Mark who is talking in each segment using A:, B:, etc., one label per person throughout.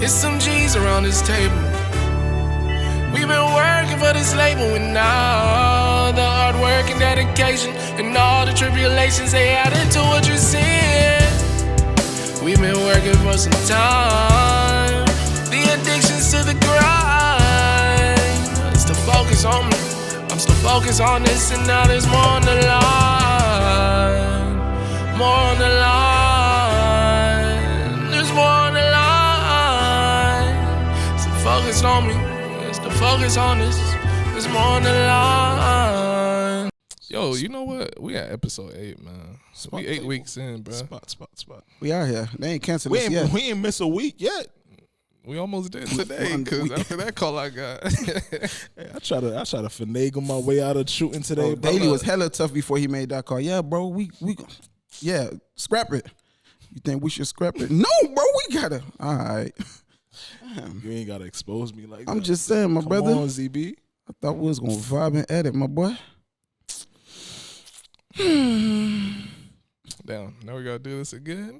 A: It's some G's around this table. We've been working for this label, and all the hard work and dedication and all the tribulations they added to what you're seeing. We've been working for some time. The addictions to the grind. Still focus on me. I'm still focused on this, and now there's more on the line. More on the line. There's more on the line. Still focused on me. Still focus on this. There's more on the line.
B: Yo, you know what? We at episode 8, man. We 8 weeks in, bro.
C: Spot.
D: We out here. They ain't canceled us yet.
C: We ain't miss a week yet.
B: We almost did today, because after that call I got.
C: Hey, I try to finagle my way out of shooting today.
D: Daley was hella tough before he made that call. Yeah, bro, scrap it. You think we should scrap it? No, bro, we gotta. All right. Damn.
C: You ain't gotta expose me like that.
D: I'm just saying, my brother.
C: Come on, ZB.
D: I thought we was gonna vibe and edit, my boy.
B: Damn, now we gotta do this again.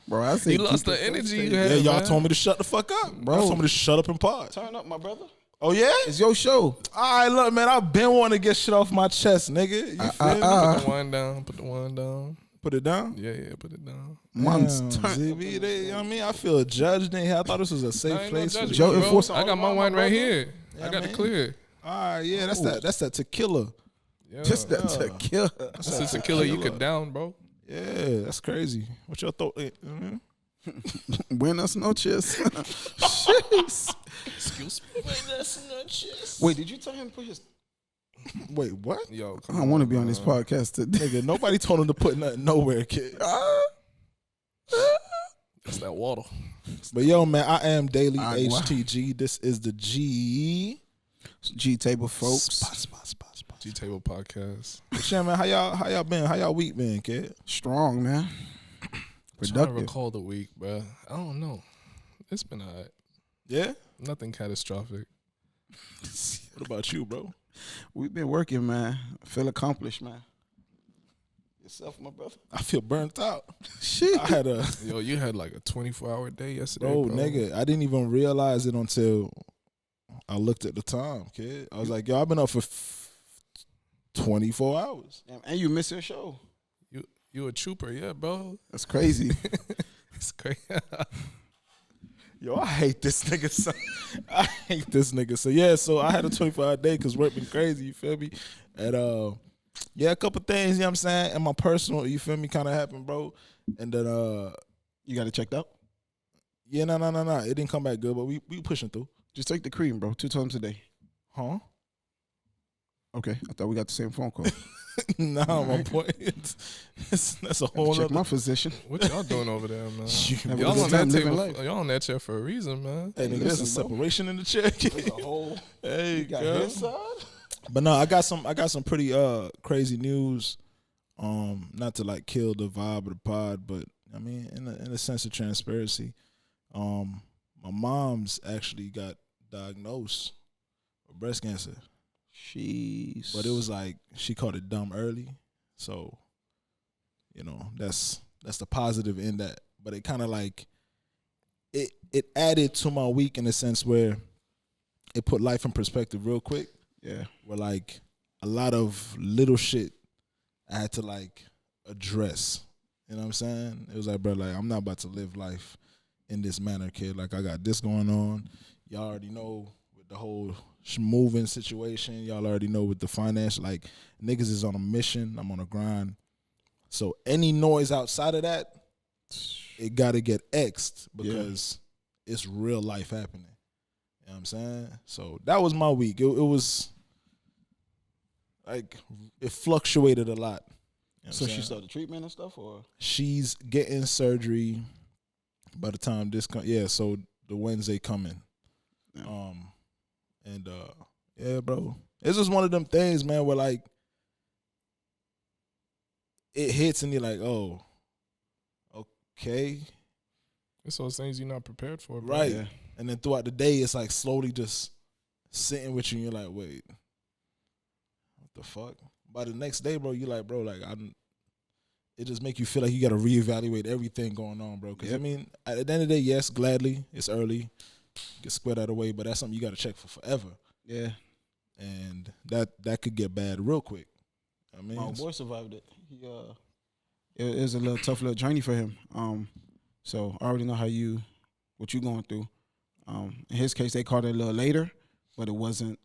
D: Bro, I see
B: you lost the energy you had.
C: Yeah, y'all
B: man.
C: told me to shut the fuck up,
D: bro.
C: Y'all told me to shut up and pod.
D: Turn up, my brother.
C: Oh yeah,
D: It's your show.
C: all right. Look, man, I've been wanting to get shit off my chest, nigga. You feel me?
B: Put the one down. Put the one down.
C: Put it down.
B: Yeah, put it down.
D: Mom's
C: Damn,
D: turn.
C: ZB, you know what I mean? I feel judged in here. I thought this was a
B: I
C: safe
B: ain't
C: place.
B: no
C: for
B: judgment,
D: Joe
B: bro.
D: enforce
B: I got my
C: all
B: wine
C: my
B: right
C: brother.
B: here.
C: Yeah,
B: I got
C: man.
B: it clear.
C: All right, yeah, that's that tequila.
B: Yeah.
D: Just that tequila.
B: This is a killer you could down, bro.
C: Yeah, that's crazy. What your thought?
D: Buenas noches. Jeez.
B: Excuse me.
D: Wait, did you tell him to put his...
C: Wait, what?
B: Yo,
D: I don't want to be on this podcast today.
C: Nigga, nobody told him to put nothing nowhere, kid.
B: That's that water.
C: But yo, man, I am Daley
D: Agua.
C: HTG. This is the G
D: G-Table folks.
C: Spot.
B: G Table Podcast.
C: Yeah, man, how y'all been? How y'all week been, kid?
D: Strong, man.
B: I'm trying to
D: Productive.
B: recall the week, bro. I don't know. It's been alright.
C: Yeah.
B: Nothing catastrophic.
C: What about you, bro?
D: We've been working, man. I feel accomplished, man. Yourself, my brother?
C: I feel burnt out.
D: Shit.
C: I had a
B: Yo, you had like a 24-hour day yesterday,
C: bro,
B: bro.
C: nigga. I didn't even realize it until I looked at the time, kid. I was like, yo, I've been up for 24 hours.
D: Damn, and you miss your show.
B: You a trooper, yeah, bro.
D: That's crazy.
B: It's crazy.
C: Yo, I hate this nigga. So I hate this nigga. So yeah, so I had a 24-hour day because work been crazy. You feel me? And yeah, a couple things. You know what I'm saying? And my personal, you feel me, kind of happened, bro. And then
D: You got it checked out?
C: yeah, no. It didn't come back good, but we pushing through.
D: Just take the cream, bro. 2 times a day.
C: Huh?
D: Okay. I thought we got the same phone call.
C: Nah, my point. That's a whole
D: Check
C: other.
D: my physician.
B: What y'all doing over there, man?
D: Have a
B: Y'all
D: good
B: on
D: time
B: that
D: living
B: table.
D: life.
B: Y'all on that chair for a reason, man.
C: Hey, nigga, there's a
D: Listen, bro.
C: separation in the chair.
D: There's a whole...
C: Hey,
D: You got
C: girl.
D: his side?
C: But no, I got some pretty crazy news. Not to like kill the vibe of the pod, but I mean in a sense of transparency. My mom's actually got diagnosed with breast cancer.
D: She's...
C: But it was like she caught it dumb early. So, you know, that's the positive in that. But it kind of like it added to my week in a sense where it put life in perspective real quick.
D: Yeah.
C: Where like a lot of little shit I had to like address. You know what I'm saying? It was like, bro, like I'm not about to live life in this manner, kid. Like I got this going on. Y'all already know with the whole moving situation. Y'all already know with the finance. Like niggas is on a mission. I'm on a grind. So any noise outside of that, it got to get X'd because it's real life happening. You know what I'm saying? So that was my week. It was like it fluctuated a lot. You know
D: So
C: what I'm
D: she
C: saying?
D: started treatment and stuff, or?
C: She's getting surgery by the time this so the Wednesday coming.
D: Yeah.
C: And yeah, bro. It's just one of them things, man, where like it hits and you're like, oh, okay.
B: It's those things you're not prepared for, bro.
C: Right.
D: Yeah.
C: And then throughout the day it's like slowly just sitting with you and you're like, wait, what the fuck? By the next day, bro, you're like, bro, like it just make you feel like you got to reevaluate everything going on, bro. Because I mean, at the end of the day, yes, gladly, it's early, get squared out of the way, but that's something you got to check for forever.
D: Yeah,
C: and that could get bad real quick. I mean,
D: my boy survived it. He it was a little tough little journey for him. So I already know what you going through. In his case, they caught it a little later, but it wasn't.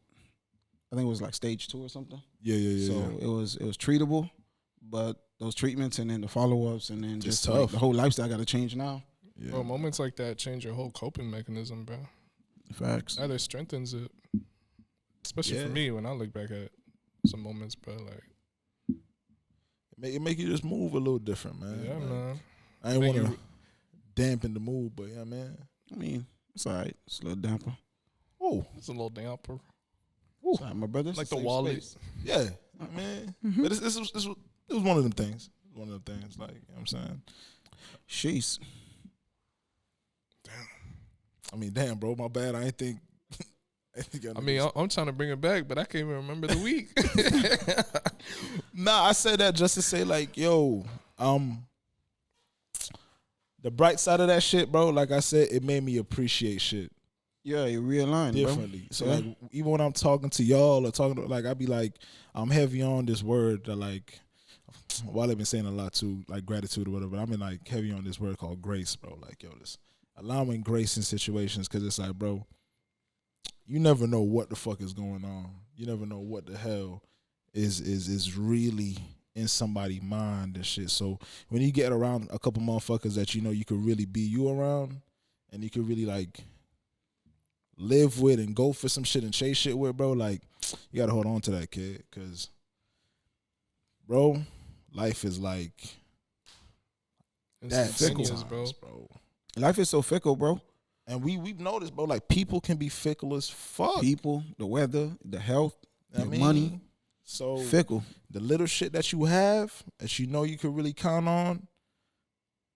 D: I think it was like stage 2 or something.
C: Yeah.
D: So it was treatable, but those treatments and then the follow ups and then just
C: tough.
D: like, the whole lifestyle got to change now.
C: Yeah.
B: Bro, moments like that change your whole coping mechanism, bro.
D: Facts.
B: Either strengthens it, especially for me when I look back at some moments, bro. Like
C: it make you just move a little different, man.
B: Yeah, man.
C: I ain't want to dampen the mood, but yeah, man.
D: I mean, it's all right. It's a little damper.
C: Oh,
B: it's a little damper.
D: It's all right, my brother.
B: Like the wallet.
C: Space. Yeah, man. But it was one of them things. One of them things, like, you know what I'm saying?
D: Sheesh.
C: Damn. I mean, damn, bro. My bad. I ain't think.
B: I mean, I'm trying to bring it back, but I can't even remember the week.
C: Nah, I said that just to say, like, yo, the bright side of that shit, bro, like I said, it made me appreciate shit.
D: Yeah, you realigned
C: differently.
D: Bro.
C: So like, even when I'm talking to y'all or talking to, like, I be like, I'm heavy on this word that, like, while I've been saying a lot too, like gratitude or whatever, but I've been like heavy on this word called grace, bro. Like, yo, this allowing grace in situations, because it's like, bro, you never know what the fuck is going on. You never know what the hell is really in somebody's mind and shit. So when you get around a couple motherfuckers that you know you could really be you around, and you could really like live with and go for some shit and chase shit with, bro, like, you gotta hold on to that, kid, because, bro, life is like that fickle, bro.
D: Life is so fickle, bro.
C: And we've noticed, bro, like, people can be fickle as fuck.
D: People, the weather, the health, the
C: mean,
D: money.
C: So
D: fickle.
C: The little shit that you have, that you know you can really count on,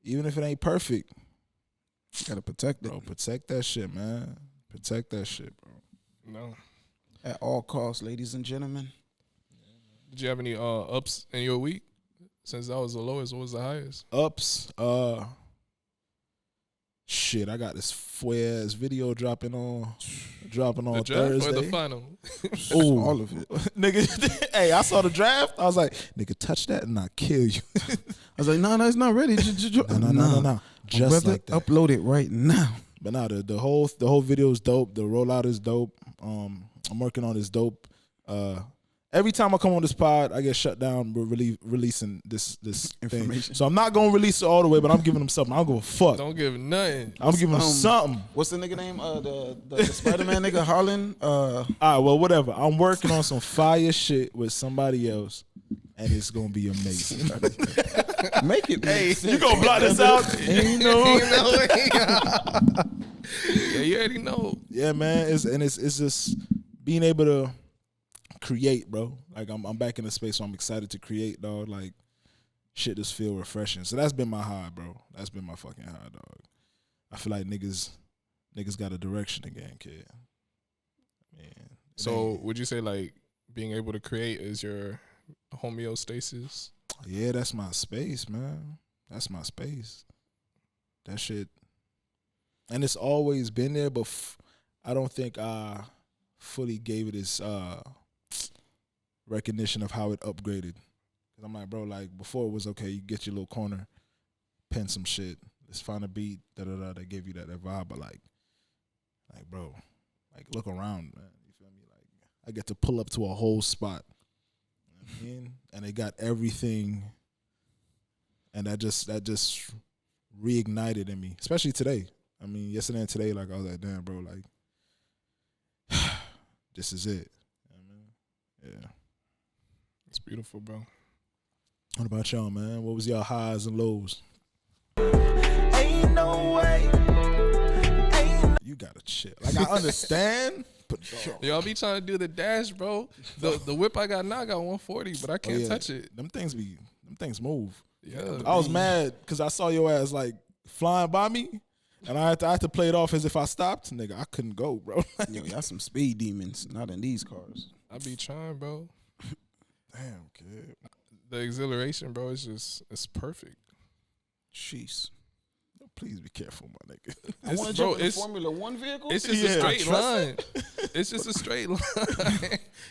C: even if it ain't perfect,
D: you gotta protect it.
C: Bro, protect that shit, man. Protect that shit, bro.
B: No.
D: At all costs, ladies and gentlemen.
B: Did you have any ups in your week? Since that was the lowest, what was the highest?
C: Ups, shit, I got this ass video dropping on
B: the draft
C: Thursday.
B: or the final?
C: Ooh,
D: all of it.
C: Nigga, hey, I saw the draft. I was like, nigga, touch that and I'll kill you.
D: I was like, no, it's not ready.
C: No. Just like that.
D: Upload it right now.
C: But nah, the whole video is dope. The rollout is dope. I'm working on this dope. Every time I come on this pod, I get shut down. We're releasing this information. Thing. So I'm not gonna release it all the way, but I'm giving them something. I don't give a fuck.
B: Don't give nothing.
C: I'm giving them something.
D: What's the nigga name? The Spider-Man nigga, Harlan.
C: All right, well, whatever. I'm working on some fire shit with somebody else, and it's gonna be amazing.
D: Make it.
C: Hey, you gonna block this out?
B: You know. Yeah, you already know.
C: Yeah, man. It's just being able to create, bro. Like, I'm back in the space, so I'm excited to create, dog. Like, shit just feel refreshing. So that's been my high, bro. That's been my fucking high, dog. I feel like niggas got a direction again, kid. Man.
B: So would you say, like, being able to create is your homeostasis?
C: Yeah, that's my space, man. That's my space. That shit. And it's always been there, but I don't think I fully gave it its recognition of how it upgraded. Cause I'm like, bro, like, before it was okay, you get your little corner, pen some shit, let's find a beat, that gave you that vibe. But like, bro, like, look around, man. You feel me? Like, I get to pull up to a whole spot, you know what I mean? And they got everything, and that just reignited in me, especially today. I mean, yesterday and today, like, I was like, damn, bro, like, this is it. You know what I mean? Yeah.
B: It's beautiful, bro.
C: What about y'all, man? What was y'all highs and lows?
A: Ain't no way.
C: You gotta chill. Like, I understand, but
B: Y'all be trying to do the dash, bro. The whip I got now, I got 140, but I can't touch it.
C: Them things move.
B: Yeah.
C: I was mad because I saw your ass like flying by me, and I had to play it off as if I stopped. Nigga, I couldn't go, bro.
D: Yo, y'all some speed demons, not in these cars.
B: I be trying, bro.
C: Damn, kid.
B: the exhilaration, bro, it's perfect.
D: Jeez.
C: Please be careful, my nigga.
D: I want to jump in the Formula One vehicle.
B: It's just a straight line. It's just a straight line.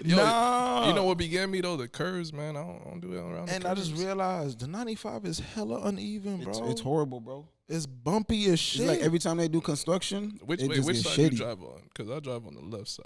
B: Yo,
C: Nah.
B: You know what be getting me though? The curves, man. I don't do it around.
C: And
B: the
C: I
B: curves.
C: just realized the 95 is hella uneven, bro.
D: It's horrible, bro.
C: It's bumpy as shit.
D: It's like every time they do construction,
B: Which
D: it just
B: which
D: gets
B: side do you
D: shitty.
B: drive on? Because I drive on the left side,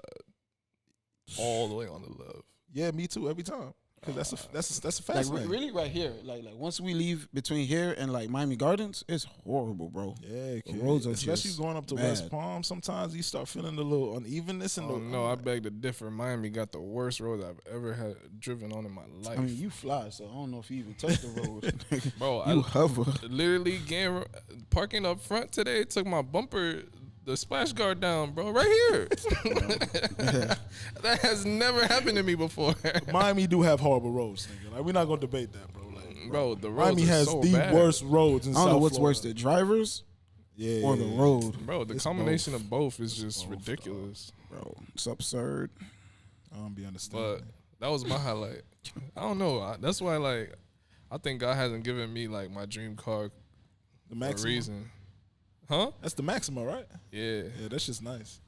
B: all the way on the left.
C: Yeah, me too. Every time. Because that's a fast
D: Like
C: lane.
D: really, right here. Like once we leave between here and like Miami Gardens, it's horrible, bro.
C: Yeah,
D: The roads are
C: especially
D: just
C: going up to
D: bad.
C: West Palm. Sometimes you start feeling the little unevenness in the.
B: No, I beg to differ. Miami got the worst roads I've ever had driven on in my life.
D: I mean, you fly, so I don't know if you even touch the road.
B: Bro,
D: you
B: I
D: hover.
B: literally parking up front today took my bumper, the splash guard down, bro, right here. That has never happened to me before.
C: Miami do have horrible roads, nigga. Like we're not gonna debate that, bro. Like,
B: Bro, the roads
C: Miami
B: are
C: has
B: so
C: the
B: bad.
C: worst roads in
D: I don't know
C: South
D: what's worse,
C: Florida.
D: the drivers or the road,
B: Bro, the
C: It's
B: combination
C: both.
B: of both is just ridiculous.
D: bro. It's absurd.
C: I don't be understanding.
B: But that was my highlight. I don't know. That's why, like, I think God hasn't given me like my dream car
C: The
B: for a
C: Maxima.
B: reason. Huh?
C: That's the Maxima, right?
B: Yeah.
C: Yeah, that's just nice.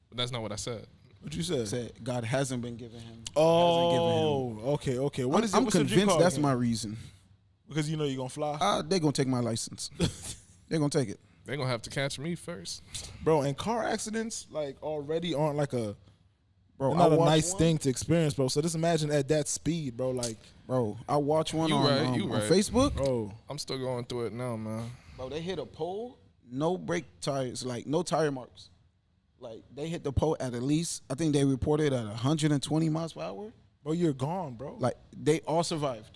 B: But that's not what I said.
C: What you said?
D: Said God hasn't been giving him.
C: Oh, okay. What is it?
D: I'm
C: What's your dream
D: convinced
C: car
D: that's
C: again?
D: my reason.
C: Because you know you're gonna fly,
D: They're gonna take my license. They're gonna take it.
B: They're going to have to catch me first.
C: bro. And car accidents like already aren't like a
D: Bro,
C: not
D: I
C: a
D: watched
C: nice
D: one-
C: thing to experience, bro. So just imagine at that speed, bro. Like,
D: Bro, I watched one
B: You
D: on,
B: right,
D: on
B: you right.
D: Facebook.
C: bro,
B: I'm still going through it now, man.
D: Bro, they hit a pole, no brake tires, like no tire marks. Like they hit the pole at least, I think they reported at 120 miles per hour.
C: bro, you're gone, bro.
D: Like they all survived.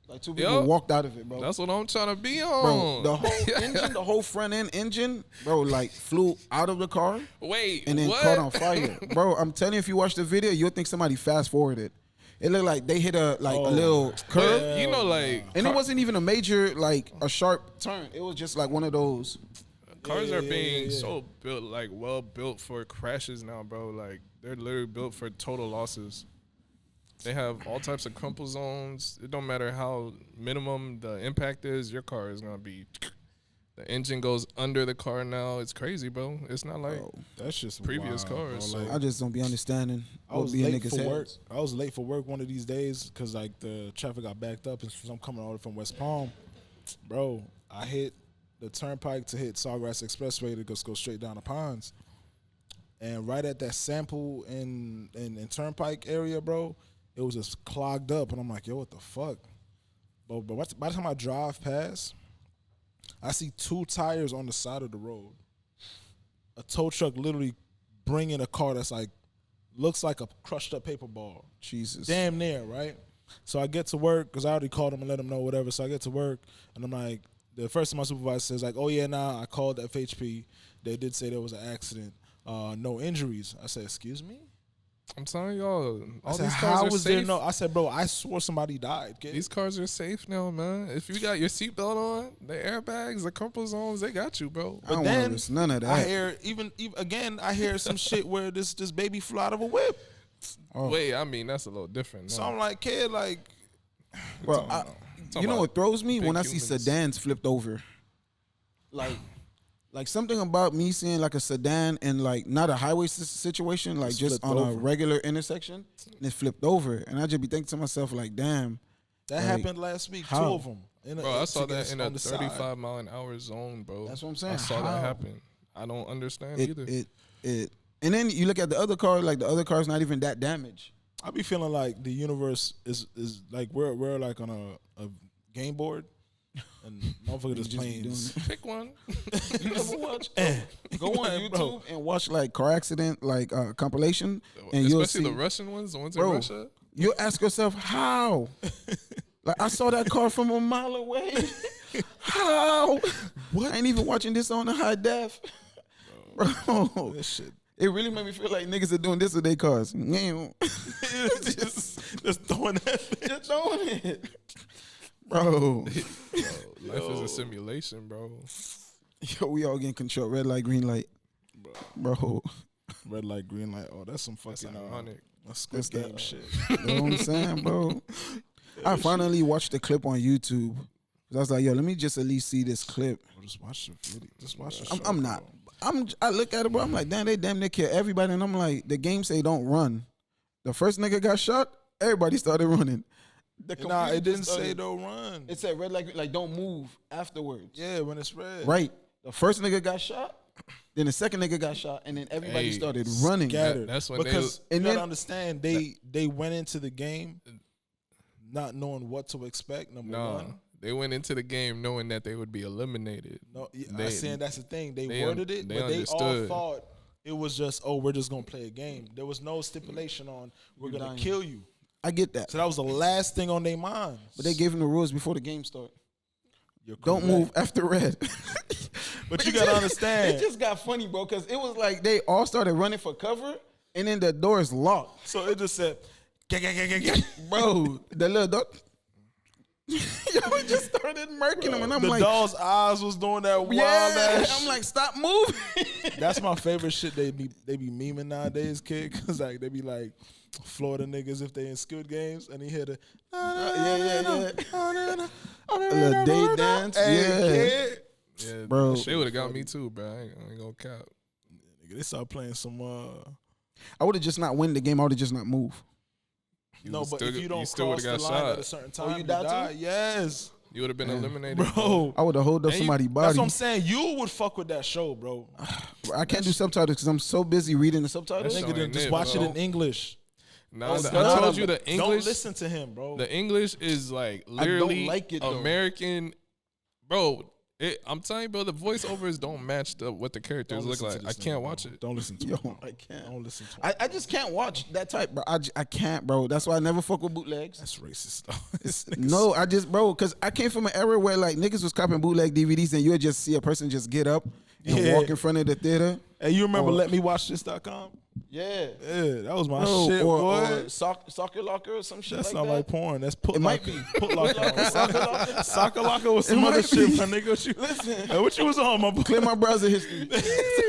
D: Like two people
B: Yup.
D: walked out of it, bro.
B: That's what I'm trying to be
D: Bro,
B: on.
D: the whole engine, the whole front end engine, bro, like flew out of the car
B: Wait,
D: and then
B: what?
D: caught on fire. Bro, I'm telling you, if you watch the video, you'll think somebody fast forwarded. It looked like they hit a little curve.
B: But, you know, like,
D: And it wasn't even a major, like a sharp turn. It was just like one of those.
B: cars are being so built, like well built for crashes now, bro. Like they're literally built for total losses. They have all types of crumple zones. It don't matter how minimum the impact is, your car is gonna be. The engine goes under the car now. It's crazy, bro. It's not like
C: That's just
B: previous
C: wild,
B: cars.
C: bro. Like,
D: I just don't be understanding.
C: I was
D: what be in
C: late
D: niggas'
C: for work.
D: heads.
C: I was late for work one of these days because like the traffic got backed up, and since I'm coming over from West Palm, bro. I hit the turnpike to hit Sawgrass Expressway to go straight down the ponds, and right at that sample in turnpike area, bro, it was just clogged up, and I'm like, yo, what the fuck? But by the time I drive past, I see two tires on the side of the road. A tow truck literally bringing a car that's like looks like a crushed up paper ball.
D: Jesus.
C: Damn near, right? So I get to work because I already called them and let them know whatever. So I get to work and I'm like, the first time my supervisor says like, oh yeah, nah, I called FHP. They did say there was an accident. No injuries. I said, excuse me?
B: I'm telling y'all,
C: I
B: all
C: said,
B: these cars
C: how
B: are
C: was
B: safe.
C: there no? I said, bro, I swore somebody died, kid.
B: These cars are safe now, man. If you got your seatbelt on, the airbags, the crumple zones, they got you, bro.
D: I don't
C: then
D: want to risk none of that.
C: I hear even again, I hear some shit where this baby flew out of a whip.
D: Oh.
B: Wait, I mean that's a little different.
C: So
B: no.
C: I'm like, kid, like,
D: Bro,
B: Talking
D: you know
B: about
D: what throws me
B: big
D: when I see
B: humans.
D: sedans flipped over. Like something about me seeing like a sedan in like not a highway situation, like
C: It's
D: just
C: flipped
D: on a
C: over.
D: regular intersection, and it flipped over, and I just be thinking to myself like, damn,
C: that
D: Like,
C: happened last week.
D: how?
C: 2 of them.
B: Bro, I saw that in a
C: on the side.
B: 35 mile an hour zone, bro.
D: That's what I'm saying.
B: I saw
D: How?
B: that happen. I don't understand
D: it,
B: either.
D: it, and then you look at the other car, like the other car's not even that damaged.
C: I be feeling like the universe is like we're like on a game board, and motherfucker just
D: just be
C: playing.
D: doing it.
B: Pick one.
D: You never watch? Go on
C: Bro.
D: YouTube and watch like car accident like compilation, and you'll
B: Especially
D: see.
B: the Russian ones, the ones
D: Bro.
B: in Russia.
D: You'll ask yourself how. Like I saw that car from a mile away. How? What? I ain't even watching this on the high def, bro.
C: This shit.
D: It really made me feel like niggas are doing this with their cars.
C: just throwing that.
D: Just doing it, bro.
B: Life is a simulation, bro.
D: Yo, we all getting control. Red light, green light, bro.
C: Red light, green light. Oh, that's some
B: That's
C: fucking
B: ironic.
C: Squid
D: That's that,
C: Game shit.
D: You know what I'm saying, bro? I finally watched the clip on YouTube. I was like, yo, let me just at least see this clip.
C: Just watch the video. Just watch the show.
D: I'm not. I look at it, bro. I'm like, damn, they damn near kill everybody. And I'm like, the game say don't run. The first nigga got shot, everybody started running.
C: Nah, it didn't say don't run.
D: It said red like don't move afterwards.
C: Yeah, when it's red.
D: Right. The first nigga got shot, then the second nigga got shot, and then everybody started running.
B: That's when
C: because
B: they,
C: you gotta understand they went into the game not knowing what to expect. Number one.
B: They went into the game knowing that they would be eliminated.
C: No, I'm saying that's the thing. They worded it, but
B: understood.
C: they all thought it was just, we're just gonna play a game. There was no stipulation on we're gonna kill you.
D: I get that.
C: So that was the last thing on their minds.
D: But they gave him the rules before the game started. Don't move after red.
C: But you gotta understand.
D: It just got funny, bro, because it was like they all started running for cover, and then the door is locked.
C: So it just said,
D: bro, the little dog. Yo, it just started murking him, and I'm
C: the
D: like,
C: dog's eyes was doing that wild ass.
D: I'm like, stop moving.
C: That's my favorite shit. They be memeing nowadays, kid, because like they be like Florida niggas if they in Squid Games, and he hit a
D: little day dance,
C: kid.
B: Yeah,
D: bro.
B: They would have got me too, bro. I ain't gonna cap.
C: Nigga, they started playing some.
D: I would have just not win the game. I would have just not move.
C: No, but
B: still,
C: if you don't
B: you still
C: cross the
B: got
C: line
B: shot.
C: at a certain time,
D: you die too?
C: Yes,
B: You would have been eliminated,
C: bro.
D: I would have hold up
B: And
D: somebody's body.
C: That's what I'm saying. You would fuck with that show, bro.
D: I can't do subtitles because I'm so busy reading the subtitles.
B: That
C: Nigga,
B: ain't
C: just
B: it,
C: watch
B: bro.
C: it in English.
B: Nah,
C: Oh,
B: I told you the English.
C: Don't listen to him, bro.
B: The English is like
D: I don't
B: literally
D: like it, though.
B: American, bro. I'm telling you, bro, the voiceovers don't match what the characters
C: Don't
B: look
C: listen to
B: like. I
C: this
B: can't
C: nigga,
B: watch
C: bro.
B: it.
C: Don't listen to
D: Yo,
C: him.
D: I can't.
C: Don't listen to him.
D: I just can't watch that type, bro. I can't, bro. That's why I never fuck with bootlegs.
C: That's racist, though. This nigga-
D: No, I just, bro, because I came from an era where like niggas was copying bootleg DVDs and you would just see a person just get up and
C: Yeah.
D: walk in front of the theater.
C: Hey, you remember
D: Or-
C: LetMeWatchThis.com?
D: Yeah.
C: Yeah, that was my
D: Bro,
C: shit,
D: or
C: boy.
D: Soccer Locker or some shit
C: That's
D: like
C: not
D: that.
C: like porn. That's put
D: It might
C: locker.
D: be.
C: Put locker.
D: Soccer Locker?
C: Soccer locker was some
D: It
C: other
D: might
C: shit,
D: be.
C: my nigga. What you,
D: Listen.
C: Hey, what you was on, my boy?
D: Clear my browser history.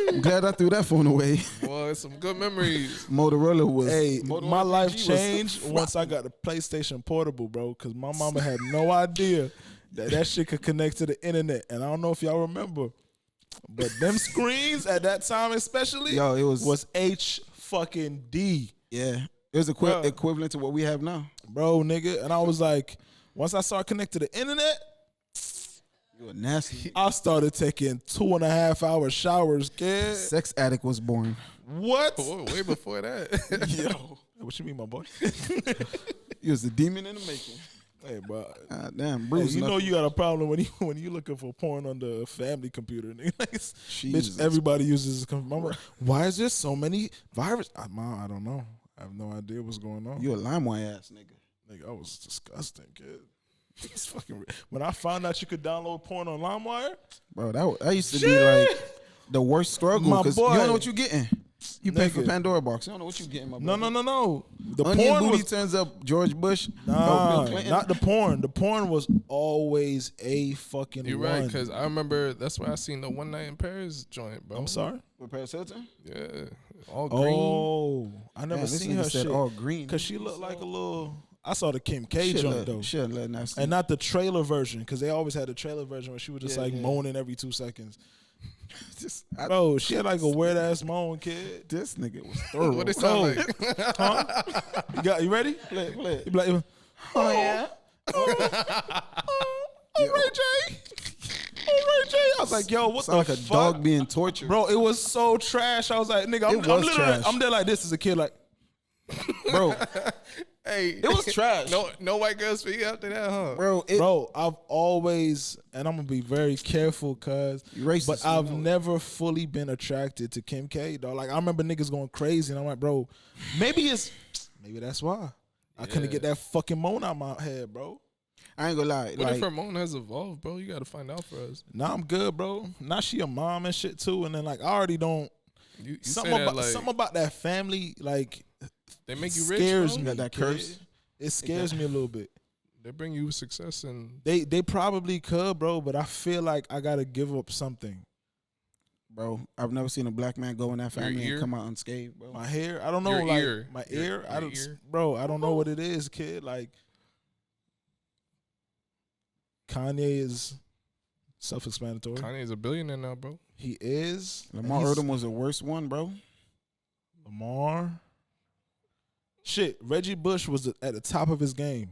D: I'm glad I threw that phone away.
B: Boy, some good memories.
D: Motorola was.
C: Hey,
D: Motorola
C: my life
D: 3G was
C: changed once I got the PlayStation Portable, bro, because my mama had no idea that shit could connect to the internet. And I don't know if y'all remember, but them screens at that time especially
D: Yo, it was
C: H fucking D.
D: Yeah. It was
C: Bro.
D: equivalent to what we have now.
C: Bro, nigga. And I was like, once I started connected to the internet,
D: You were nasty.
C: I started taking 2.5 hour showers, kid.
D: Sex addict was born.
C: What?
B: Way before that.
C: Yo. What you mean, my boy?
D: You was a demon in the making.
C: Hey, bro.
D: Damn,
C: Hey,
D: Bruce.
C: you know you got a problem when you looking for porn on the family computer. Nigga. Like,
D: Jesus.
C: bitch, everybody uses this computer. Why is there so many viruses? I don't know. I have no idea what's going on.
D: You a LimeWire ass nigga.
C: Nigga, I was disgusting, kid. It's fucking. When I found out you could download porn on LimeWire,
D: Bro, that used to be like the worst struggle.
C: My
D: 'Cause
C: boy.
D: you don't know what you getting. You pay for
C: Nigga.
D: Pandora box. You don't know what you getting, my brother.
C: no. The
D: Onion
C: porn
D: booty
C: was
D: turns up George Bush.
C: nah,
D: Bill Clinton.
C: not the porn. The porn was always a fucking.
B: You're
C: one.
B: right, because I remember that's where I seen the One Night in Paris joint, bro.
C: I'm sorry.
D: With Paris Hilton?
B: Yeah, all green.
C: Oh, I never
D: Damn, this
C: seen
D: nigga
C: her
D: said
C: shit
D: all green.
C: because she looked like a little. I saw the Kim K
D: Shit
C: joint
D: look-
C: though,
D: Shit look nasty.
C: and not the trailer version because they always had a trailer version where she was just
D: Yeah,
C: like
D: yeah.
C: moaning every 2 seconds.
D: I-
C: Bro, she had like a weird ass moan, kid.
D: this nigga was thorough.
B: What it sound like?
C: Huh? You ready?
D: Play it.
C: You be like,
D: Oh, yeah.
C: oh, Ray J. Oh, Ray J. I was like, yo, what
D: Sound
C: the
D: like a
C: fuck?
D: dog being tortured.
C: Bro, it was so trash. I was like, nigga, I'm
D: was
C: literally,
D: trash.
C: I'm there like this as a kid, like,
D: Bro,
B: Hey,
D: it was trash.
B: no white girls for you after that, huh?
C: bro, I've always, and I'm gonna be very careful, cause,
D: You racist,
C: but
D: you
C: I've
D: know it.
C: never fully been attracted to Kim K, dog. Like, I remember niggas going crazy, and I'm like, bro, maybe that's why. I couldn't get that fucking moan out my head, bro.
D: I ain't gonna lie.
B: What
D: Like,
B: if her moan has evolved, bro? You got to find out for us.
C: Nah, I'm good, bro. Now she a mom and shit too, and then like I already don't.
B: You
C: Something
B: say that
C: about
B: like
C: something about that family like
B: they make you rich,
C: scares
B: bro?
C: me.
D: Got that
C: kid.
D: curse?
C: It scares me a little bit.
B: They bring you success and
C: They probably could, bro, but I feel like I gotta give up something.
D: bro, I've never seen a black man go in that family
B: ear?
D: and come out unscathed, bro.
C: My hair, I don't know,
B: Your
C: like
B: ear.
C: my
B: Your-
C: ear. I
B: your
C: don't,
B: ear.
C: bro. I don't know what it is, kid. Like Kanye is self-explanatory.
B: Kanye's a billionaire now, bro.
C: He is.
D: Lamar Odom was the worst one, bro.
C: Lamar. Shit, Reggie Bush was at the top of his game.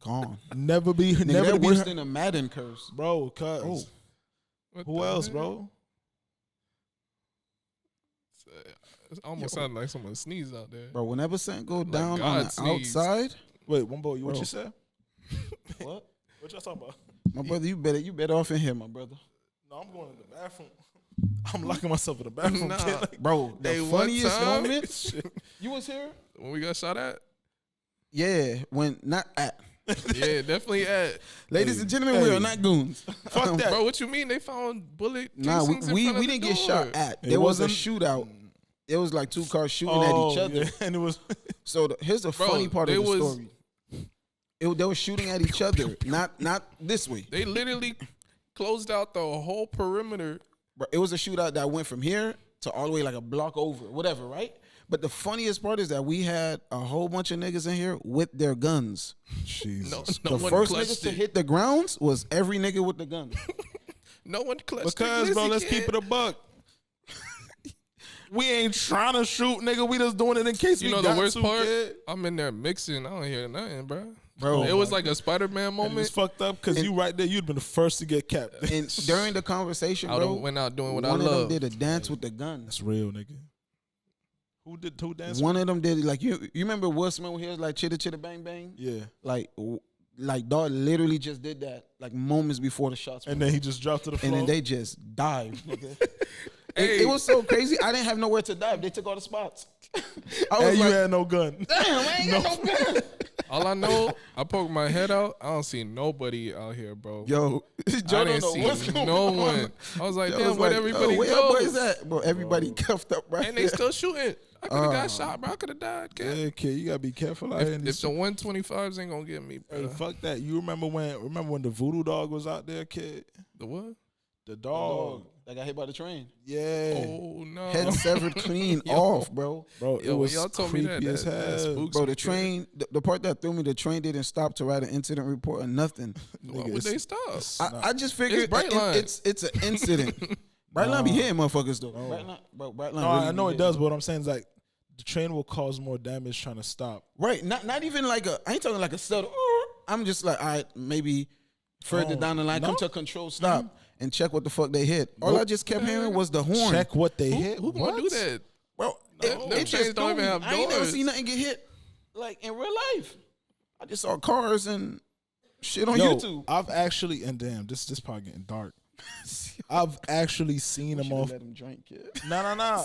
D: Gone.
C: Never
D: Nigga,
C: never
D: that
C: be
D: worse
C: hurt.
D: than a Madden curse.
C: Bro, cuz.
B: What
C: Who
B: the
C: else,
B: hell?
C: bro?
B: It almost sounded like someone sneezed out there.
D: Bro, whenever something go down
B: God
D: on the
B: sneezed.
D: outside,
C: Wait, one boy, what
D: Bro.
C: you said?
D: what?
C: What y'all talking about?
D: My brother, you better off in here, my brother.
C: No, I'm going to the bathroom. I'm locking myself in the bathroom.
B: Nah.
C: Kid. Like,
D: Bro, the
B: Hey, one
D: funniest
B: time-
D: moment. You was here?
B: When we got shot at?
D: Yeah, when not at.
B: Yeah, definitely at.
D: Ladies and gentlemen, we
C: hey.
D: are not goons.
C: Fuck that.
B: Bro, what you mean? They found bullet
D: Nah,
B: casings in
D: we
B: front of
D: didn't
B: the
D: get shot
B: door.
D: at.
C: It
D: There was a
C: wasn't-
D: shootout. It was like two cars shooting
C: Oh,
D: at each other.
C: yeah, and it was
D: So here's the
B: Bro,
D: funny part of
B: it
D: the
B: was-
D: story. They were shooting at each other, not this way.
B: They literally closed out the whole perimeter.
D: Bro, it was a shootout that went from here to all the way like a block over, whatever, right? But the funniest part is that we had a whole bunch of niggas in here with their guns.
C: Jesus.
B: No
D: The
B: one
D: first
B: clutched
D: niggas to
B: it.
D: hit the grounds was every nigga with the gun.
B: No one clutched
C: Because,
B: it.
C: bro,
B: Listen,
C: let's
B: kid.
C: keep it a buck. We ain't trying to shoot, nigga. We just doing it in case
B: You
C: we
B: know
C: got
B: the worst
C: to,
B: part?
C: kid.
B: I'm in there mixing. I don't hear nothing, bro.
D: Bro,
B: it was like a Spider-Man
C: And it's
B: moment.
C: fucked up because you right there, you'd been the first to get capped.
D: And during the conversation,
B: I
D: bro,
B: went out doing what I
D: one of them
B: love.
D: did a dance with the gun.
C: That's real, nigga. Who danced?
D: One of them did like you remember Will Smith when he was like chitta chitta bang bang?
C: Yeah.
D: Like dog literally just did that like moments before the shots.
C: And then he just dropped to the floor.
D: And then they just dived. Nigga.
B: Hey.
D: It was so crazy. I didn't have nowhere to dive. They took all the spots. I was
C: and you
D: like,
C: had no gun.
D: damn, I ain't got no gun.
B: All I know, I poke my head out. I don't see nobody out here, bro.
D: Yo,
B: I
D: Joe
B: didn't
D: don't know what's
B: see
D: going
B: no
D: on.
B: one. I was like,
D: Joe
B: damn,
D: was
B: where'd
D: like,
B: everybody
D: where
B: go?
D: your boys at? Bro, everybody cuffed up right
B: And they
D: there.
B: still shooting. I could have got shot, bro. I could have died, kid.
C: Yeah, kid, you gotta be careful out here. in
B: If
C: these
B: the 125s ain't gonna get me,
C: Hey,
B: bro.
C: fuck that. You remember when the voodoo dog was out there, kid?
B: The what?
C: The dog.
D: That got hit by the train.
C: Yeah.
B: Oh, no.
D: Head severed clean off, bro.
C: Bro,
B: Yo,
C: it was
B: y'all told me that.
C: creepy as
B: That
C: hell.
B: spooks
D: Bro,
B: me,
D: the
B: kid.
D: train, the part that threw me, the train didn't stop to write an incident report or nothing.
B: Why
C: Nigga,
B: would they
C: it's-
B: stop?
D: I just figured
B: Brightline.
D: it's an incident. Brightline be hitting motherfuckers though. Brightline
C: No,
D: really
C: I know
D: be
C: it does,
D: hitting.
C: but what I'm saying is like the train will cause more damage trying to stop.
D: Right, not even like I ain't talking like a subtle. I'm just like, all right, maybe further
C: Oh,
D: down the line, come
C: no?
D: to a control stop and check what the fuck they hit. All I just kept hearing was the horn.
C: Check what they hit.
B: Who gonna do
C: What?
B: that?
D: Bro,
B: No,
D: it
B: them
D: just
B: trains don't
D: threw
B: even
D: me.
B: have
D: I ain't never
B: doors.
D: seen nothing get hit like in real life. I just saw cars and shit on
C: Yo,
D: YouTube.
C: I've actually, and damn, this probably getting dark. I've actually seen them off.
D: Let him drink, kid.
C: Nah.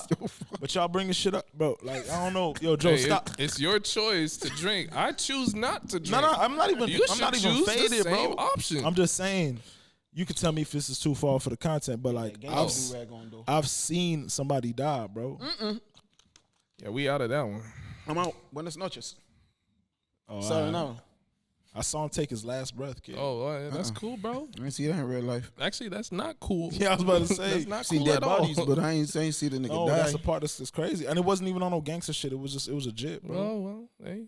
C: But y'all bringing shit up, bro. Like I don't know, yo, Joe,
B: Hey,
C: stop.
B: it's your choice to drink. I choose not to drink.
C: No, I'm not even.
B: You
C: I'm not
B: should
C: even
B: choose the
C: faded,
B: same
C: bro.
B: option.
C: I'm just saying. You can tell me if this is too far for the content, but like I've seen somebody die, bro.
B: Yeah, we out of that one.
D: I'm out. Buenas noches.
C: Oh,
D: Sorry, no.
C: I saw him take his last breath, kid.
B: Oh, yeah, that's cool, bro.
D: I didn't see that in real life.
B: Actually, that's not cool.
C: Yeah, I was about to say.
B: That's not
D: Seen
B: cool
D: dead
B: at all.
D: bodies, but I ain't see the nigga
C: No,
D: die.
C: that's the part that's crazy, and it wasn't even on no gangster shit. It was a jit, bro.
B: Well, hey.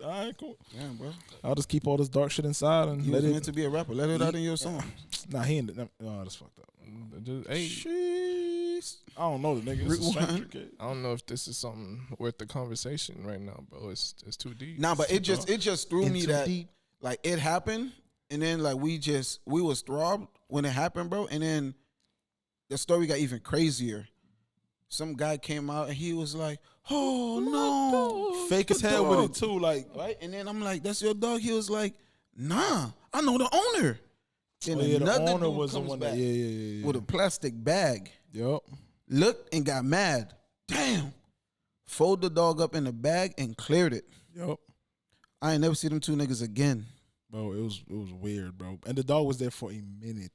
C: All right, cool.
D: Damn, bro.
C: I'll just keep all this dark shit inside and
D: You
C: let
D: was
C: it.
D: meant to be a rapper. Let it out in your song.
C: Nah, he ain't. Oh, that's fucked up.
B: Just, hey,
D: Sheesh.
C: I don't know the nigga. It's a stranger, kid.
B: I don't know if this is something worth the conversation right now, bro. It's too deep.
D: Nah, but
B: It's
D: it
B: too
D: just threw me
C: Into
D: that
C: deep.
D: like it happened, and then like we was throbbed when it happened, bro. And then the story got even crazier. Some guy came out and he was like, "Oh no,
C: Fake as hell with it too. Like,
D: right?" And then I'm like, "That's your dog." He was like, "Nah, I know the owner." Then
C: oh, yeah, the
D: another
C: owner
D: dude
C: was the
D: comes
C: one
D: back
C: that. Yeah.
D: with a plastic bag.
C: Yup.
D: Looked and got mad. Damn. Fold the dog up in the bag and cleared it.
C: Yup.
D: I ain't never see them two niggas again,
C: Bro, it was weird, bro. And the dog was there for a minute,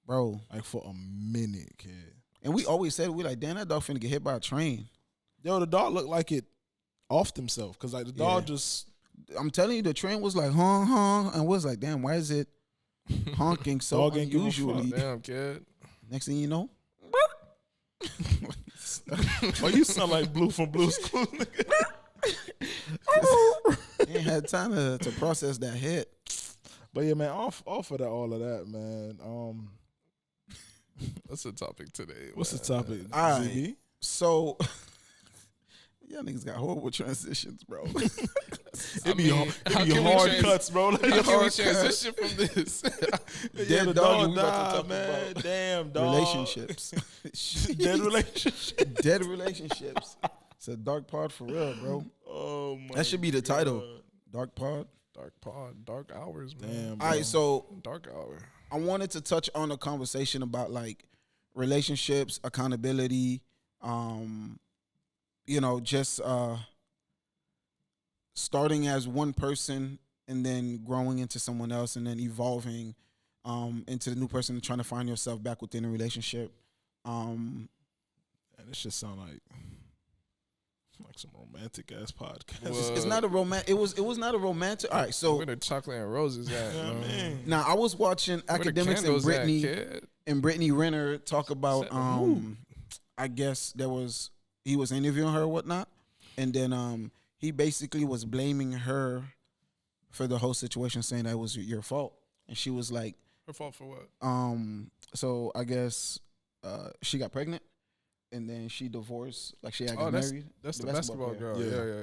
D: bro.
C: like for a minute, kid.
D: And we always said, we like, damn, that dog finna get hit by a train.
C: Yo, the dog looked like it offed himself because like the dog just.
D: I'm telling you, the train was like, honk, and was like, damn, why is it honking so
C: Dog ain't give a
D: unusually?
C: fuck.
B: Damn, kid.
D: Next thing you know,
C: Oh, you sound like Blue from Blue's Clues.
D: they ain't had time to process that hit.
C: But yeah, man, off of that, all of that, man.
B: What's the topic today?
C: What's the
B: man?
C: topic?
D: All right.
C: ZB?
D: So, y'all niggas got horrible transitions, bro.
C: It be
B: how
C: hard
B: can we
C: cuts, bro.
B: How can we transition from this?
C: Yeah, the
D: Dead dog,
C: dog
D: we about to
C: died,
D: talk
C: man.
D: about
C: Damn, dog.
D: Relationships.
C: Dead relationship.
D: Dead relationships. It's a dark pod for real, bro.
C: Oh my.
D: That should be the title. Dark pod.
B: Dark pod, dark hours, man.
C: Damn, bro.
D: All right, so
B: Dark hour.
D: I wanted to touch on a conversation about like relationships, accountability, just starting as one person and then growing into someone else and then evolving into the new person and trying to find yourself back within a relationship.
C: Man, this shit sound like some romantic ass podcast.
D: It's not a romantic. It was not a romantic. All right, so
B: Where the chocolate and roses at?
C: Yeah, man.
D: now I was watching
B: Where the
D: academics and
B: candles at,
D: Brittany
B: kid?
D: and Brittany Renner talk about
B: Ooh.
D: I guess he was interviewing her or whatnot, and then he basically was blaming her for the whole situation, saying that it was your fault, and she was like,
B: Her fault for what?
D: so I guess she got pregnant, and then she divorced, like she had got married.
B: That's the basketball
D: player.
B: girl.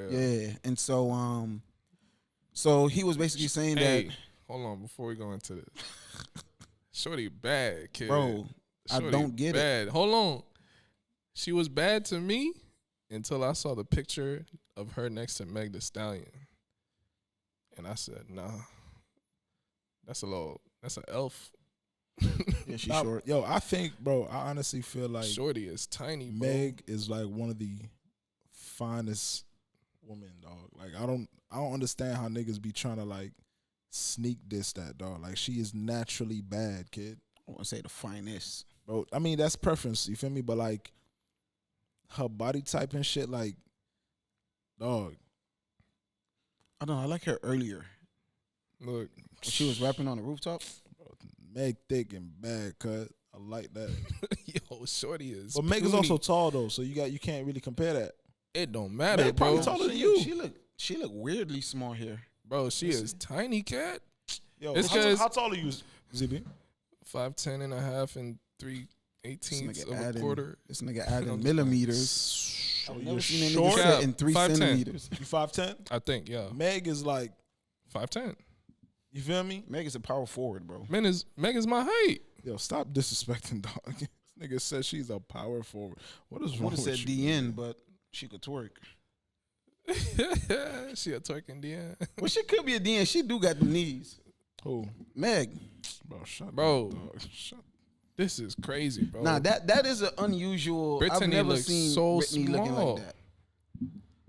C: Yeah.
D: Yeah, and so he was basically saying
B: Hey,
D: that,
B: hold on before we go into this. Shorty bad, kid.
D: bro,
B: Shorty
D: I don't get it.
B: bad. Hold on. She was bad to me until I saw the picture of her next to Meg Thee Stallion. And I said, nah. That's an elf.
D: Yeah, she's
C: Nah,
D: short.
C: Yo, I think, bro, I honestly feel like
B: Shorty is tiny, bro.
C: Meg is like one of the finest women, dog. Like I don't understand how niggas be trying to like sneak diss that, dog. Like she is naturally bad, kid.
D: I want to say the finest.
C: Bro, I mean that's preference, you feel me? But like her body type and shit, like, dog.
D: I don't know. I like her earlier.
B: Look.
D: When she was rapping on the rooftop.
C: Meg thick and bad, cut. I like that.
B: Yo, Shorty is.
C: But Meg is
B: puny.
C: also tall though, so you can't really compare that.
B: It don't matter,
C: Meg
B: bro.
C: probably taller than you.
D: She look weirdly small here.
B: Bro, she is tiny, cat.
C: Yo,
B: It's
C: how
B: 'cause-
C: tall are you, ZB?
B: 5'10" and a half and 3/18 of a quarter.
D: This nigga adding millimeters. I've
C: You're
D: never seen a
C: short.
D: nigga say in 3
B: 5'10".
D: centimeters.
C: You 5'10"?
B: I think, yeah.
C: Meg is like,
B: 5'10".
C: you feel me?
D: Meg is a power forward, bro.
B: Meg is my height.
C: Yo, stop disrespecting dog. This nigga says she's a power forward. What is
D: I
C: wrong
D: would have
C: with
D: said
C: you?
D: DN, but she could twerk.
B: She a twerking DN.
D: Well, she could be a DN. She do got the knees.
C: Who?
D: Meg.
C: Bro, shut
B: Bro.
C: up, dog. Shut
B: This is crazy, bro.
D: Nah, that is an unusual. I've
B: Brittany
D: never
B: looks
D: seen
B: so
D: Brittany looking
B: small.
D: like that.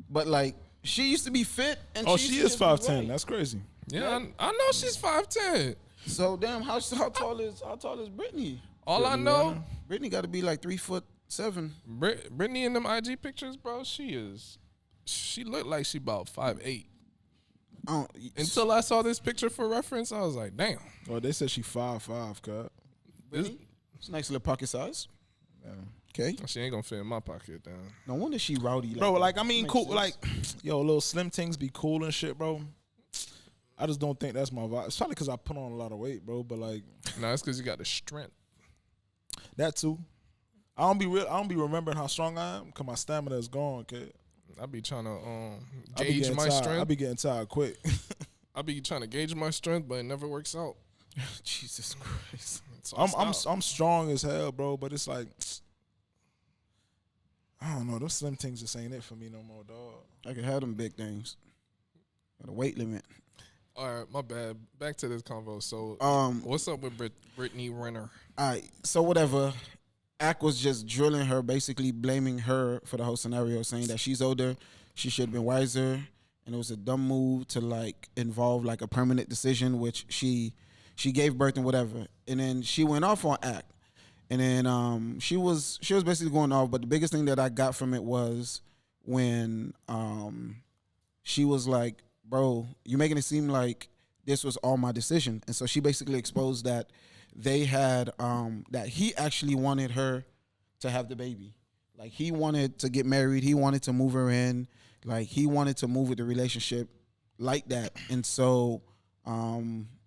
D: But like, she used to be fit, and
C: Oh,
D: she
C: she
D: used
C: is
D: to just be
C: 5'10".
D: right.
C: That's crazy.
B: Yeah, I know she's 5'10".
D: So damn, how tall is Brittany?
B: All I know,
D: Brittany got to be like 3'7".
B: Brittany in them IG pictures, bro, she looked like she about 5'8". Until I saw this picture for reference, I was like, damn.
C: Oh, they said she 5'5", cut.
D: Brittany, it's a nice little pocket size.
C: Yeah.
D: Okay,
B: She ain't gonna fit in my pocket, down.
D: no wonder she rowdy.
C: Bro,
D: that.
C: like, I mean,
D: Makes
C: cool.
D: sense.
C: Like, yo, little slim things be cool and shit, bro. I just don't think that's my vibe. It's probably because I put on a lot of weight, bro. But like
B: Nah, it's because you got the strength.
C: that too. I don't be remembering how strong I am because my stamina is gone, kid.
B: I be trying to
C: I be
B: gauge
C: getting
B: my
C: tired. I
B: strength.
C: be getting tired quick.
B: I be trying to gauge my strength, but it never works out.
D: Jesus Christ.
B: So I
C: I'm
B: stop.
C: strong as hell, bro. But it's like I don't know. Those slim things just ain't it for me no more, dog.
D: I can have them big things. Got a weight limit.
B: All right, my bad. Back to this convo. So, what's up with Brittany Renner?
D: All right, so whatever. Ack was just drilling her, basically blaming her for the whole scenario, saying that she's older, she should have been wiser, and it was a dumb move to like involve like a permanent decision, which she gave birth and whatever, and then she went off on Ack, and then she was basically going off. But the biggest thing that I got from it was when she was like, "Bro, you're making it seem like this was all my decision," and so she basically exposed that they had that he actually wanted her to have the baby. Like he wanted to get married, he wanted to move her in, like he wanted to move with the relationship like that. And so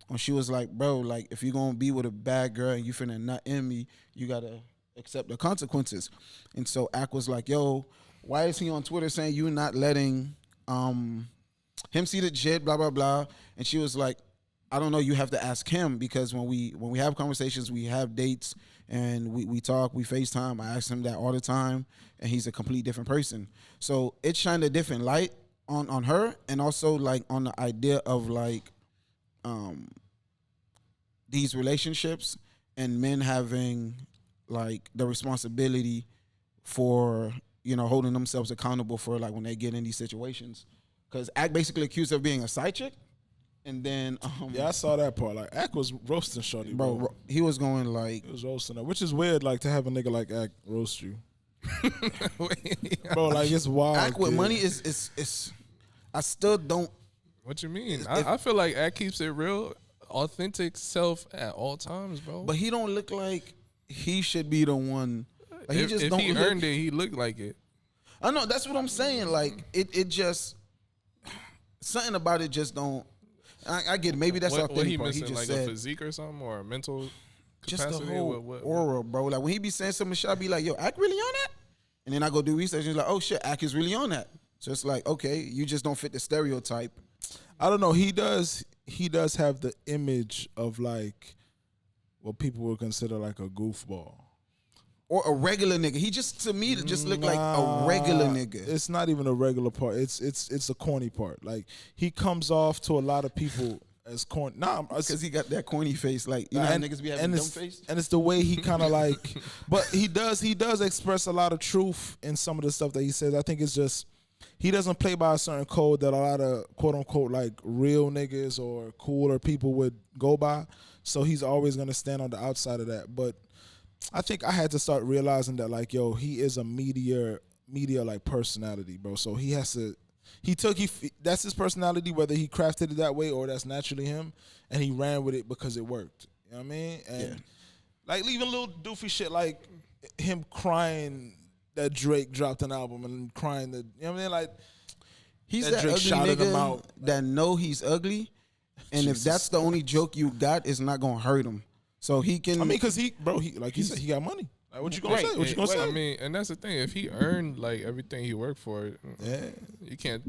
D: when she was like, bro, like if you gonna be with a bad girl and you finna not in me, you gotta accept the consequences. And so Ak was like, yo, why is he on Twitter saying you not letting him see the jit, blah blah blah? And she was like, I don't know, you have to ask him, because when we have conversations, we have dates and we talk, we FaceTime. I ask him that all the time, and he's a complete different person. So it shined a different light on her, and also like on the idea of like these relationships and men having like the responsibility for, you know, holding themselves accountable for like when they get in these situations. Because Ak basically accused her of being a side chick. And then
C: yeah, I saw that part. Like Ak was roasting Shorty, bro.
D: He was going like,
C: he was roasting her, which is weird. Like to have a nigga like Ak roast you, bro. Like it's wild.
D: Ak with money is I still don't.
B: What you mean? I feel like Ak keeps it real, authentic self at all times, bro.
D: But he don't look like he should be the one. Like,
B: if he earned it, he looked like it.
D: I know, that's what I'm saying. Like it just something about it just don't. I get it. Maybe that's our thing.
B: What he
D: part.
B: missing,
D: He just
B: like
D: said,
B: a physique or something, or a mental
D: just
B: capacity?
D: the whole
B: what?
D: aura, bro. Like when he be saying something, I'll be like, yo, Ak really on that? And then I go do research and he's like, oh shit, Ak is really on that. So it's like, okay, you just don't fit the stereotype.
C: I don't know. He does have the image of like what people would consider like a goofball.
D: Or a regular nigga. He just, to me, just look like a regular nigga.
C: It's not even a regular part. It's a corny part. Like he comes off to a lot of people as corny. Nah,
D: because he got that corny face. Like, you know how niggas be having dumb face?
C: And it's the way he kind of like, but he does express a lot of truth in some of the stuff that he says. I think it's just, he doesn't play by a certain code that a lot of quote unquote like real niggas or cooler people would go by. So he's always going to stand on the outside of that. But I think I had to start realizing that like, yo, he is a media like personality, bro. So he has to, that's his personality, whether he crafted it that way or that's naturally him, and he ran with it because it worked. You know what I mean? And like leaving little doofy shit like him crying that Drake dropped an album and crying that, you know what I mean? Like
D: he's that Drake ugly nigga him out. That know he's ugly, and Jesus. If that's the only joke you got, it's not gonna hurt him. So he can. I
C: mean, cause he like he said, he got money. Like, what you gonna say? What you gonna say?
B: I mean, and that's the thing. If he earned like everything he worked for, you can't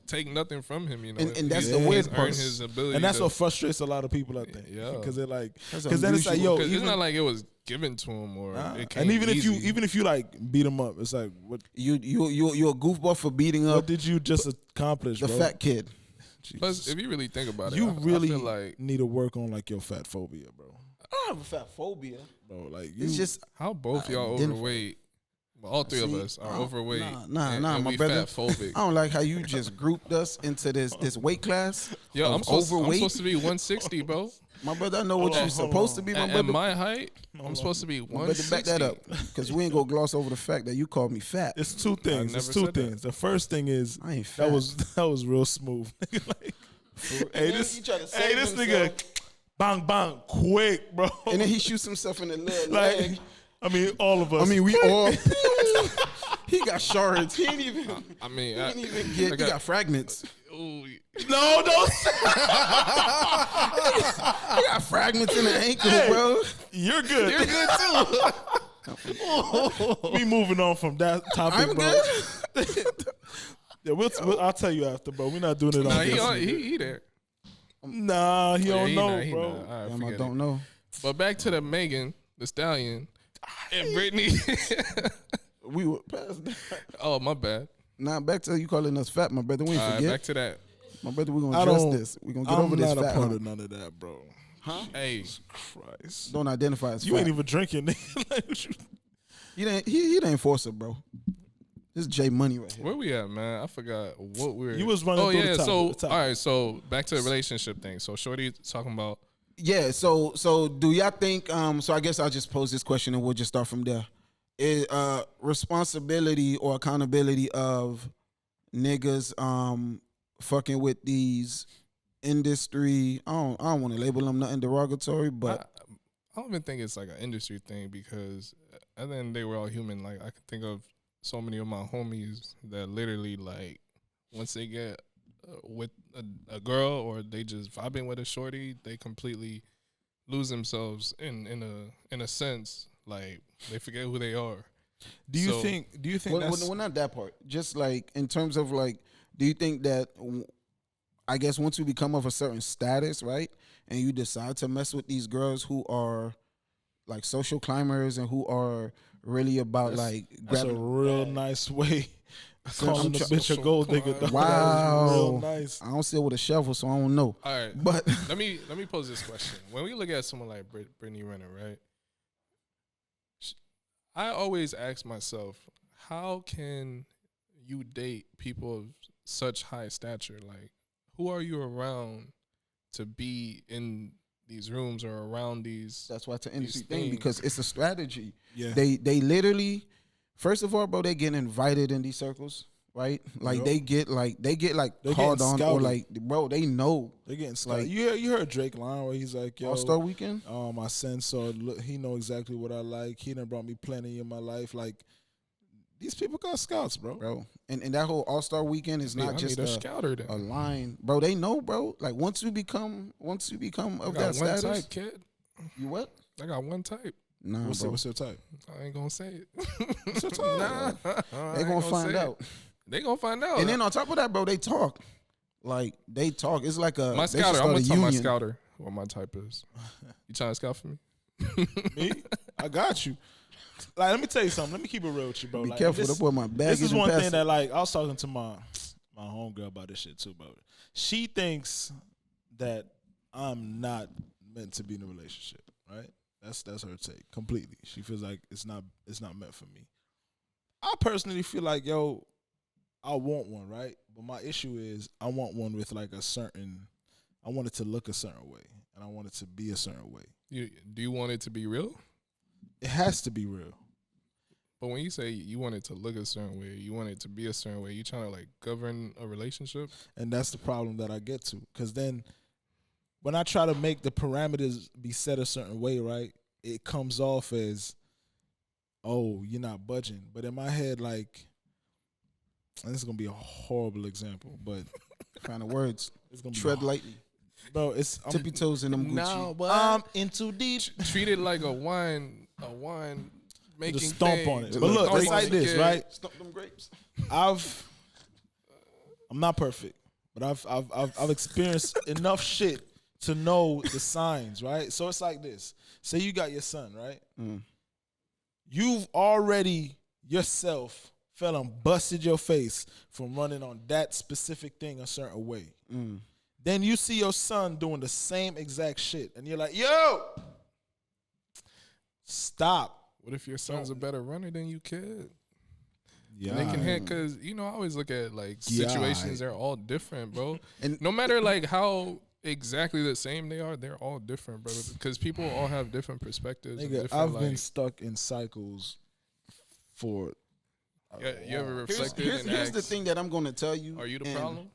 B: take nothing from him. You know,
D: and that's the weird part.
B: His ability,
C: and that's what frustrates a lot of people. I think, because they're like, because then it's like,
B: yo, it's not like it was given to him or it came
C: and even
B: easy.
C: if you like beat him up, it's like, what
D: you a goofball for beating up.
C: What did you just accomplish,
D: the
C: bro?
D: Fat kid?
B: Jesus. Plus, if you really think about it,
C: you really
B: feel like
C: need to work on like your fat phobia, bro.
D: I don't have a fat phobia,
C: bro. Like
D: it's just
B: how both y'all overweight. Well, all three of us are overweight.
D: Nah, my brother. I don't like how you just grouped us into this weight class.
B: Yo, I'm supposed to be 160, bro.
D: My brother, I know what you're supposed to be, my brother.
B: At my height, I'm supposed to be 160.
D: Back that up, because we ain't gonna gloss over the fact that you called me fat.
C: It's two things. It's two things. The first thing is
D: I ain't fat.
C: That was real smooth. Like, hey, this nigga. Bang, bang, quick, bro.
D: And then he shoots himself in the
C: leg. I mean, all of us.
D: I mean, we all. He got shards. He ain't even.
B: He
D: got fragments.
B: Ooh.
C: No, don't.
D: He got fragments in the ankle, bro.
C: You're good.
D: You're good too.
C: We moving on from that topic,
D: I'm
C: bro.
D: Good.
C: Yeah, I'll tell you after, bro. We're not doing it on this.
B: He there.
C: Nah, he don't know, bro.
D: I don't know.
B: But back to the Megan Thee Stallion and Brittany.
D: We were past that.
B: Oh, my bad.
D: Nah, back to you calling us fat, my brother. We ain't forget.
B: Back to that.
D: My brother, we're gonna address this. We're gonna get over this fat.
C: I'm not a part of none of that, bro.
D: Huh?
B: Hey,
C: Jesus Christ.
D: Don't identify as fat.
C: You ain't even drinking, nigga. Like, what you...
D: He the enforcer, bro. This is J Money right here.
B: Where we at, man? I forgot what we were.
C: You was running through the top.
B: So, all right, so back to the relationship thing. So, Shorty talking about.
D: Yeah, so do y'all think, so I guess I'll just pose this question and we'll just start from there. Is responsibility or accountability of niggas fucking with these industry, I don't want to label them nothing derogatory, but
B: I don't even think it's like an industry thing, because and then they were all human. Like, I could think of so many of my homies that literally, like, once they get with a girl or they just vibing with a shorty, they completely lose themselves in a sense, like they forget who they are.
C: Do you think
D: well, not that part. Just like in terms of like, do you think that, I guess once you become of a certain status, right, and you decide to mess with these girls who are like social climbers and who are really about like
C: that's a real nice way calling the bitch a gold digger.
D: Wow,
C: real nice.
D: I don't sit with a shovel, so I don't know.
B: All right,
D: but
B: let me pose this question: when we look at someone like Brittany Renner, right? I always ask myself, how can you date people of such high stature? Like, who are you around to be in these rooms or around these?
D: That's why it's an industry thing, because it's a strategy.
C: Yeah.
D: They literally, first of all, bro, they get invited in these circles, right? Like they get called on, or like, bro, they know
C: they're getting scouted. Like, you heard Drake line where he's like, yo,
D: All-Star Weekend.
C: My sensor, look, he know exactly what I like. He done brought me plenty in my life. Like, these people got scouts, bro. And that whole All-Star Weekend is not just a line, bro. They know, bro. Like once you become of that status,
B: type, kid.
D: You what?
B: I got one type.
D: Nah,
C: what's your type?
B: I ain't gonna say it.
C: What's your type?
D: They gonna find out.
B: They gonna find out.
D: And then on top of that, bro, they talk. Like they talk. It's like a
B: my scouter. I'm gonna tell my scouter what my type is. You trying to scout for me?
C: Me? I got you. Like, let me tell you something. Let me keep it real with you, bro.
D: Be
C: like,
D: careful. That's what my bag is.
C: This is one thing that, like, I was talking to my homegirl about this shit too, bro. She thinks that I'm not meant to be in a relationship, right? That's her take completely. She feels like it's not meant for me. I personally feel like, yo, I want one, right? But my issue is I want one with like I want it to look a certain way, and I want it to be a certain way.
B: Do you want it to be real?
C: It has to be real.
B: But when you say you want it to look a certain way, you want it to be a certain way, you trying to like govern a relationship?
C: And that's the problem that I get to. Because then when I try to make the parameters be set a certain way, right, it comes off as, oh, you're not budging. But in my head, like, and this is going to be a horrible example, but
D: kind of words.
C: It's gonna
D: tread lightly.
C: Bro, it's
D: tippy toes in them Gucci.
B: No, but
C: I'm in too deep.
B: Treat it like a wine making
C: just stomp
B: thing.
C: on it. But look, it's like this, right?
D: Stomp them grapes.
C: I'm not perfect, but I've experienced enough shit to know the signs, right? So it's like this. Say you got your son, right? You've already yourself fell and busted your face from running on that specific thing a certain way. Then you see your son doing the same exact shit, and you're like, yo, stop.
B: What if your son's a better runner than you, kid?
C: Yeah.
B: And they can hit, because, I always look at, like, situations, they're all different, bro. And no matter, like, how exactly the same they are, they're all different, bro. Because people all have different perspectives.
C: Nigga, I've been stuck in cycles for...
B: you ever reflected
D: here's the thing that I'm going to tell you.
B: Are you the problem?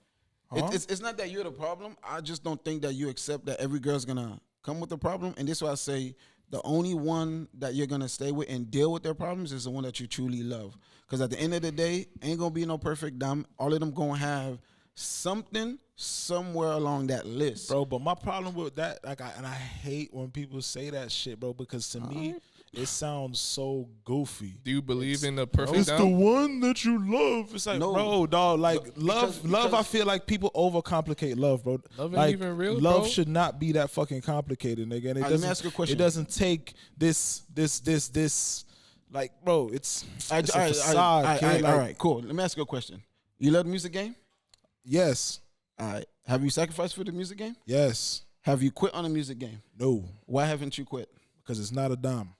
D: It's not that you're the problem. I just don't think that you accept that every girl's going to come with a problem. And this is why I say the only one that you're going to stay with and deal with their problems is the one that you truly love. Because at the end of the day, ain't going to be no perfect dime. All of them going to have something somewhere along that list.
C: Bro, but my problem with that, like, I hate when people say that shit, bro, because to me, it sounds so goofy.
B: Do you believe in the perfect
C: It's
B: down?
C: the one that you love. It's like, bro, dog, like, love, I feel like people overcomplicate love, bro.
B: Love
C: like,
B: ain't even real,
C: love
B: bro.
C: should not be that fucking complicated, nigga. And
D: let me ask you a question.
C: It doesn't take this, like, bro, it's a facade.
D: All right, cool. Let me ask you a question. You love the music game?
C: Yes.
D: All right. Have you sacrificed for the music game?
C: Yes.
D: Have you quit on the music game?
C: No.
D: Why haven't you quit?
C: Because it's not a dime.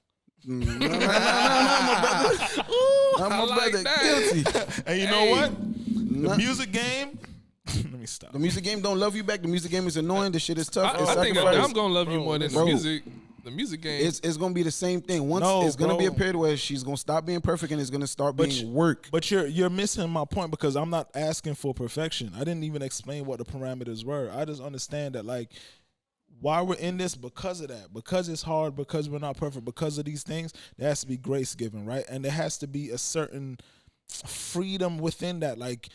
D: No, my brother. I'm my brother. Guilty.
C: And you know what? The music game. Let me stop.
D: The music game don't love you back. The music game is annoying. The shit is tough.
B: I think I'm gonna love you more than the music. The music game.
D: It's gonna be the same thing. Once it's gonna be a period where she's gonna stop being perfect and it's gonna start being work.
C: But you're missing my point, because I'm not asking for perfection. I didn't even explain what the parameters were. I just understand that, like, why we're in this, because of that, because it's hard, because we're not perfect, because of these things, there has to be grace given, right? And there has to be a certain freedom within that. Like,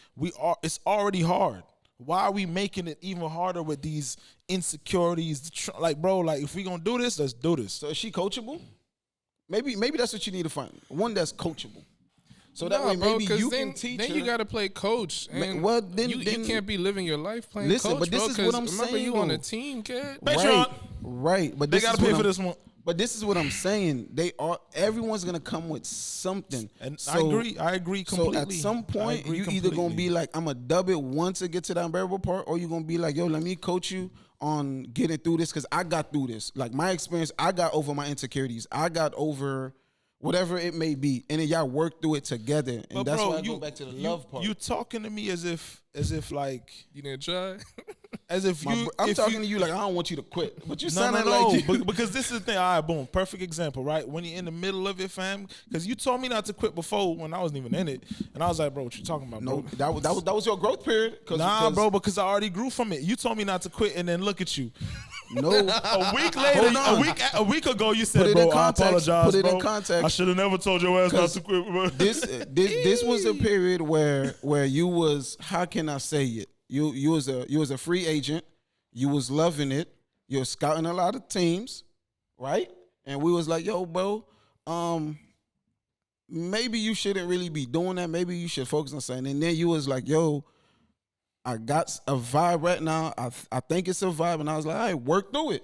C: it's already hard. Why are we making it even harder with these insecurities? Like, bro, like if we gonna do this, let's do this.
D: So is she coachable? Maybe that's what you need to find. One that's coachable. So that way maybe you can teach her.
B: Then you got to play coach. And
D: well, then
B: you can't be living your life playing
D: listen,
B: coach,
D: but this
B: bro,
D: is what I'm
B: remember
D: saying.
B: You on a team, kid.
D: Right. But
C: They
D: this
C: gotta
D: is
C: pay
D: what
C: for
D: I'm-
C: this one.
D: But this is what I'm saying. Everyone's gonna come with something.
C: And
D: So-
C: I agree completely.
D: So at some point, you either gonna be like, I'm gonna dub it once to get to the unbearable part, or you're gonna be like, yo, let me coach you on getting through this, because I got through this. Like my experience, I got over my insecurities. I got over whatever it may be, and then y'all work through it together. And
C: But
D: that's
C: bro,
D: why I go back to the love part.
C: You talking to me as if like
B: You didn't try.
C: as if you.
D: I'm
C: if
D: talking to you like I don't want you to quit, but you
C: No,
D: sounded
C: no,
D: like you.
C: because this is the thing. All right, boom, perfect example, right? When you're in the middle of it, fam, because you told me not to quit before when I wasn't even in it, and I was like, bro, what you talking about, bro?
D: No, that was your growth period.
C: Nah, bro, because I already grew from it. You told me not to quit, and then look at you.
D: No,
C: A week later,
D: Hold on.
C: a week ago, you
D: Put
C: said,
D: it
C: bro,
D: in
C: I
D: context.
C: apologize,
D: Put it in
C: bro.
D: context.
C: I should have never told your ass not to quit, bro.
D: this was a period where you was, how can I say it? You was a free agent. You was loving it. You was scouting a lot of teams, right? And we was like, yo, bro, maybe you shouldn't really be doing that. Maybe you should focus on something. And then you was like, yo, I got a vibe right now. I think it's a vibe. And I was like, all right, work through it.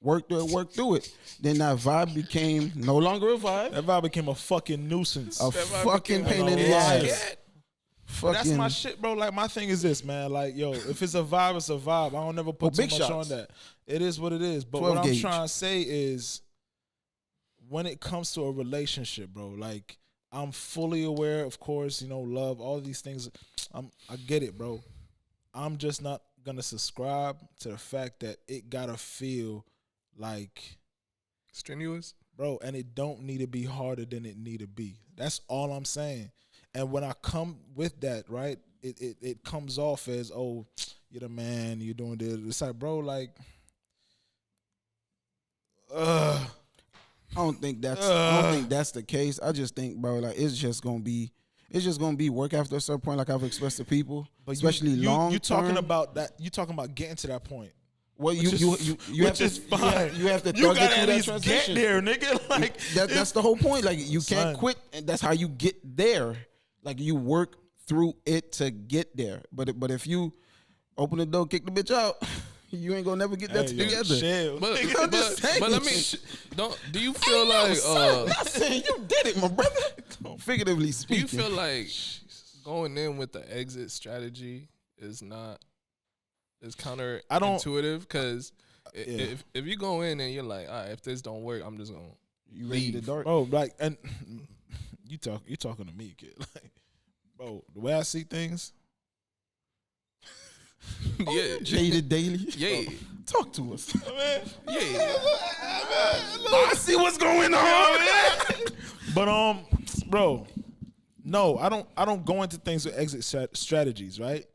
D: Work through it. Then that vibe became no longer a vibe.
C: That vibe became a fucking nuisance.
D: A fucking pain in the
C: Yes.
D: ass.
C: But that's
D: Fucking-
C: my shit, bro. Like, my thing is this, man. Like, yo, if it's a vibe, it's a vibe. I don't never put too
D: big
C: much
D: shots.
C: on that. It is what it is. But
D: 12
C: what I'm
D: gauge.
C: trying to say is, when it comes to a relationship, bro, like, I'm fully aware, of course, love, all these things. I get it, bro. I'm just not gonna subscribe to the fact that it gotta feel like
B: Strenuous.
C: bro, and it don't need to be harder than it need to be. That's all I'm saying. And when I come with that, right, it comes off as, oh, you're the man, you're doing this. It's like, bro, like,
D: I don't think that's the case. I just think, bro, like it's just gonna be work after a certain point, like I've expressed to people,
C: but
D: especially
C: you
D: long.
C: talking about that. You talking about getting to that point.
D: Well, you have to,
C: fine.
D: you have to
C: You
D: thug it
C: gotta
D: through
C: at
D: that
C: least
D: transition.
C: get there, nigga. Like
D: That's the whole point. Like you can't
C: Son.
D: quit, and that's how you get there. Like you work through it to get there. But if you open the door, kick the bitch out, you ain't gonna never get that together.
C: Chill.
B: But,
D: I'm just saying.
B: but let me. Do you feel like?
D: Not saying you did it, my brother. Figuratively
B: Do
D: speaking.
B: you feel like going in with the exit strategy is counterintuitive? Because if you go in and you're like, all right, if this don't work, I'm just gonna
D: you ready to dart?
C: Bro, like, and you talking to me, kid. Like, bro, the way I see things,
B: yeah,
D: Jaded Daily.
B: yeah,
D: Talk to us.
B: yeah.
C: I see what's going on, man. But bro, no, I don't go into things with exit strategies, right?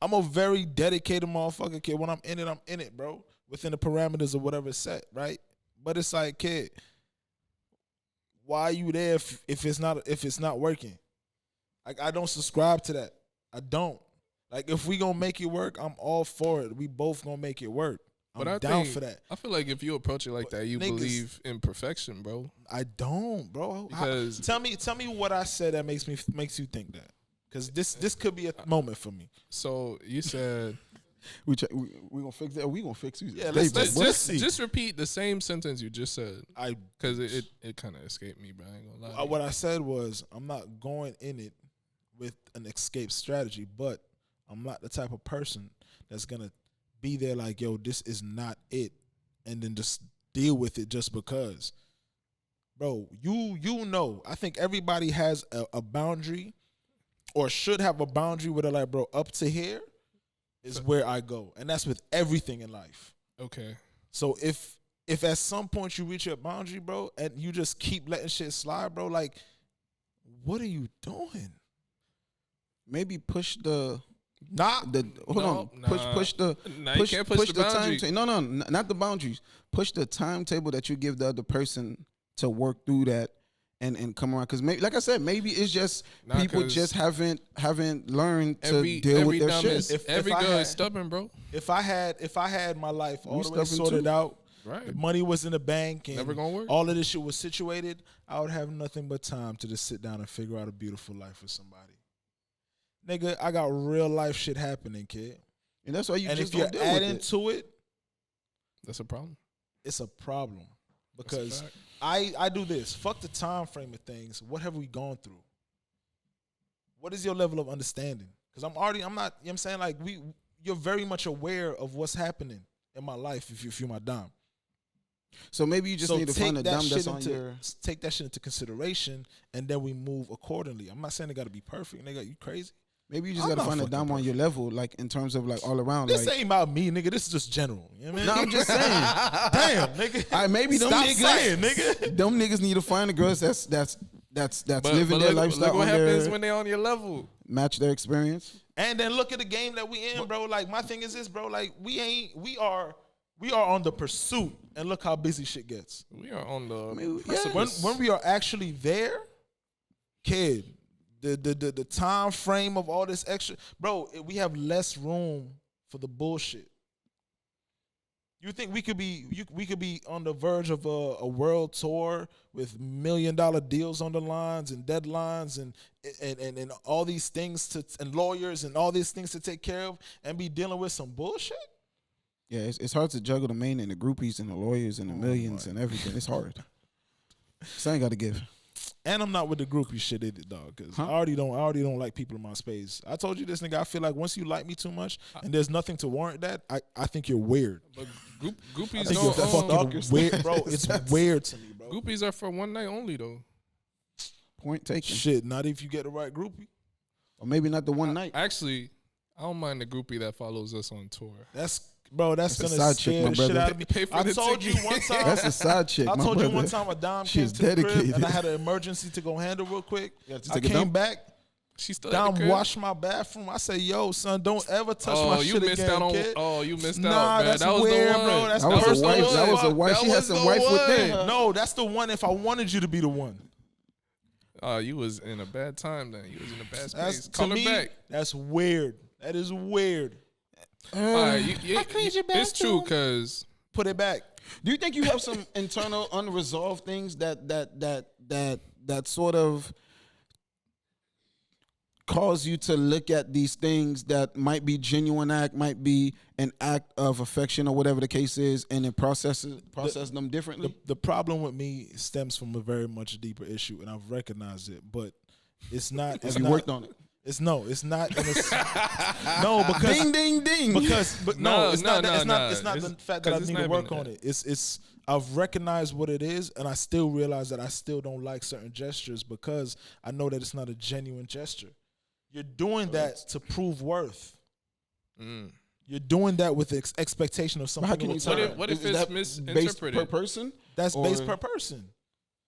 C: I'm a very dedicated motherfucker, kid. When I'm in it, bro. Within the parameters of whatever's set, right? But it's like, kid, why are you there if it's not working? Like, I don't subscribe to that. I don't. Like, if we gonna make it work, I'm all for it. We both gonna make it work. I'm down for that.
B: I feel like if you approach it like that, you
C: Niggas-
B: believe in perfection, bro.
C: I don't, bro.
B: Because-
C: tell me what I said that makes you think that. Because this could be a moment for me.
B: So you said,
D: We gonna fix that. We gonna fix you.
C: Yeah, let's see.
B: just repeat the same sentence you just said,
C: I
B: because it kind of escaped me, but I ain't gonna lie.
C: what I said was, I'm not going in it with an escape strategy, but I'm not the type of person that's gonna be there like, yo, this is not it, and then just deal with it just because. Bro, you know, I think everybody has a boundary, or should have a boundary where they're like, bro, up to here is where I go, and that's with everything in life.
B: Okay.
C: So if at some point you reach your boundary, bro, and you just keep letting shit slide, bro, like, what are you doing?
D: Maybe push the
C: Not
D: hold on. Push the
B: Nah, you can't push the boundary.
D: timetable. Not the boundaries. Push the timetable that you give the other person to work through that, and come around. Because maybe, like I said, maybe it's just
B: Nah,
D: people
B: 'cause
D: just haven't learned to deal with their
B: dumb
D: shit.
B: is- every
C: I
B: girl
C: had-
B: is stubborn, bro.
C: If I had my life all the way
D: stubborn
C: sorted
D: too.
C: out,
B: Right.
C: the money was in the bank, and
B: Never gonna work.
C: all of this shit was situated, I would have nothing but time to just sit down and figure out a beautiful life with somebody. Nigga, I got real life shit happening, kid.
D: And that's why you
C: And
D: just
C: if you're
D: don't deal with
C: adding
D: it.
C: to it,
B: That's a problem.
C: it's a problem.
B: That's a
C: Because
B: fact.
C: I do this. Fuck the time frame of things. What have we gone through? What is your level of understanding? Because I'm not, you know what I'm saying? Like, you're very much aware of what's happening in my life if you're my dom.
D: So maybe you just
C: So
D: need to
C: take
D: find a
C: that
D: dumb
C: shit
D: that's on
C: into
D: your.
C: take that shit into consideration, and then we move accordingly. I'm not saying it got to be perfect, nigga. You crazy?
D: Maybe you just
C: I'm
D: gotta
C: not
D: find a
C: fucking
D: dumb on your level, like in terms of like all around.
C: This
D: Like,
C: ain't about me, nigga. This is just general. You know what I mean?
D: no, I'm just saying.
C: Damn, nigga.
D: All right, maybe them
C: Stop
D: niggas,
C: saying, nigga.
D: them niggas need to find the girls that's
B: But
D: living their
B: look,
D: lifestyle
B: look what
D: on
B: happens
D: their,
B: when they on your level.
D: match their experience.
C: And then look at the game that we in, bro. Like, my thing is this, bro. Like, we are on the pursuit, and look how busy shit gets.
B: We are on the
D: mean, yeah.
B: precipice.
C: When we are actually there, kid, the time frame of all this extra, bro, we have less room for the bullshit. You think we could be on the verge of a world tour with $1 million deals on the lines and deadlines and all these things and lawyers and all these things to take care of, and be dealing with some bullshit?
D: Yeah, it's hard to juggle the main and the groupies and the lawyers and the millions
C: my
D: and everything. It's hard. So I ain't got to give.
C: And I'm not with the groupie shit either, dog. Cause I already don't like people in my space. I told you this, nigga. I feel like once you like me too much and there's nothing to warrant that, I think you're weird.
B: But
C: I
B: groupies
C: think you're
B: don't.
C: fucking weird, bro. It's weird to me, bro.
B: Groupies are for one night only, though.
D: Point taken.
C: Shit, not if you get the right groupie.
D: Or maybe not the one night.
B: Actually, I don't mind the groupie that follows us on tour.
C: That's
D: a
C: gonna
D: side chick,
C: scare
D: my
C: the shit
D: brother.
C: out of me.
B: Pay for
C: I
B: the
C: told you
B: ticket.
C: one time.
D: That's a side chick.
C: I
D: my
C: told you
D: brother.
C: one time a dime came
D: She's
C: to the crib
D: dedicated.
C: and I had an emergency to go handle real quick.
D: You have to
C: I
D: take a
C: came
D: dump?
C: back.
B: She still
C: Dom
B: at the crib?
C: washed my bathroom. I said, "Yo, son, don't ever touch
B: Oh,
C: my
B: you
C: shit
B: missed
C: again,
B: out on.
C: kid."
B: Oh, you missed out,
C: Nah,
B: man.
C: that's
B: That was
C: weird,
B: the one.
C: bro. That's
D: That
C: the
D: was a
C: first
D: wife.
C: one.
D: That was a wife.
B: That
D: She had
B: was
D: some
B: the
D: wife
B: one.
D: within her.
C: No, that's the one. If I wanted you to be the one,
B: You was in a bad time then. You was in a bad
C: that's
B: space.
C: to
B: Call her
C: me.
B: back.
C: That's weird. That is weird.
B: All right, it's true because
C: Put it back.
D: Do you think you have some internal unresolved things that sort of cause you to look at these things that might be genuine act, might be an act of affection or whatever the case is, and then process them differently?
C: The problem with me stems from a very much deeper issue, and I've recognized it, but it's not. It's
D: Have you
C: not,
D: worked on it?
C: It's no. It's not. No, because
D: Ding ding ding.
C: but no, it's not.
B: no,
C: It's
B: no.
C: not. It's not the
B: It's-
C: fact that I
B: 'cause it's
C: need
B: not
C: to work
B: even
C: on
B: that.
C: it. It's. I've recognized what it is, and I still realize that I still don't like certain gestures because I know that it's not a genuine gesture. You're doing that to prove worth. You're doing that with expectation of something.
D: How can
C: in
D: you
C: return.
D: tell?
B: What if
D: Is
B: it's
D: that
B: misinterpreted?
D: based per person?
C: That's based
D: Or-
C: per person.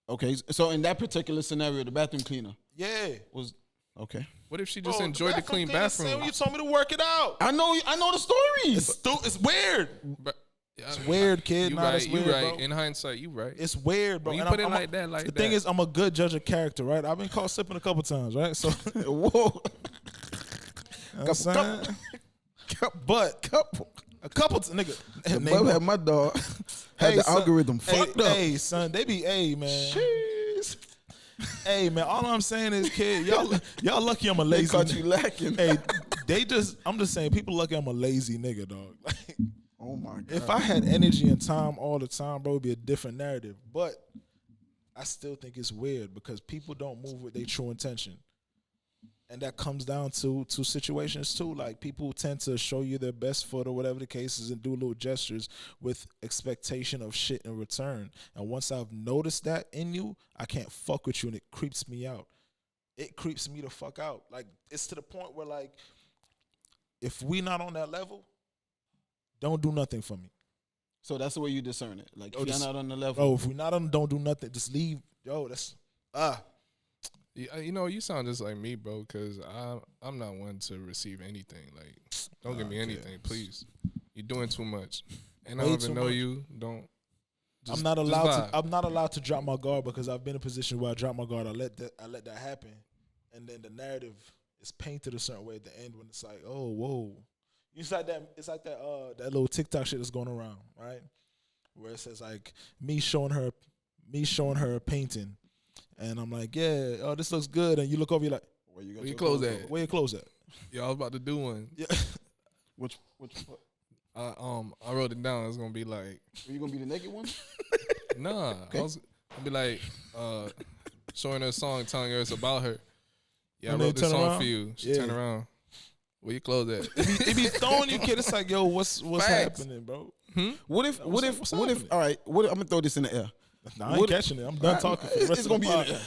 D: Okay, so in that particular scenario, the bathroom cleaner
C: Yeah.
D: was okay.
B: What if she just
C: Bro,
B: enjoyed the clean
C: cleaner said
B: bathroom?
C: when you told me to work it out.
D: I know the story.
C: It's weird.
B: But-
C: It's weird, kid.
B: You
C: Nah,
B: right.
C: it's
B: You
C: weird,
B: right.
C: bro.
B: In hindsight, you right.
C: It's weird, bro.
B: When you
C: And
B: put
C: I'm
B: it like that,
C: the thing is, I'm a good judge of character, right? I've been caught slipping a couple times, right? So,
D: Whoa.
C: I'm saying, but a couple, nigga.
D: The
C: name-
D: bub had my dog. Had the
C: son,
D: algorithm
C: hey,
D: fucked up.
C: Hey, son, they be, hey, man. Hey, man. All I'm saying is, kid, y'all lucky I'm a
D: They
C: lazy.
D: caught you lacking.
C: Hey, I'm just saying, people lucky I'm a lazy nigga, dog. Like,
D: Oh my god.
C: if I had energy and time all the time, bro, it'd be a different narrative. But I still think it's weird because people don't move with their true intention. And that comes down to situations too. Like, people tend to show you their best foot or whatever the case is and do little gestures with expectation of shit in return. And once I've noticed that in you, I can't fuck with you, and it creeps me out. It creeps me the fuck out. Like, it's to the point where, like, if we not on that level, don't do nothing for me.
D: So that's the way you discern it. Like,
C: Yo,
D: if you're
C: just-
D: not on the level.
C: Bro, if we not on, don't do nothing. Just leave. Yo, that's
B: You know, you sound just like me, bro. Because I'm not one to receive anything. Like, don't give me anything, please. You're doing too much, and I
C: Way
B: don't
C: too
B: even know
C: much.
B: you. Don't Just,
C: I'm not allowed
B: vibe.
C: to. I'm not allowed to drop my guard because I've been in a position where I drop my guard. I let that happen, and then the narrative is painted a certain way at the end when it's like, oh, whoa. It's like that. It's like that. That little TikTok shit that's going around, right? Where it says like me showing her a painting, and I'm like, yeah, oh, this looks good, and you look over, you're like,
B: where you close at?
C: Where you close at?
B: Yeah, I was about to do one.
C: Yeah.
D: Which
B: I wrote it down. It's gonna be like,
D: are you gonna be the naked one?
B: nah.
D: Okay.
B: I was gonna be like, showing her a song, telling her it's about her. Yeah,
C: And
B: I
C: then
B: wrote this
C: turn
B: song
C: around?
B: for you. She
C: Yeah.
B: turn around. Where you close at?
C: It be throwing you, kid. It's like, yo, what's
B: Facts.
C: happening, bro?
D: What if?
C: What's happening?
D: All right. I'm gonna throw this in the air.
C: Nah, I ain't
D: What-
C: catching it. I'm done talking. For the rest
D: It's
C: of
D: gonna
C: the
D: be in
C: pod.
D: the air.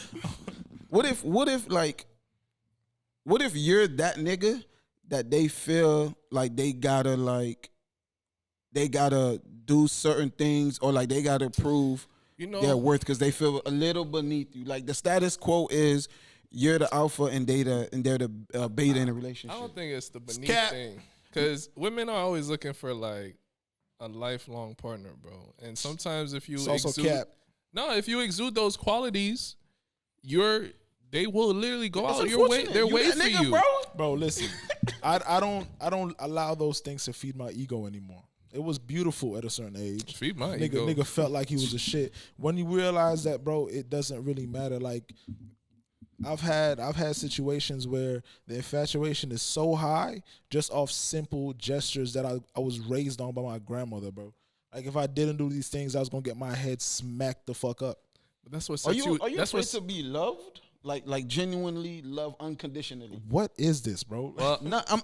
D: What if you're that nigga that they feel like they gotta do certain things or like they gotta prove
B: You know,
D: their worth because they feel a little beneath you. Like the status quo is you're the alpha and they're the beta in a relationship.
B: I don't think it's the beneath
C: Cap.
B: thing. Because women are always looking for like a lifelong partner, bro. And sometimes if you
C: It's also
B: exude,
C: cap.
B: no, if you exude those qualities, they will literally go
D: It's
B: out your way.
D: unfortunate.
B: They're
D: You
B: waiting
D: that
B: for
D: nigga,
B: you.
D: bro.
C: Bro, listen. I don't allow those things to feed my ego anymore. It was beautiful at a certain age.
B: Feed my ego.
C: Nigga felt like he was a shit. When you realize that, bro, it doesn't really matter. Like I've had situations where the infatuation is so high just off simple gestures that I was raised on by my grandmother, bro. Like if I didn't do these things, I was gonna get my head smacked the fuck up.
B: But that's what
D: Are
B: sets
D: you
B: That's
D: afraid
B: what.
D: to be loved? Like genuinely love unconditionally?
C: What is this, bro?
B: Well,
D: No, I'm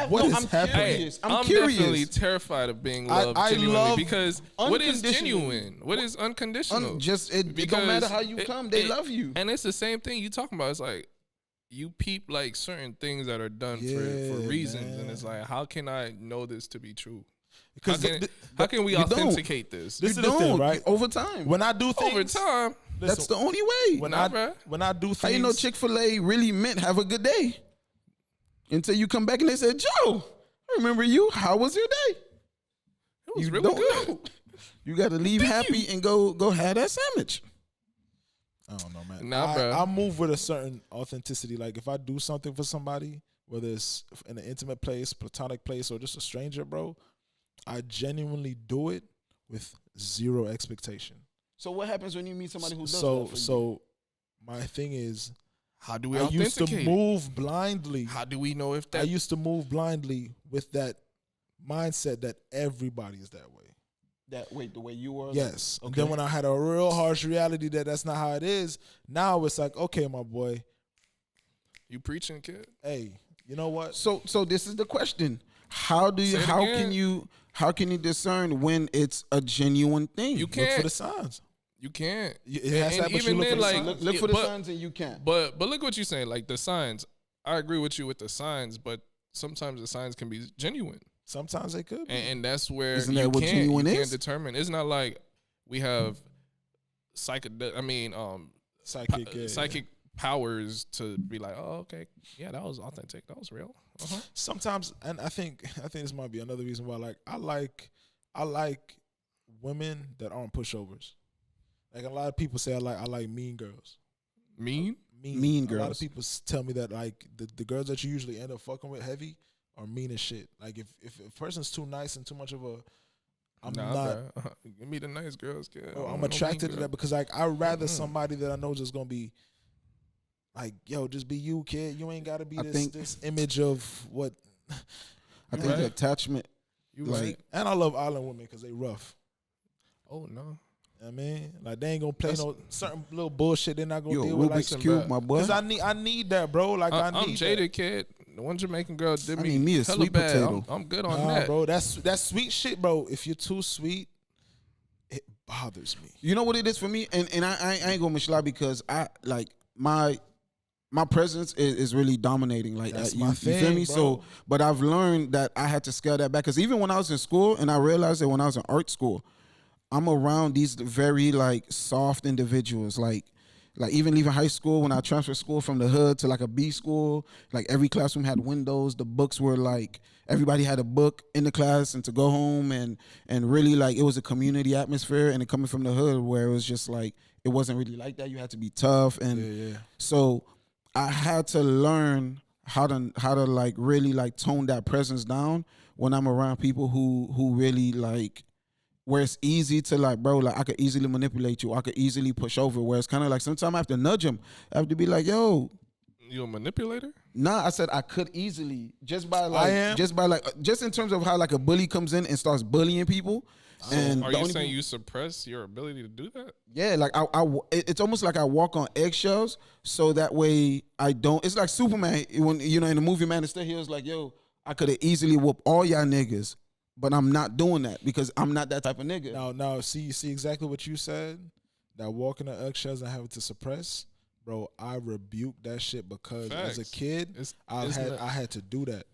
C: What is
D: I'm
C: happening?
D: curious.
B: I'm
D: curious.
B: definitely terrified of being loved
C: I
B: genuinely
C: love
B: because what is
D: unconditional.
B: genuine? What is unconditional?
D: It
B: Because
D: don't matter how you come, they
B: it-
D: love you.
B: And it's the same thing you talking about. It's like you peep like certain things that are done for
C: Yeah,
B: reasons, and
C: man.
B: it's like, how can I know this to be true?
C: Because
B: How can we
D: you don't.
B: authenticate this?
C: This
D: You
C: is the thing,
D: don't
C: right?
D: over time.
C: When I do things
B: Over time?
D: That's the only way.
C: when
B: Nah, bruh.
C: I do things,
D: How you know Chick-fil-A really meant have a good day until you come back and they said, Joe, I remember you. How was your day?
B: It was
D: You
B: really
D: don't
B: good.
D: know. You got to leave happy and go have that sandwich.
C: I don't know, man.
B: Nah, bruh.
C: I move with a certain authenticity. Like if I do something for somebody, whether it's in an intimate place, platonic place, or just a stranger, bro, I genuinely do it with zero expectation.
D: So what happens when you meet somebody who does that for you?
C: So my thing is,
B: How do we
C: I used to
B: authenticate it?
C: move blindly.
B: How do we know if
C: I
B: that?
C: used to move blindly with that mindset that everybody is that way.
D: The way you were?
C: Yes. And
D: Okay.
C: then when I had a real harsh reality that that's not how it is, now it's like, okay, my boy,
B: You preaching, kid?
C: hey, you know what?
D: So this is the question. How do you
B: Say it again.
D: how can you discern when it's a genuine thing?
B: You
C: Look for
B: can't.
C: the signs.
B: You can't.
C: It has to
B: And
C: happen, but you
B: even
C: look for
B: then,
C: the
B: like,
C: signs.
D: Look for the
B: but-
D: signs and you can't.
B: But look what you're saying. Like the signs. I agree with you with the signs, but sometimes the signs can be genuine,
C: Sometimes they could be.
B: and that's where
D: Isn't
B: you
D: that what
B: can't
D: genuine
B: you can't
D: is?
B: determine. It's not like we have
C: Psychic, yeah.
B: psychic powers to be like, oh, okay, yeah, that was authentic, that was real.
C: Sometimes, and I think this might be another reason why. Like I like women that aren't pushovers. Like a lot of people say, I like mean girls.
B: Mean?
D: Mean
C: A lot of
D: girls.
C: people tell me that like the girls that you usually end up fucking with heavy are mean as shit. Like if a person's too nice and too much of a, I'm
B: Nah,
C: not.
B: bruh. Give me the nice girls, kid.
C: Bro,
B: I don't
C: I'm
B: want no
C: attracted
B: mean
C: to
B: girl.
C: that because like I'd rather somebody that I know just gonna be like, yo, just be you, kid. You ain't gotta be
D: I
C: this
D: think-
C: this image of what.
D: I think
B: Right.
D: attachment.
B: You
D: like-
B: right?
C: And I love island women because they rough.
B: Oh no.
C: I mean, like they ain't gonna play
B: That's-
C: no certain little bullshit. They're not gonna
D: Yo,
C: deal with like
D: Rubik's
B: some
D: Cube,
B: bad-
D: my boy.
C: because I need that, bro. Like I need
B: I'm jaded,
C: that.
B: kid. The one Jamaican girl did
D: I
B: me.
D: need me a
B: hella
D: sweet
B: bad.
D: potato.
B: I'm good on
C: Nah,
B: that,
C: bro. That's sweet shit, bro. If you're too sweet, it bothers me.
D: You know what it is for me, and I ain't gonna mislie because I like my presence is really dominating. Like
C: That's
D: you,
C: my
D: you feel
C: thing,
D: me?
C: bro.
D: So, but I've learned that I had to scale that back because even when I was in school, and I realized that when I was in art school, I'm around these very like soft individuals, like Like even leaving high school, when I transferred school from the hood to like a B school, like every classroom had windows. The books were like everybody had a book in the class and to go home and really like it was a community atmosphere. And it coming from the hood where it was just like it wasn't really like that. You had to be tough and so I had to learn how to like really like tone that presence down when I'm around people who really like. Where it's easy to like, bro, like I could easily manipulate you. I could easily push over. Where it's kind of like sometimes I have to nudge him. I have to be like, yo.
B: You a manipulator?
D: Nah, I said I could easily just in terms of how like a bully comes in and starts bullying people. And
B: are you saying you suppress your ability to do that?
D: Yeah, like it's almost like I walk on eggshells so that way I don't. It's like Superman when in the movie Man of Steel, he was like, yo, I could have easily whooped all y'all niggas. But I'm not doing that because I'm not that type of nigga.
C: Now, see exactly what you said. That walking the eggshells and having to suppress, bro. I rebuked that shit because as a kid, I had to do that.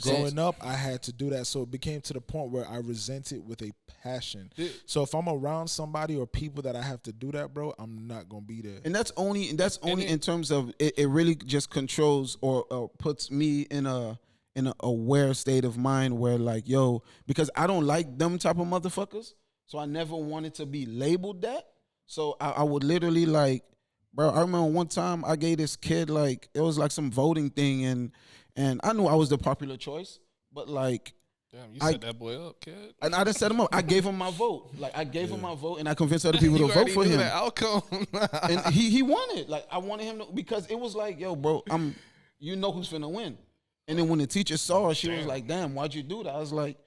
C: Growing up, I had to do that, so it became to the point where I resent it with a passion. So if I'm around somebody or people that I have to do that, bro, I'm not gonna be there.
D: And that's only in terms of it really just controls or puts me in an aware state of mind where like, yo, because I don't like them type of motherfuckers, so I never wanted to be labeled that. So I would literally like, bro, I remember one time I gave this kid like, it was like some voting thing and I knew I was the popular choice, but like,
B: damn, you set that boy up, kid.
D: And I didn't set him up. I gave him my vote. Like I gave him my vote, and I convinced other people to vote for him.
B: The outcome,
D: and he won it. Like I wanted him to, because it was like, yo, bro, you know who's finna win. And then when the teacher saw it, she was like, damn, why'd you do that? I was like,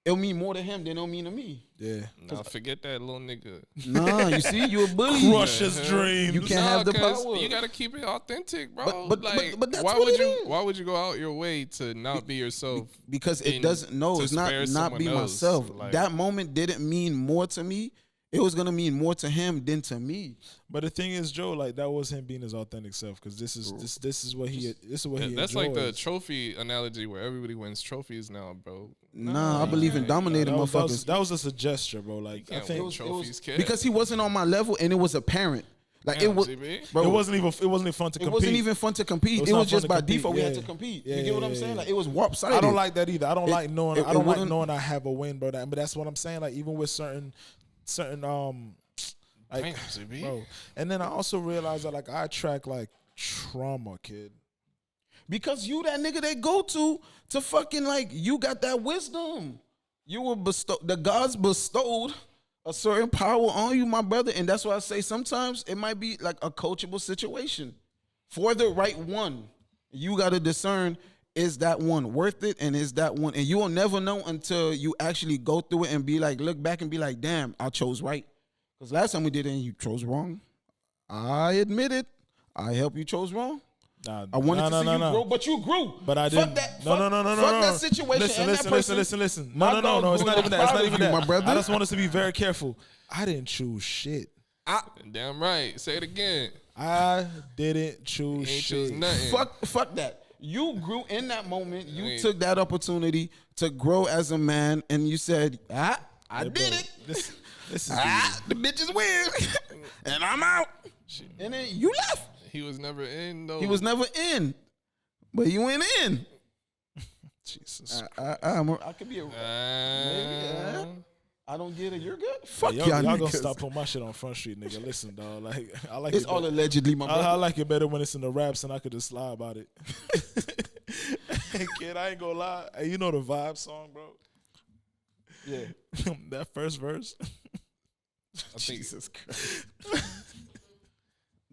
D: it'll mean more to him than it'll mean to me.
C: Yeah.
B: Nah, forget that little nigga.
D: Nah, you see, you a bully.
C: Crush his dreams.
D: You can't have the power.
B: You gotta keep it authentic, bro.
D: But that's
B: why
D: what
B: why would you go out your way to not be yourself?
D: Because it doesn't. No, it's not be myself.
B: Like,
D: that moment didn't mean more to me. It was gonna mean more to him than to me.
C: But the thing is, Joe, like that was him being his authentic self, because this is what he
B: that's
C: enjoys.
B: like the trophy analogy where everybody wins trophies now, bro.
D: Nah, I believe in dominating motherfuckers.
C: That was just a gesture, bro. Like I think
B: trophies, kid.
D: Because he wasn't on my level, and it was apparent. Like it was, bro.
C: It wasn't even fun to compete.
D: It wasn't even fun to compete. It was just by default we had to compete. You get what I'm saying? Like it was warp-sided.
C: I don't like that either. I don't like knowing. I don't like knowing I have a win, bro. But that's what I'm saying. Like even with certain like,
B: damn,
C: bro. And then I also realized that like I attract like trauma, kid.
D: Because you that nigga they go to fucking like you got that wisdom. You were the gods bestowed a certain power on you, my brother. And that's why I say sometimes it might be like a coachable situation for the right one. You got to discern, is that one worth it? And is that one? And you will never know until you actually go through it and be like, look back and be like, damn, I chose right. Because last time we did it and you chose wrong. I admit it. I help you chose wrong. I wanted to see you grow, but you grew.
C: But I didn't. No.
D: Fuck that situation.
C: Listen. No. It's not even that. It's not even that.
D: My brother.
C: I just want us to be very careful. I didn't choose shit.
B: Damn right. Say it again.
C: I didn't choose shit.
B: Choose nothing.
D: Fuck that. You grew in that moment. You took that opportunity to grow as a man, and you said, I did it.
C: This is
D: the bitch is weird, and I'm out. And then you left.
B: He was never in, though.
D: He was never in, but you went in.
C: Jesus.
D: I could be a. Maybe, I don't get it. You're good. Fuck
C: y'all
D: niggas.
C: gonna stop putting my shit on Front Street, nigga. Listen, dog. Like I like
D: it's
C: it
D: all
C: better.
D: Allegedly, my brother.
C: I like it better when it's in the raps, and I could just lie about it. Kid, I ain't gonna lie. Hey, you know the Vibe song, bro?
D: Yeah.
C: That first verse.
D: Jesus Christ.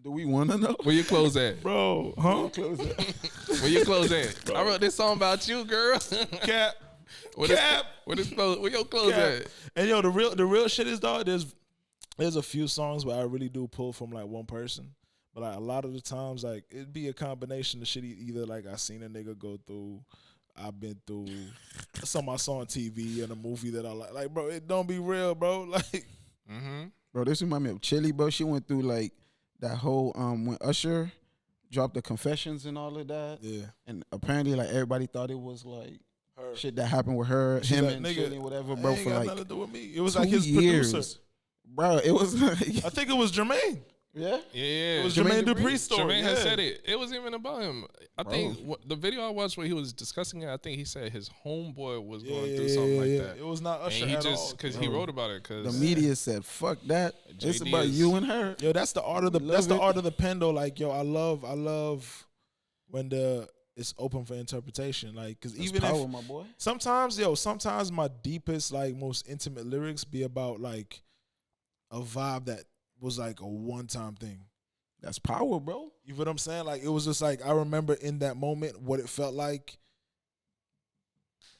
D: Do we want to know?
B: Where your clothes at?
C: Bro, huh?
B: Where your clothes at? I wrote this song about you, girl.
C: Cap.
B: Where your clothes at?
C: And yo, the real shit is, dog, there's a few songs where I really do pull from like one person. But like a lot of the times, like it'd be a combination of shit. Either like I seen a nigga go through, I've been through, something I saw on TV and a movie that I like. Like, bro, it don't be real, bro. Like,
D: bro, this remind me of Chili, bro. She went through like that whole when Usher dropped the confessions and all of that.
C: Yeah.
D: And apparently, like everybody thought it was like shit that happened with her, him
C: like,
D: and
C: nigga,
D: Chili, whatever, bro.
C: Ain't
D: for
C: got
D: like
C: nothing to do with me. It was
D: 2
C: like his
D: years.
C: producer.
D: Bro, it was like
C: I think it was Jermaine.
D: Yeah.
B: Yeah,
C: It was Jermaine Dupri's story.
B: Jermaine
C: yeah.
B: had said it. It wasn't even about him. I think the video I watched where he was discussing it, I think he said his homeboy was going through something like that.
C: It was not Usher
B: And he
C: at
B: just
C: all.
B: because he wrote about it. Because
D: The media said, "Fuck that. It's
B: JD
D: about
B: is-
D: you and her."
C: Yo, that's the art of the
D: Love it.
C: art of the pen though. Like, yo, I love when it's open for interpretation. Like, cause
D: That's
C: even
D: power,
C: if
D: my boy.
C: sometimes my deepest, like most intimate lyrics be about like a vibe that was like a one-time thing.
D: That's power, bro.
C: You feel what I'm saying? Like, it was just like, I remember in that moment what it felt like,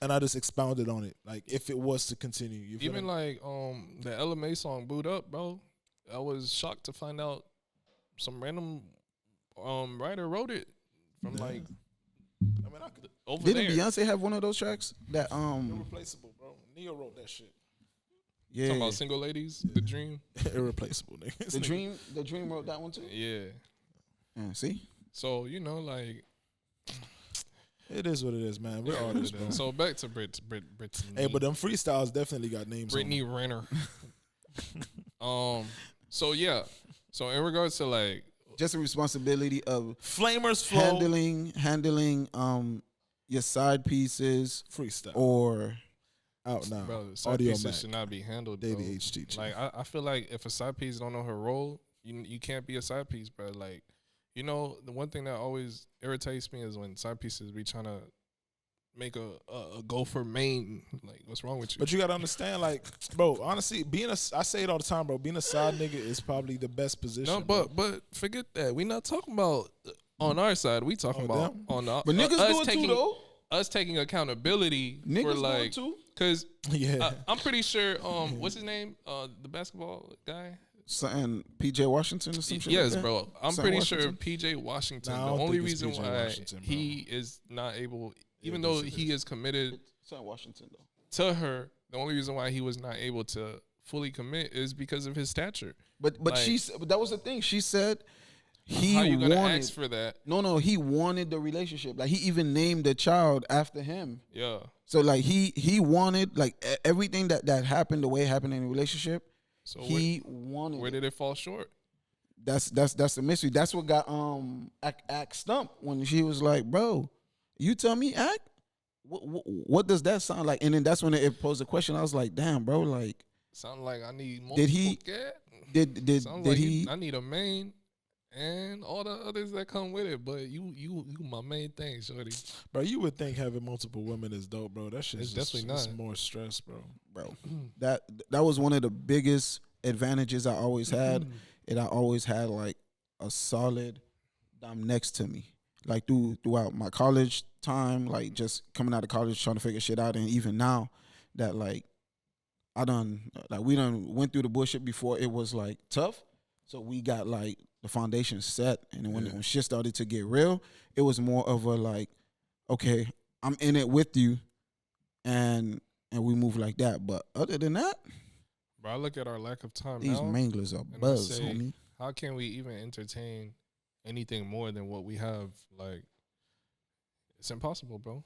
C: and I just expounded on it. Like, if it was to continue. You feel
B: even
C: me?
B: like the LMA song "Boot Up," bro. I was shocked to find out some random writer wrote it from like
C: I mean, I could.
B: over
D: Didn't
B: there.
D: Beyonce have one of those tracks that
C: Irreplaceable, bro. Neo wrote that shit.
D: yeah,
B: Talking about single ladies, the dream.
C: Irreplaceable, nigga.
D: the dream wrote that one too.
B: Yeah.
D: Yeah, see,
B: So like
C: It is what it is, man. We're artists, bro.
B: so back to Brittany.
C: Hey, but them freestyles definitely got names.
B: Brittany
C: on
B: Renner. So yeah. So in regards to like
D: just a responsibility of
C: them. Flamers flow
D: handling your side pieces
C: freestyle
D: or
C: out now.
B: bro, side
C: Audio
B: pieces
C: Mac.
B: should not be handled.
C: Daley
B: Bro.
C: HTG.
B: Like I feel like if a side piece don't know her role, you can't be a side piece, bro. Like, you know, the one thing that always irritates me is when side pieces be trying to make a go for main. Like, what's wrong with you?
C: But you gotta understand, like, bro, honestly, I say it all the time, bro. Being a side nigga is probably the best position.
B: No,
C: bro.
B: but forget that. We not talking about on our side. We talking about
C: them?
B: on the
D: but niggas
B: us
D: do it
B: taking,
D: too though.
B: us taking accountability
D: Niggas
B: for
D: do
B: like
D: it too.
B: because
C: yeah,
B: I'm pretty sure what's his name the basketball guy.
D: Something PJ Washington or some shit.
B: Yes,
D: like that?
B: bro. I'm
D: Son
B: pretty
D: Washington?
B: sure PJ Washington.
C: Nah, I
B: The
C: don't
B: only
C: think it's
B: reason
C: PJ
B: why
C: Washington, bro.
B: he is not able, even
C: yes,
B: though
C: it
B: he is committed
D: Son Washington though.
B: to her, the only reason why he was not able to fully commit is because of his stature.
D: But
B: Like,
D: but that was the thing. She said he
B: how you gonna
D: wanted.
B: ask for that?
D: No, he wanted the relationship. Like he even named the child after him.
B: Yeah.
D: So like he wanted like everything that happened the way it happened in the relationship.
B: So
D: He wanted.
B: where did it fall short?
D: That's the mystery. That's what got Act stumped when she was like, "Bro, you tell me Act, what does that sound like?" And then that's when it posed a question. I was like, "Damn, bro, like
B: Sound like I need multiple.
D: Did he-
B: cat?
D: did
B: Sounds
D: did
B: like
D: he?"
B: I need a main and all the others that come with it. But you my main thing, shorty.
C: bro, you would think having multiple women is dope, bro. That shit
B: It's
C: is
B: definitely
C: it's
B: not.
C: more stress, bro.
D: Bro, that was one of the biggest advantages I always had. And I always had like a solid dom next to me. Like throughout my college time, like just coming out of college trying to figure shit out, and even now that like we done went through the bullshit before it was like tough. So we got like the foundation set, and then when shit started to get real, it was more of a like, okay, I'm in it with you, and we move like that. But other than that,
B: Bro, I look at our lack of time
D: these
B: now.
D: manglers are
B: I
D: buzz,
B: say,
D: homie.
B: How can we even entertain anything more than what we have? Like, it's impossible, bro.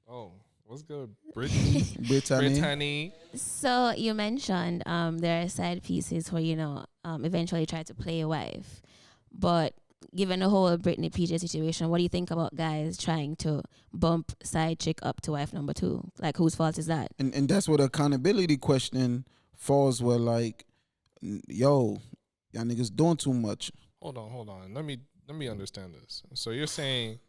B: Oh, what's good, Brittany? Brittany.
E: So you mentioned there are side pieces where eventually try to play a wife, but given the whole Britney PJ situation, what do you think about guys trying to bump side chick up to wife number 2? Like, whose fault is that?
D: And that's where the accountability question falls. Where like, yo, y'all niggas doing too much.
B: Hold on. Let me understand this. So you're saying,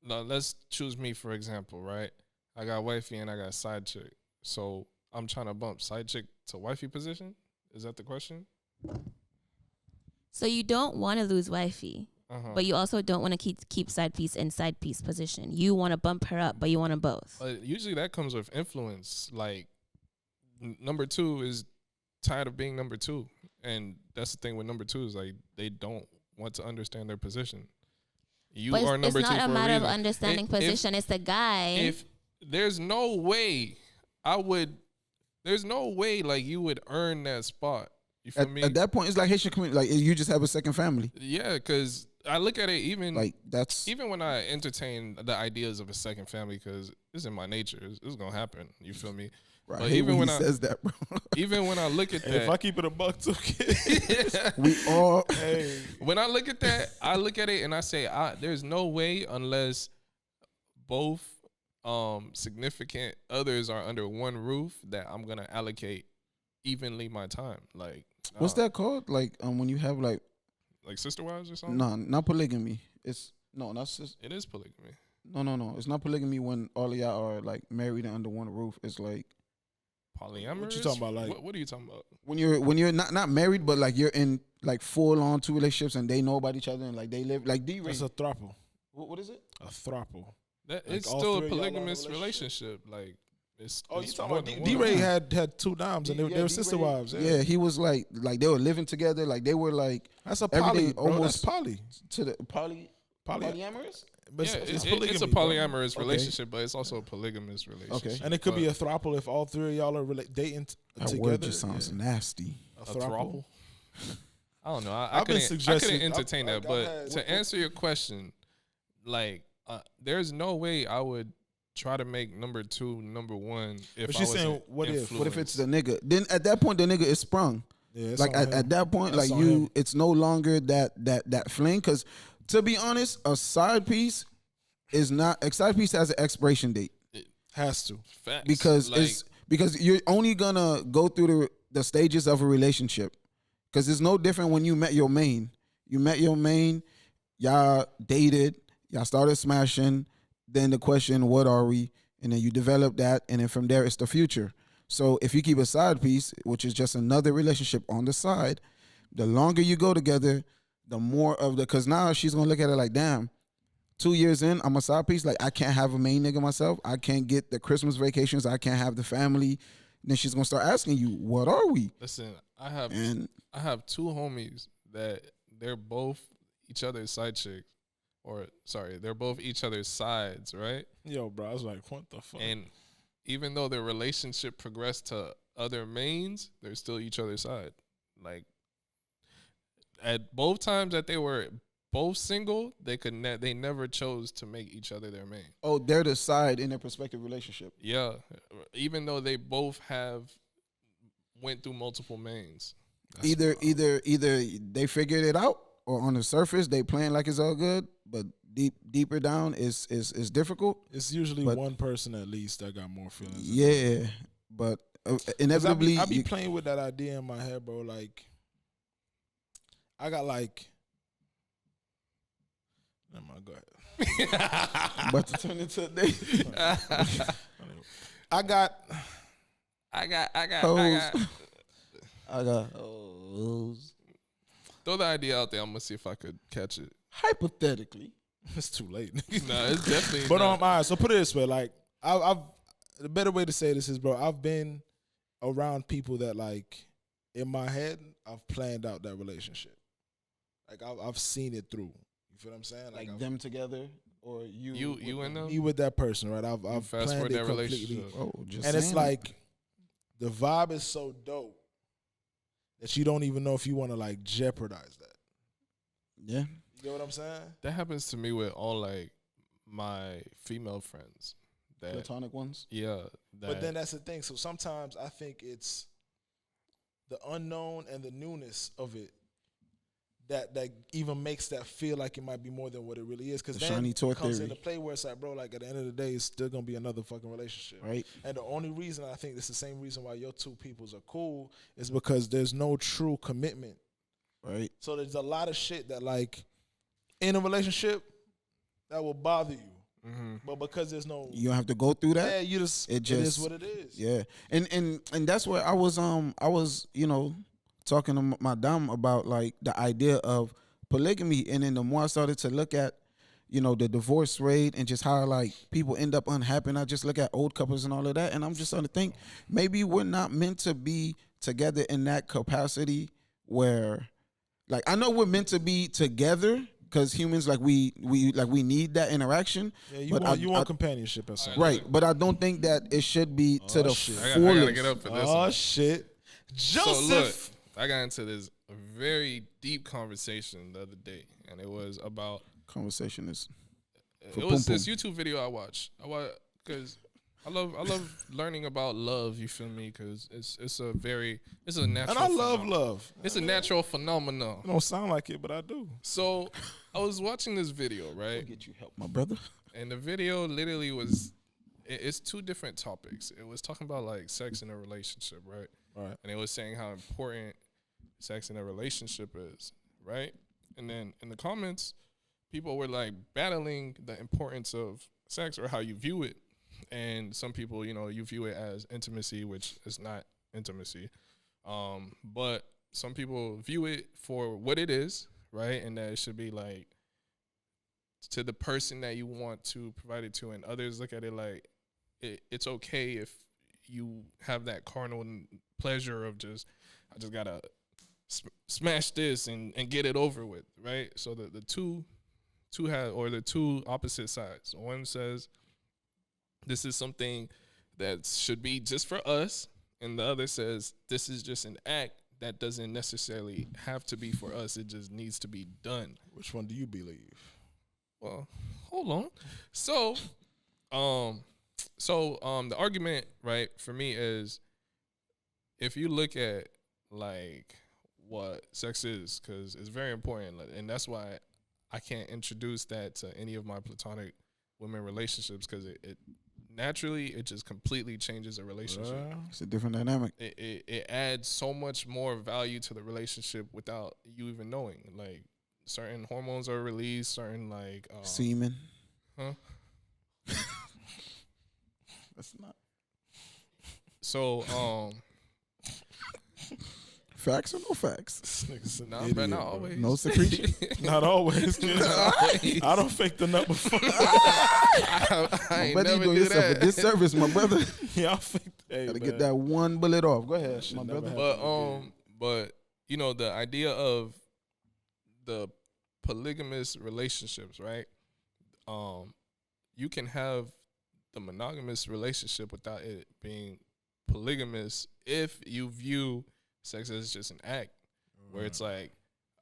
B: now let's choose me for example, right? I got wifey and I got side chick. So I'm trying to bump side chick to wifey position. Is that the question?
E: So you don't want to lose wifey, but you also don't want to keep side piece in side piece position. You want to bump her up, but you want them both.
B: But usually that comes with influence. Like number 2 is tired of being number 2, and that's the thing with number 2 is like they don't want to understand their position. You
E: But
B: are number 2
E: it's not
B: for
E: a matter of
B: reason.
E: understanding position. It's the guy.
B: If there's no way there's no way like you would earn that spot. You feel me?
D: At that point, it's like Haitian community. Like you just have a second family.
B: Yeah, because I look at it even
D: that's
B: even when I entertain the ideas of a second family, because it's in my nature. It's gonna happen. You feel me?
D: Bro, I
B: But
D: hate
B: even
D: when
B: when
D: he says that, bro.
B: even when I look at
C: If I
B: that,
C: keep it a buck too, kid.
D: We all
B: when I look at that, I look at it and I say, there's no way unless both significant others are under one roof that I'm gonna allocate evenly my time. Like,
D: what's that called? Like when you have like
B: sister wives or something?
D: no, not polygamy. It's no, not
B: It is polygamy.
D: no. It's not polygamy when all of y'all are like married and under one roof. It's like
B: Polyamorous?
C: What you talking about, like-
B: what are you talking about?
D: when you're not married, but like you're in like full on two relationships and they know about each other and like they live like D-Ray.
C: That's a throuple.
D: What is it?
C: A throuple.
B: That
C: Like
B: it's
C: all
B: still a
C: three of y'all are in a
B: polygamous
C: relationship?
B: relationship. Like, it's
C: Oh, you
B: it's
C: talking
B: more
C: about
B: than
C: D-Ray
B: one.
C: had two dimes and they were sister wives.
D: Yeah, he was like they were living together. Like they were like
C: That's a
D: everything
C: poly, bro.
D: almost
C: That's poly.
D: to the polyamorous.
C: But
B: Yeah,
C: it's
B: it's
C: polygamy,
B: a
C: bro.
B: polyamorous
C: Okay.
B: relationship, but it's also a polygamous relationship.
C: And it could be
B: But
C: a throuple if all three of y'all are dating
D: That
C: together.
D: word just sounds nasty.
C: A
B: a
C: throuple.
B: throuple. I don't know. I
C: I've been
B: couldn't
C: suggesting-
B: entertain
C: I've-
B: that.
C: I've
B: But
C: had-
B: to answer your question, like, there's no way I would try to make number two number one if
C: But
B: I
C: she's
B: was
C: saying, what if
D: It's the nigga? Then at that point, the nigga is sprung.
C: Yeah, it's
D: Like
C: on him.
D: at that point,
C: That's
D: like
C: on him.
D: it's no longer that fling. Because to be honest, a side piece is not. A side piece has an expiration date
C: Has to.
B: facts.
D: because
B: like,
D: it's because you're only gonna go through the stages of a relationship. Because it's no different when you met your main. You met your main, y'all dated, y'all started smashing. Then the question, what are we? And then you develop that, and then from there it's the future. So if you keep a side piece, which is just another relationship on the side, the longer you go together, the more of the. Because now she's gonna look at it like, damn, 2 years in, I'm a side piece. Like I can't have a main nigga myself. I can't get the Christmas vacations. I can't have the family. Then she's gonna start asking you, what are we?
B: listen,
D: And
B: I have two homies that they're both each other's side chicks, or sorry, they're both each other's sides, right?
C: Yo, bro, I was like, what the fuck?
B: And even though their relationship progressed to other mains, they're still each other's side. Like, at both times that they were both single, they never chose to make each other their main.
D: oh, they're the side in their prospective relationship.
B: Yeah, even though they both went through multiple mains.
D: Either they figured it out, or on the surface they playing like it's all good, but deeper down is difficult.
C: It's usually
D: but-
C: one person at least that got more feelings. than
D: Yeah, but
C: 'Cause
D: inevitably,
C: I be
D: you-
C: playing with that idea in my head, bro. Like, I got like, never mind, go ahead.
D: about to turn into a day.
C: I got,
B: I got.
D: Hoes. I got hoes.
B: Throw the idea out there. I'm gonna see if I could catch it.
D: Hypothetically.
C: it's too late.
B: No, it's definitely.
C: But
B: not.
C: all right. So put it this way, like, I've the better way to say this is, bro, I've been around people that, like, in my head, I've planned out that relationship. Like, I've seen it through. You feel what I'm saying?
D: Like
C: I've-
D: them together, or
B: you and them.
C: me with that person, right? I've
B: fast
C: planned
B: forward
C: it
B: that
C: completely.
B: relationship.
D: Oh, just
C: And it's
D: saying.
C: like the vibe is so dope that you don't even know if you want to like jeopardize that.
D: yeah.
C: You get what I'm saying?
B: That happens to me with all like my female friends. That
D: Platonic ones.
B: yeah.
C: But then that's the thing. So sometimes I think it's the unknown and the newness of it that even makes that feel like it might be more than what it really is. Because
D: The
C: then
D: shiny toy
C: it comes
D: theory.
C: into play where it's like, bro, like at the end of the day, it's still gonna be another fucking relationship.
D: Right.
C: And the only reason I think it's the same reason why your two peoples are cool is because there's no true commitment.
D: Right.
C: So there's a lot of shit that like in a relationship that will bother you.
B: Mm-hmm.
C: But because there's no
D: You don't have to go through that.
C: yeah, you just
D: It
C: it
D: just-
C: is what it is.
D: Yeah, and that's where I was talking to my dom about like the idea of polygamy, and then the more I started to look at the divorce rate and just how like people end up unhappy, and I just look at old couples and all of that, and I'm just starting to think maybe we're not meant to be together in that capacity where like I know we're meant to be together because humans like we need that interaction.
C: Yeah, you
D: but
C: want
D: I-
C: you want
D: I-
C: companionship at some
D: Right, but I don't think that it should be to the
C: shit.
B: I
D: fullest.
B: gotta get up for this.
C: Oh
B: one.
C: shit.
B: So
C: Joseph.
B: look, I got into this very deep conversation the other day, and it was about
D: Conversation is
B: it
D: For
B: was
D: pum
B: this YouTube video I watched. Because I love learning about love. You feel me? Because it's a natural.
C: And I love love.
B: It's a natural phenomenon.
C: It don't sound like it, but I do.
B: So I was watching this video, right?
D: I'll get you help, my brother.
B: And the video literally was, it's two different topics. It was talking about like sex in a relationship, right?
C: Right.
B: And it was saying how important sex in a relationship is, right? And then in the comments, people were like battling the importance of sex or how you view it. And some people, you view it as intimacy, which is not intimacy. But some people view it for what it is, right? And that it should be like to the person that you want to provide it to. And others look at it like it's okay if you have that carnal pleasure of I just got to smash this and get it over with, right? So the two opposite sides. One says this is something that should be just for us, and the other says this is just an act that doesn't necessarily have to be for us. It just needs to be done.
C: Which one do you believe?
B: Well, hold on. So the argument, right, for me is if you look at like what sex is, because it's very important, and that's why I can't introduce that to any of my platonic women relationships, because it naturally it just completely changes a relationship.
D: It's a different dynamic.
B: It adds so much more value to the relationship without you even knowing. Like certain hormones are released, certain like
D: semen.
B: Huh?
D: That's not
B: so.
D: Facts or no facts?
B: Nah, but not always.
D: No secretion.
C: Not always. I don't fake the nut before.
B: I ain't
D: you
B: never
D: doing
B: do
D: yourself
B: that.
D: a disservice, my brother.
C: Yeah, I faked. Hey,
D: Gotta
C: man.
D: get that one bullet off. Go ahead, my
C: never
D: brother.
C: happen.
B: But the idea of the polygamous relationships, right? You can have the monogamous relationship without it being polygamous if you view sex as just an act, where it's like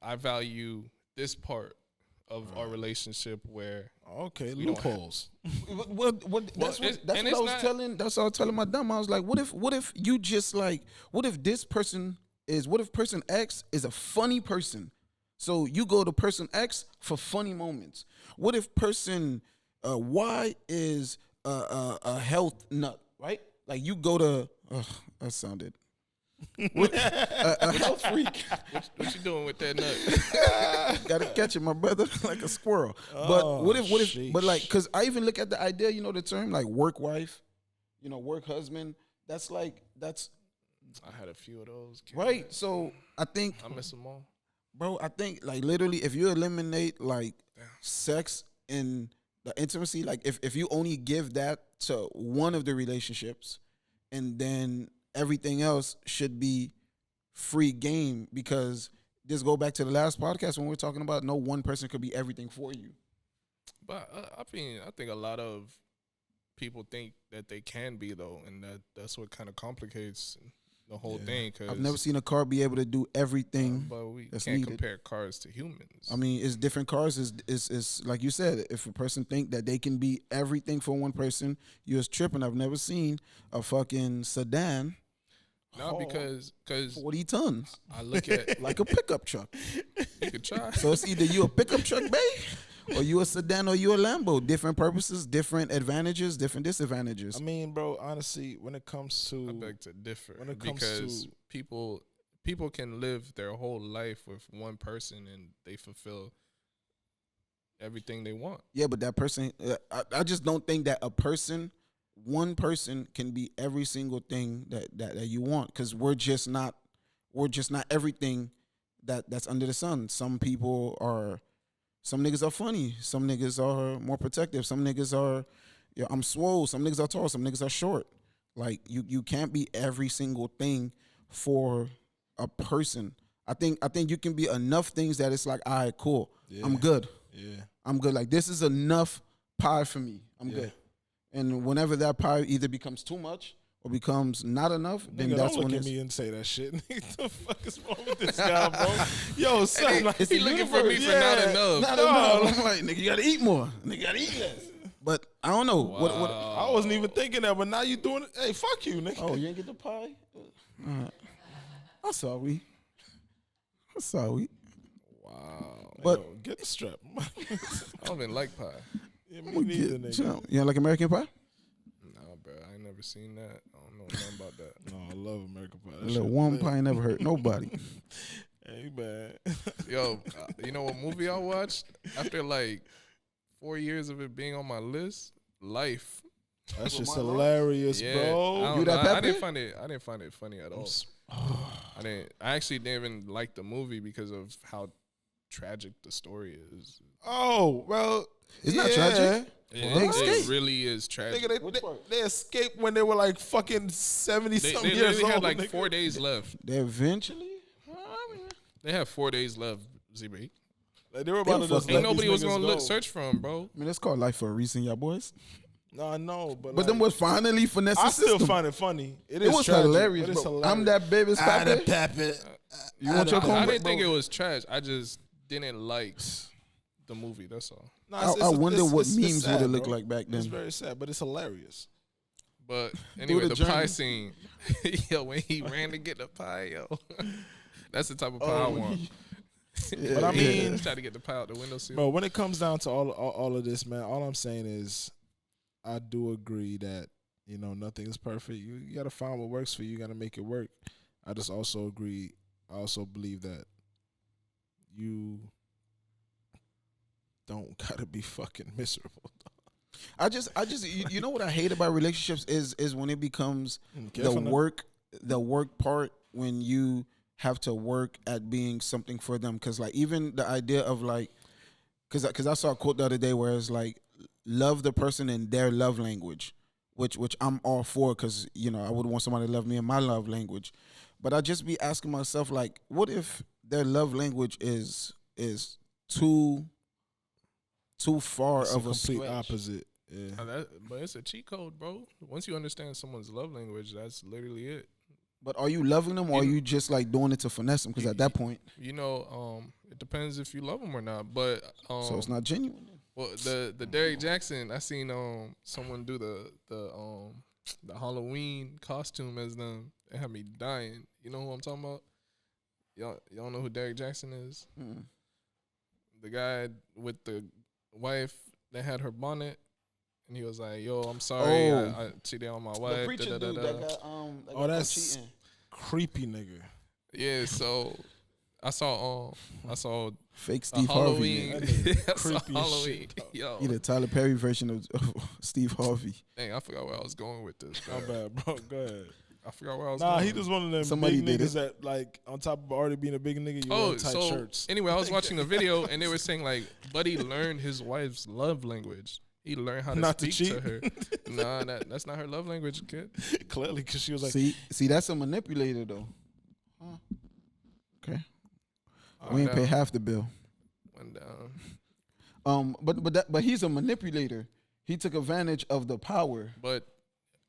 B: I value this part of our relationship where
C: Okay,
B: we don't
C: loopholes.
D: That's what I was telling. That's what I was telling my dumb. I was like, what if you just like, what if person X is a funny person, so you go to person X for funny moments. What if person Y is a health nut, right? Like you go to that sounded. A health freak.
B: what you doing with that nut?
D: Gotta catch it, my brother, like a squirrel. But what if,
C: sheesh.
D: but like, cause I even look at the idea, the term like work wife, work husband. That's
B: I had a few of those.
D: right. So I think,
B: I miss them all.
D: bro, I think like literally, if you eliminate like sex and the intimacy, like if you only give that to one of the relationships, and then everything else should be free game, because just go back to the last podcast when we were talking about no one person could be everything for you.
B: But I think a lot of people think that they can be though, and that's what kind of complicates the whole thing. Cause
D: I've never seen a car be able to do everything.
B: but we
D: that's
B: can't
D: needed.
B: compare cars to humans.
D: I mean, it's different cars. Is like you said, if a person think that they can be everything for one person, you're just tripping. I've never seen a fucking sedan.
B: No, because
D: 40 tons,
B: I look at
D: like a pickup truck.
B: you could try.
D: So it's either you a pickup truck, babe, or you a sedan, or you a Lambo. Different purposes, different advantages, different disadvantages.
C: I mean, bro, honestly, when it comes to
B: I beg to differ
C: when it comes
B: because
C: to-
B: people can live their whole life with one person and they fulfill everything they want.
D: Yeah, but that person, I just don't think that one person can be every single thing that you want, because we're just not everything that's under the sun. Some niggas are funny, some niggas are more protective, some niggas are, I'm swole, some niggas are tall, some niggas are short. Like you can't be every single thing for a person. I think you can be enough things that it's like, all right, cool,
C: Yeah.
D: I'm good.
C: yeah,
D: I'm good. Like, this is enough pie for me. I'm
C: Yeah.
D: good. And whenever that pie either becomes too much or becomes not enough, then
C: nigga,
D: that's
C: don't
D: when
C: look at
D: it's...
C: me and say that shit. Nigga, the fuck is wrong with this guy, bro? Yo, son, like,
B: He looking for me for not enough.
D: Not enough. I'm like, nigga, you gotta eat more. Nigga, you gotta eat less. But I don't know. What?
C: I wasn't even thinking that, but now you doing it. Hey, fuck you, nigga.
D: Oh, you ain't get the pie? I'm sorry.
B: Wow.
D: But
C: Yo, get the strap.
B: I don't even like pie.
C: Yeah, me neither, nigga.
D: You don't like American Pie?
B: Nah, bro. I ain't never seen that. I don't know nothing about that.
C: No, I love American Pie.
D: A little warm pie never hurt nobody.
C: Hey, man.
B: Yo, you know what movie I watched after like 4 years of it being on my list? Life.
C: That's just hilarious,
B: Yeah,
C: bro.
D: You that
B: I
D: peppy?
B: didn't find it funny at all. I actually didn't even like the movie because of how tragic the story is.
C: Oh, well.
D: It's not tragic.
B: It really is tragic.
C: Nigga, they escaped when they were like fucking 70-something
B: They
C: years
B: literally
C: old.
B: had like
C: nigga.
B: 4 days left.
D: They eventually.
B: They have 4 days left, ZB.
C: Like, they were about to just
B: Ain't
C: let
B: nobody
C: these
B: was
C: niggas
B: gonna
C: go.
B: search for him, bro.
D: I mean, that's called life for a reason, y'all boys.
C: No, I know, but
D: But them was finally finesse
C: I
D: the
C: still
D: system.
C: find it funny.
D: It
C: is
D: was
C: tragic,
D: hilarious,
C: but it's
D: bro.
C: hilarious.
D: I'm that baby's pappy.
C: Pappy.
D: You want your
B: I
D: cornbread,
B: didn't
D: bro?
B: think it was trash. I just didn't like the movie. That's all.
C: No,
D: I wonder what memes
C: sad,
D: would have looked
C: bro.
D: like back
C: It's
D: then.
C: very sad, but it's hilarious.
B: But anyway,
D: the
B: the pie
D: journey.
B: scene, yo, when he ran to get the pie, yo, that's the type of pie I want.
C: But I mean,
B: try to get the pie out the window sill.
C: bro, when it comes down to all of this, man, all I'm saying is, I do agree that nothing is perfect. You got to find what works for you. You got to make it work. I just also agree. I also believe that you don't gotta be fucking miserable.
D: I just, you know what I hate about relationships is when it becomes
C: Careful now.
D: the work part, when you have to work at being something for them. Cause like even the idea of like, cause I saw a quote the other day where it's like, love the person in their love language, which I'm all for. Cause I would want somebody to love me in my love language. But I just be asking myself, like, what if their love language is too far
C: It's
D: of a
C: complete
D: stretch?
C: opposite. Yeah.
B: But it's a cheat code, bro. Once you understand someone's love language, that's literally it.
D: But are you loving them, or are you just like doing it to finesse them? Because at that point,
B: It depends if you love them or not. But
D: so it's not genuine.
B: well, the Derrick Jackson, I seen someone do the Halloween costume as them. It had me dying. You know who I'm talking about? Y'all know who Derrick Jackson is?
D: Mm.
B: The guy with the wife that had her bonnet, and he was like, "Yo, I'm sorry,
D: Oh.
B: I cheated on my wife."
D: The preacher dude that got
C: Oh,
D: got
C: that's
D: cheating.
C: creepy, nigga.
B: Yeah, so I saw
D: Fake
B: a
D: Steve Harvey.
B: Halloween.
C: nigga.
B: I saw
C: Creepy as
B: Halloween.
C: shit, dog.
B: Yo,
D: He the Tyler Perry version of Steve Harvey.
B: dang, I forgot where I was going with this.
C: My
B: bro.
C: bad, bro. Go ahead.
B: I forgot where I was
C: Nah,
B: going.
C: he just one of them
D: Somebody
C: big
D: did
C: niggas that, like, on top of already being a big nigga, you
B: Oh,
C: wear tight
B: so
C: shirts.
B: anyway, I was watching a video and they were saying like, Buddy learned his wife's love language. He learned how to
C: Not to
B: speak
C: cheat?
B: to her. Nah, that's not her love language, kid.
C: Clearly, because she was like,
D: See, that's a manipulator though. Okay, we ain't
B: down.
D: pay half the bill.
B: Went down.
D: But he's a manipulator. He took advantage of the power.
B: But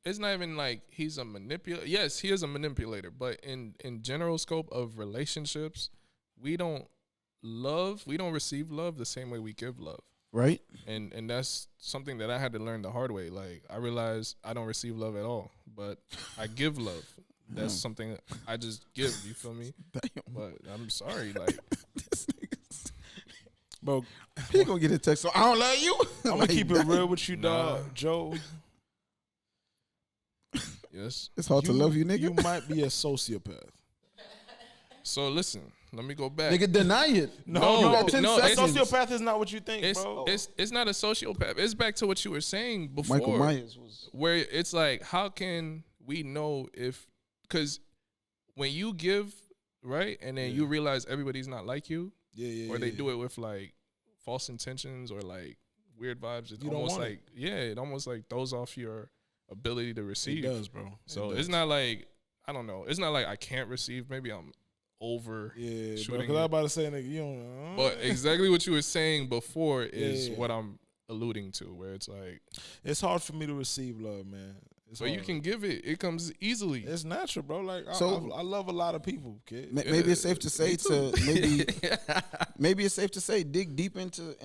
B: it's not even like he's a manipulator. Yes, he is a manipulator. But in general scope of relationships, we don't receive love the same way we give love.
D: Right?
B: And that's something that I had to learn the hard way. Like, I realized I don't receive love at all, but I give love. That's something I just give. You feel me?
D: Damn.
B: But I'm sorry. Like,
C: bro,
D: He gonna get a text. So I don't love you.
C: I'm going to keep it real with you, dog. Joe,
B: yes.
D: It's hard to love you, nigga.
C: You might be a sociopath.
B: So listen, let me go back.
D: Nigga, deny it.
B: No,
D: You got 10
B: no,
C: A
D: seconds.
C: sociopath is not what you think, bro.
B: It's not a sociopath. It's back to what you were saying before.
D: Michael Myers was.
B: Where it's like, how can we know if, because when you give, right, and then you realize everybody's not like you,
C: Yeah.
B: or they do it with like false intentions or like weird vibes, it's
C: You don't
B: almost
C: want
B: like, it almost like throws off your ability to
C: It
B: receive.
C: does, bro.
B: So
C: It
B: it's
C: does.
B: not like, I don't know, it's not like I can't receive. Maybe I'm over
C: Yeah, bro.
B: shooting
C: Because I was
B: it.
C: about to say, nigga, you don't.
B: But exactly what you were saying before is
C: Yeah.
B: what I'm alluding to, where it's like,
C: It's hard for me to receive love, man. It's
B: but you
C: hard.
B: can give it. It comes easily.
C: It's natural, bro. Like,
D: So-
C: I love a lot of people, kid.
D: Maybe it's safe to say maybe it's safe to say dig deep into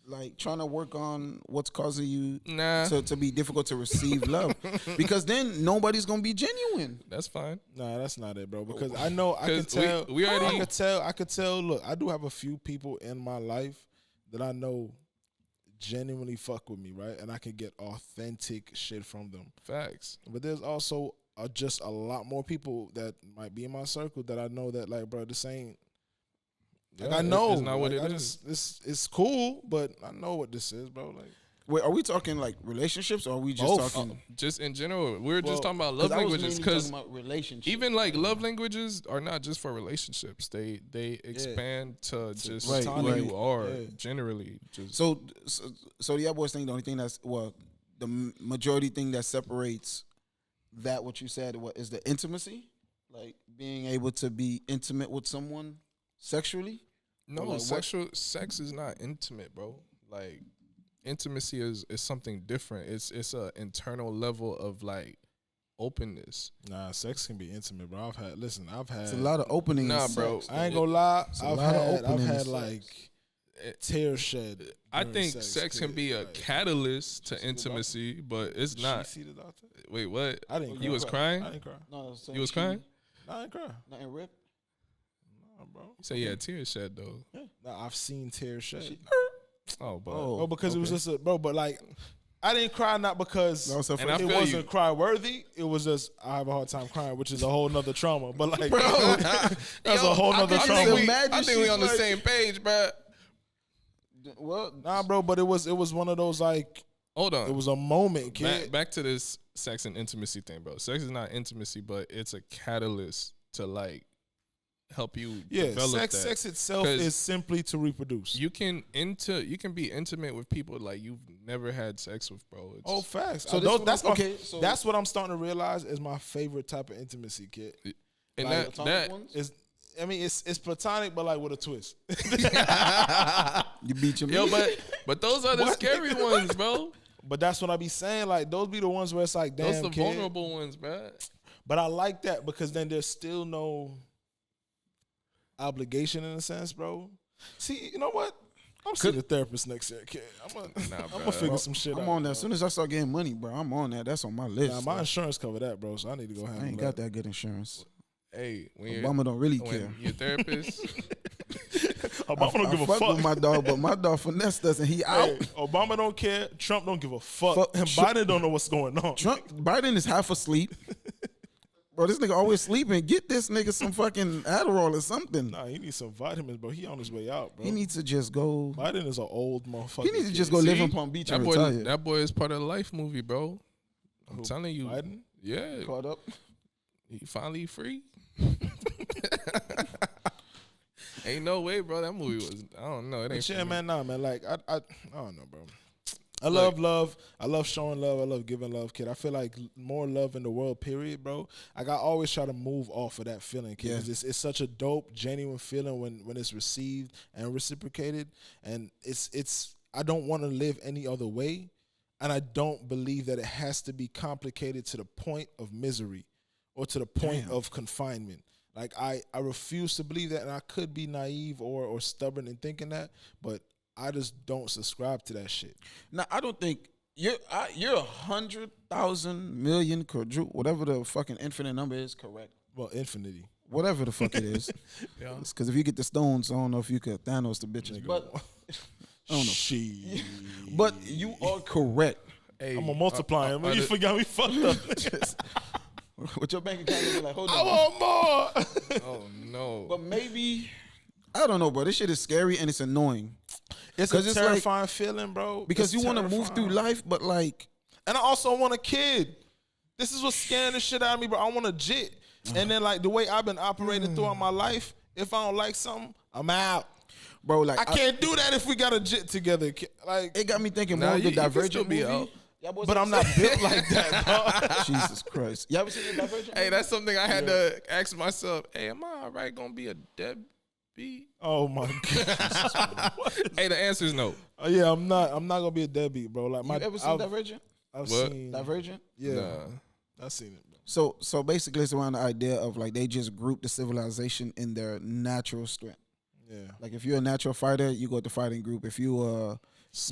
D: like trying to work on what's causing you
B: Nah.
D: to be difficult to receive love, because then nobody's gonna be genuine.
B: That's fine.
C: Nah, that's not it, bro. Because I know I can
B: 'Cause
C: tell.
B: we already-
C: I could tell. Look, I do have a few people in my life that I know genuinely fuck with me, right? And I can get authentic shit from them.
B: Facts.
C: But there's also just a lot more people that might be in my circle that I know that, like, bro, this ain't. Like,
B: Yeah,
C: I know,
B: it's not what
C: like,
B: it
C: I
B: is.
C: It's cool, but I know what this is, bro. Like,
D: Wait, are we talking like relationships, or are we just
C: Both.
D: talking?
B: Just in general, we're
C: Well,
B: just talking about love languages, because
D: about relationships.
B: even like love languages are not just for relationships. They expand to just
D: Right,
B: who
D: right.
B: you are
C: Yeah.
B: generally. Just
D: So the y'all boys think the only thing that's the majority thing that separates that what you said is the intimacy, like being able to be intimate with someone sexually.
B: no,
D: like,
B: sex is not intimate, bro. Like intimacy is something different. It's a internal level of like openness.
C: nah, sex can be intimate, bro. I've had
D: It's a lot of openings.
B: Nah,
D: in
B: bro.
D: sex.
C: I ain't gonna lie.
D: It's a
C: I've
D: lot of
C: had
D: opening in
C: like
B: It-
C: tear shed.
B: I
C: during
B: think sex can
C: kid.
B: be a
C: Like,
B: catalyst to intimacy, but it's not.
C: She see the doctor?
B: Wait, what?
C: I didn't.
B: You was
C: I
B: crying?
C: didn't cry.
D: No,
B: You was crying?
C: Nah, I didn't cry.
D: Nothing rip.
C: Nah, bro.
B: You say yeah, tears shed though.
C: Nah, I've seen tears shed.
B: Oh, but
C: Oh, because it was just but like, I didn't cry not because
D: No, so
B: And I
C: it
B: feel
C: wasn't
B: you.
C: cry worthy. It was just I have a hard time crying, which is a whole nother trauma. But like, that's a whole nother
B: I
C: trauma.
B: think we,
D: Imagine
B: I think we
D: she's
B: on the
D: like-
B: same page, bro.
D: Well,
C: Nah, bro. But it was one of those like
B: Hold on.
C: it was a moment, kid.
B: Back to this sex and intimacy thing, bro. Sex is not intimacy, but it's a catalyst to like help you
C: Yeah,
B: develop
C: sex.
B: that.
C: Sex itself
B: 'Cause
C: is simply to reproduce.
B: You can be intimate with people like you've never had sex with, bro. It's,
C: Oh, facts.
D: So
C: So
D: this
C: that's
D: was- okay, so-
C: that's what I'm starting to realize is my favorite type of intimacy, kid.
B: and
C: like,
B: that
C: Is I mean, it's platonic, but like with a twist.
D: you beat your
B: yo,
D: man.
B: but those are the
C: What?
B: scary ones, bro.
C: But that's what I be saying. Like those be the ones where it's like, damn,
B: Those the
C: kid.
B: vulnerable ones, bro.
C: But I like that because then there's still no obligation in a sense, bro. See, you know what? I'm seeing a therapist next year, kid. I'm
B: Nah,
C: gonna
B: bro.
C: figure some shit out.
D: I'm on that.
C: bro.
D: As soon as I start getting money, bro, I'm on that. That's on my list.
C: Nah, my insurance cover that, bro. So I need to go handle
D: I ain't got that good insurance.
B: Hey, when
D: Obama don't really
B: when
D: care.
B: your therapist,
C: Obama don't give a
D: fuck
C: fuck.
D: with my dog, but my dog finesse doesn't. He out.
C: Hey, Obama don't care. Trump don't give a fuck.
D: Fuck.
C: And Biden don't know what's going on.
D: Biden is half asleep. Bro, this nigga always sleeping. Get this nigga some fucking Adderall or something.
C: Nah, he needs some vitamins, bro. He on his way out, bro.
D: He needs to just go.
C: Biden is an old motherfucker.
D: He needs to
C: kid.
D: just go live
B: See?
D: in Palm Beach
B: that
D: and
B: boy,
D: retire.
B: that boy is part of the Life movie, bro. I'm telling you,
C: Biden?
B: yeah,
D: Caught up.
B: he finally free. Ain't no way, bro. That movie was. I don't know. It ain't.
C: But
B: for
C: yeah,
B: me.
C: man, nah, man. Like I don't know, bro. I love love. I love showing love. I love giving love, kid. I feel like more love in the world, period, bro. Like I always try to move off of that feeling, kid. 'Cause it's such a dope, genuine feeling when it's received and reciprocated. And it's I don't want to live any other way. And I don't believe that it has to be complicated to the point of misery or to the point of confinement. Like I refuse to believe that, and I could be naive or stubborn in thinking that, but I just don't subscribe to that shit.
D: Now I don't think you're 100,000 million quadruple whatever the fucking infinite number is correct.
C: Well, infinity.
D: Whatever the fuck it is.
B: Yeah.
D: Because if you get the stones, I don't know if you could Thanos the bitches. But I don't know.
C: Shit.
D: But you are correct.
B: Hey,
C: I'm gonna multiply him. You forgot me fucked up.
D: With your bank account, you're like, hold
C: I
D: on.
C: want more.
B: Oh no.
D: But maybe I don't know, bro. This shit is scary and it's annoying.
C: It's
D: 'Cause
C: a
D: it's like-
C: terrifying feeling, bro.
D: Because
C: It's
D: you want to move through
C: terrifying.
D: life, but like
C: And I also want a kid. This is what's scaring the shit out of me, bro. I want a jit. And then like the way I've been operating throughout my life, if I don't like something, I'm out.
D: bro, like
C: I can't do that if we got a jit together. Like,
D: it got me thinking
B: Nah,
D: more of the
B: you can still
D: Divergent
B: be
D: movie.
B: out.
D: Y'all boys
C: but
D: ever
C: I'm not
D: seen-
C: built like that, bro.
D: Jesus Christ. Y'all ever seen the Divergent?
B: Hey, that's something I had to ask myself. Hey, am I all right gonna be a deadbeat?
C: Oh my god.
B: Hey, the answer is no.
C: Yeah, I'm not gonna be a deadbeat, bro. Like
D: You ever seen Divergent?
C: I've
B: What?
C: seen
D: Divergent?
C: Yeah.
B: Nah.
C: I've seen it, bro.
D: So basically it's around the idea of like they just group the civilization in their natural strength.
C: Yeah.
D: Like if you're a natural fighter, you go to fighting group. If you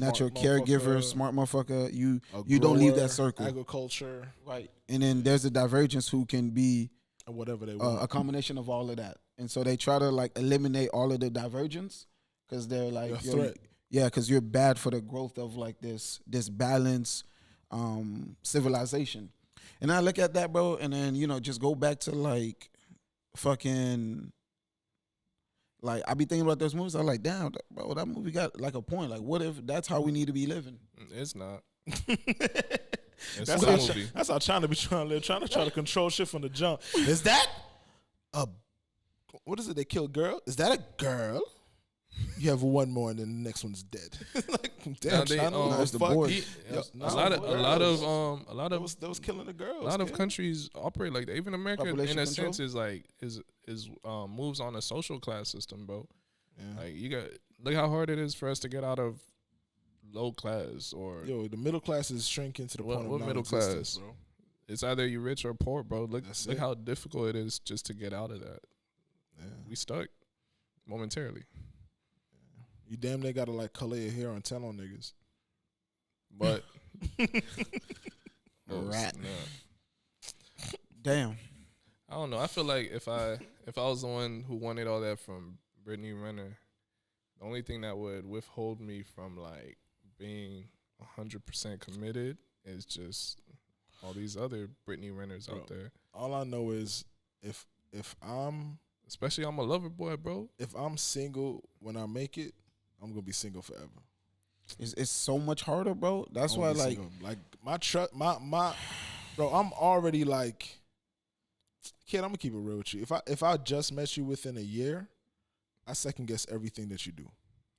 D: natural caregiver,
C: motherfucker,
D: smart motherfucker. You
C: a
D: don't leave
C: grower,
D: that circle.
C: Agriculture,
D: Right. And then there's the divergence who can be
C: or whatever they want.
D: a combination of all of that. And so they try to like eliminate all of the divergence because they're like,
C: A threat.
D: yeah, because you're bad for the growth of like this balanced civilization. And I look at that, bro, and then, you know, just go back to like fucking, like, I be thinking about those movies. I'm like, damn, bro, that movie got like a point. Like, what if that's how we need to be living?
B: It's not.
C: That's how China be trying to live. Trying to control shit from the jump. Is that a, what is it? They kill girl? Is that a girl? You have one more, and then the next one's dead. Like, damn, China,
D: that's the board.
B: A lot of
C: that was killing the girls.
B: A lot of countries operate like that. Even America,
D: Population
B: in a
D: control?
B: sense, is like moves on a social class system, bro.
C: Yeah.
B: Like, you got, look how hard it is for us to get out of low class or
C: The middle class is shrinking to the point
B: what
C: of
B: middle
C: non-existence,
B: class?
C: bro.
B: It's either you rich or poor, bro. Look
C: That's
B: look
C: it.
B: how difficult it is just to get out of that.
C: Yeah.
B: We stuck momentarily,
C: You damn near gotta like color your hair and tell on niggas.
B: but
D: Rat.
B: nah.
D: Damn.
B: I don't know. I feel like if I was the one who wanted all that from Brittany Renner, the only thing that would withhold me from like being 100% committed is just all these other Brittany Renners out there.
C: All I know is if I'm
B: a lover boy, bro.
C: if I'm single when I make it, I'm gonna be single forever.
D: It's so much harder, bro. That's why, like,
C: my bro, I'm already like, kid, I'm gonna keep it real with you. If I just met you within a year, I second guess everything that you do.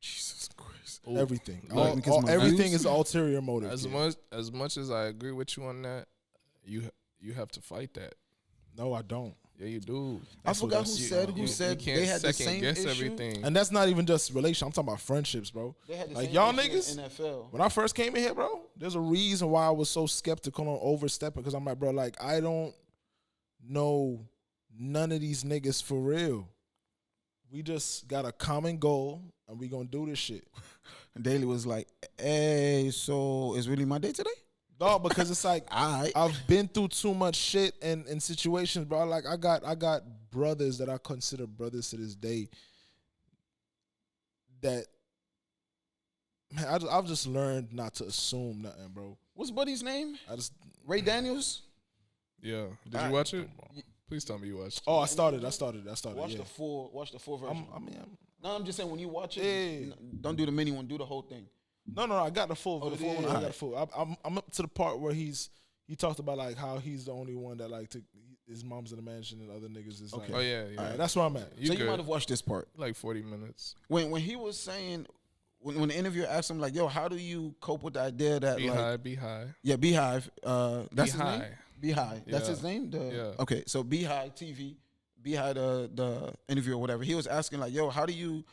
D: Jesus Christ.
C: Everything.
B: Look,
D: because my
C: Everything
D: views?
C: is ulterior motive.
B: As
C: kid.
B: much as I agree with you on that, you have to fight that.
C: No, I don't.
B: Yeah, you do.
D: I forgot who said
B: You
D: they
B: can't
D: had the
B: second
D: same
B: guess
D: issue.
B: everything.
C: And that's not even just relation. I'm talking about friendships, bro.
D: They had the
C: Like,
D: same
C: y'all
D: issue
C: niggas,
D: in NFL.
C: when I first came in here, bro, there's a reason why I was so skeptical on overstepping, because I'm like, bro, like, I don't know none of these niggas for real. We just got a common goal, and we gonna do this shit.
D: And Daley was like, "Hey, so it's really my day today?"
C: Dog, because it's like,
D: Alright.
C: I've been through too much shit and situations, bro. Like, I got brothers that I consider brothers to this day that, man, I've just learned not to assume nothing, bro.
D: What's Buddy's name?
C: I just,
D: Ray Daniels.
B: Yeah. Did you watch it? Please tell me you watched it.
C: oh, I started.
D: Watch
C: Yeah.
D: the full version.
C: I'm
D: No, I'm just saying when you watch it,
C: Yeah.
D: don't do the mini one. Do the whole thing.
C: no, I got the full.
D: Oh, the
C: video.
D: full one?
C: I got the
D: Alright.
C: full. I'm up to the part where he talked about like how he's the only one that like his mom's in the mansion and other niggas is like.
B: Oh yeah.
C: Alright, that's where I'm at.
B: You
D: So
B: good.
D: you might have watched this part
B: Like 40 minutes.
D: when he was saying when the interviewer asked him like, "Yo, how do you cope with the idea that
B: Be
D: like
B: high, be high.
D: yeah, Beehive, that's his name?
B: High.
D: Beehive. That's
B: Yeah.
D: his name?
B: Yeah.
D: Okay, so Beehive TV, Beehive the interview or whatever. He was asking like, "Yo, how do you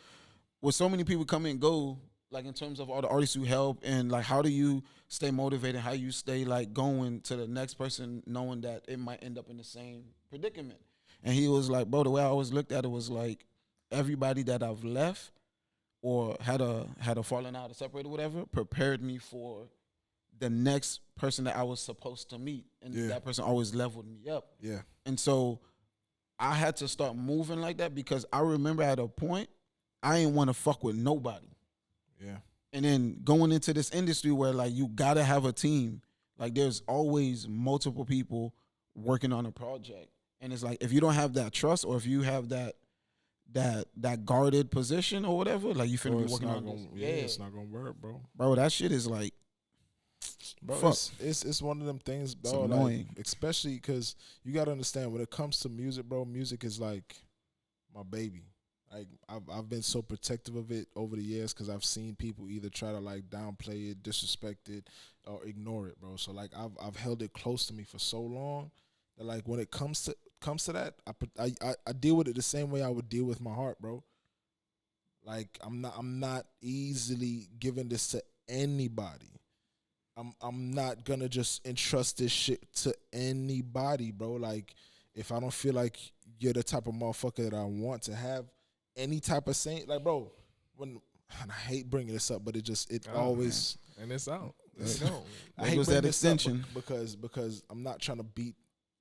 D: with so many people come and go, like in terms of all the artists who help, and like how do you stay motivated? How you stay like going to the next person, knowing that it might end up in the same predicament?" And he was like, "Bro, the way I always looked at it was like everybody that I've left or had a falling out or separated, or whatever, prepared me for the next person that I was supposed to meet, and
C: Yeah.
D: that person always leveled me up."
C: Yeah.
D: And so I had to start moving like that because I remember at a point I ain't want to fuck with nobody.
C: Yeah.
D: And then going into this industry where like you gotta have a team, like there's always multiple people working on a project, and it's like if you don't have that trust or if you have that guarded position or whatever, like you finna
C: Or
D: be
C: it's
D: working
C: not
D: on
C: gonna,
D: this.
C: it's not gonna work, bro.
D: Bro, that shit is like,
C: Bro,
D: fuck.
C: it's one of them things,
D: It's
C: bro.
D: annoying.
C: Like, especially because you gotta understand when it comes to music, bro. Music is like my baby. Like I've been so protective of it over the years because I've seen people either try to like downplay it, disrespect it, or ignore it, bro. So like I've held it close to me for so long that like when it comes to that, I deal with it the same way I would deal with my heart, bro. Like I'm not easily giving this to anybody. I'm not gonna just entrust this shit to anybody, bro. Like if I don't feel like you're the type of motherfucker that I want to have any type of saying, like, bro, when and I hate bringing this up, but it
B: Oh,
C: always.
B: man. And it's out. Let's go.
C: I hate
D: was
C: bringing
D: that
C: this up
D: extension.
C: because I'm not trying to beat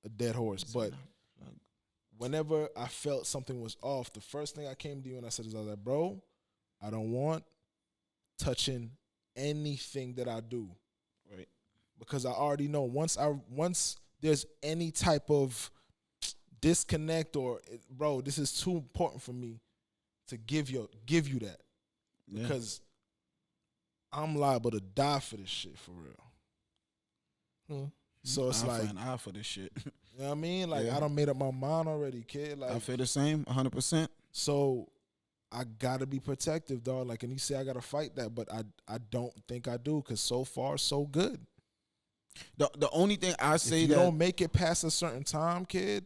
C: a dead horse, but whenever I felt something was off, the first thing I came to you and I said is, I was like, bro, I don't want touching anything that I do.
D: Right.
C: Because I already know once there's any type of disconnect or bro, this is too important for me to give you that.
D: Yeah.
C: Because I'm liable to die for this shit for real. So it's
D: I
C: like,
D: find eye for this shit.
C: you know what I mean? Like
D: Yeah.
C: I done made up my mind already, kid. Like
D: I feel the same, 100%.
C: so I gotta be protective, dog. Like, and you say I gotta fight that, but I don't think I do, because so far so good.
D: The only thing I say
C: If you
D: that
C: don't make it past a certain time, kid,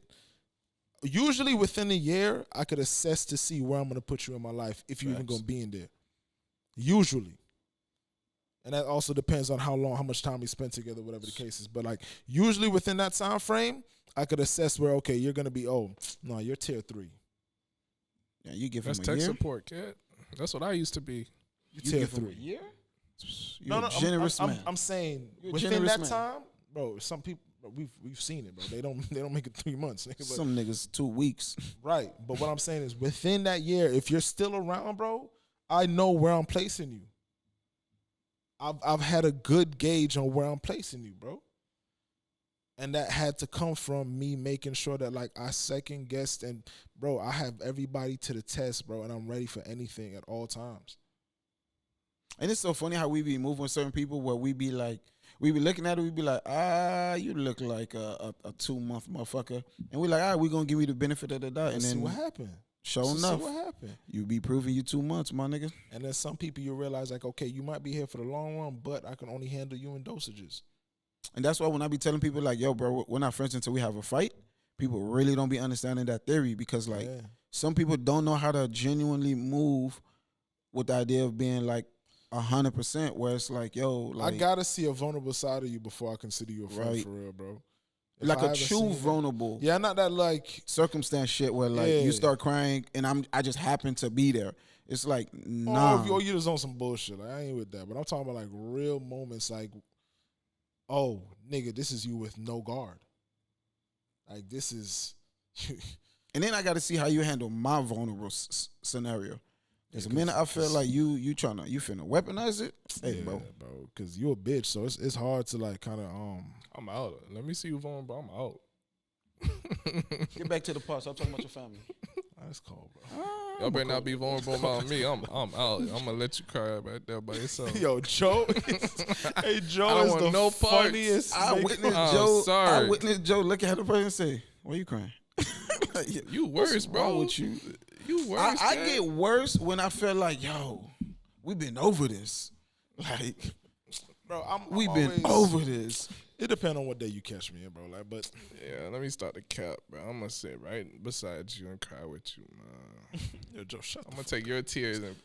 C: usually within a year, I could assess to see where I'm gonna put you in my life, if you're even
D: Facts.
C: gonna be in there. Usually. And that also depends on how much time we spend together, whatever the case is. But like usually within that time frame, I could assess where, okay, you're gonna be, oh no, you're tier 3.
D: yeah, you give
B: That's
D: him a
B: tech
D: year.
B: support, kid. That's what I used to be.
C: You're
D: You
C: tier
D: give him a
C: 3.
D: year?
C: No,
D: You're
C: no,
D: a generous man.
C: I'm saying
D: You're a
C: within
D: generous
C: that
D: man.
C: time, bro. Some people we've seen it, bro. They don't make it 3 months, nigga. But,
D: Some niggas 2 weeks.
C: right. But what I'm saying is within that year, if you're still around, bro, I know where I'm placing you. I've had a good gauge on where I'm placing you, bro. And that had to come from me making sure that like I second guessed and bro, I have everybody to the test, bro, and I'm ready for anything at all times.
D: And it's so funny how we be moving with certain people where we be looking at it, we be like, you look like a 2-month motherfucker. And we like, we gonna give you the benefit of the doubt. And
C: Let's see
D: then
C: what happened.
D: sure
C: Let's
D: enough,
C: see what happened.
D: you be proving you 2 months, my nigga.
C: And then some people you realize like, okay, you might be here for the long run, but I can only handle you in dosages.
D: And that's why when I be telling people like, yo, bro, we're not friends until we have a fight, people really don't be understanding that theory, because like
C: Yeah.
D: some people don't know how to genuinely move with the idea of being like 100%, where it's like, yo, like
C: I gotta see a vulnerable side of you before I consider you a friend
D: Right.
C: for real, bro. If
D: like
C: I
D: a
C: haven't
D: true
C: seen it-
D: vulnerable
C: Yeah, not that like
D: circumstance shit where like
C: Yeah.
D: you start crying and I just happen to be there. It's like,
C: oh,
D: nah.
C: you just on some bullshit. Like I ain't with that. But I'm talking about like real moments like, oh, nigga, this is you with no guard. Like this is
D: And then I got to see how you handle my vulnerable scenario. Because the minute I feel like you finna weaponize it, hey,
C: yeah,
D: bro.
C: because you a bitch, so it's hard to like kind of
B: I'm out. Let me see you vulnerable. I'm out.
D: Get back to the part. Stop talking about your family.
C: That's cold, bro.
B: Y'all better not be vulnerable about me. I'm out. I'm gonna let you cry right there by yourself.
C: Yo, Joe, hey
B: I
C: Joe
B: don't
C: is
B: want
C: the
B: no parts.
C: funniest.
D: I
C: nigga.
D: witnessed
B: I'm
D: Joe.
B: sorry.
D: I witnessed Joe look at the person and say, "Why you crying?"
B: You worse,
D: What's
B: bro.
D: wrong with you?
B: You worse.
D: I
B: kid.
D: get worse when I feel like, yo, we've been over this. Like,
C: Bro, I'm
D: we've been
C: always-
D: over this.
C: It depends on what day you catch me in, bro. Like, but
B: Yeah, let me start the cap, bro. I'm gonna sit right beside you and cry with you, man.
C: yo, Joe, shut
B: I'm
C: the
B: gonna take your tears and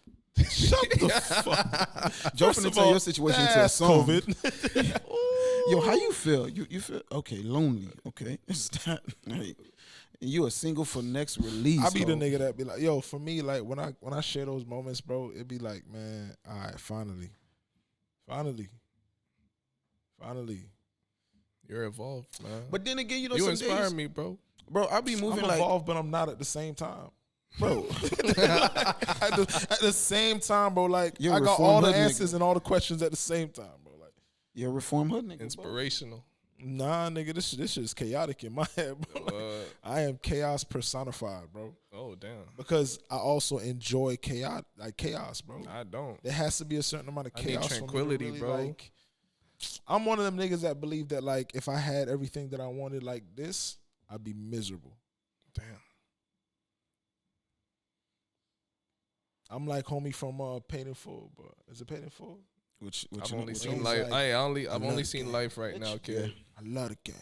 C: shut the fuck.
D: Joe
C: First
D: finna
C: of
D: turn
C: all,
D: your situation into a
C: that's
D: song.
C: COVID.
D: Yo, how you feel? You feel okay? Lonely? Okay, it's that. Like, you a single for next release?
C: I be the
D: ho.
C: nigga that be like, yo, for me, like when I share those moments, bro, it be like, man, all right, finally.
B: you're evolved, man.
D: But then again, you know,
B: you
D: some
B: inspire
D: days,
B: me, bro.
D: bro. I be moving
C: I'm
D: like,
C: evolved, but I'm not at the same time.
D: bro.
C: At the same time, bro, like
D: You're a
C: I got
D: reformed
C: all the
D: hood nigga.
C: answers and all the questions at the same time, bro. Like,
D: You're a reform hood nigga. bro.
B: Inspirational.
C: nah, nigga, this shit is chaotic in my head, bro. Like, I am chaos personified, bro.
B: Oh damn.
C: Because I also enjoy chaos, bro.
B: I don't.
C: There has to be a certain amount of
B: I need
C: chaos. for me to
B: tranquility,
C: really,
B: bro.
C: like, I'm one of them niggas that believe that like if I had everything that I wanted like this, I'd be miserable.
B: Damn.
C: I'm like homie from Paid in Full, but is it Paid in Full?
D: Which
B: I've
D: you
B: only
C: which
B: seen
C: means,
B: life.
C: like,
B: I've only
C: love
B: seen
C: game.
B: life right now, kid.
C: I love the game.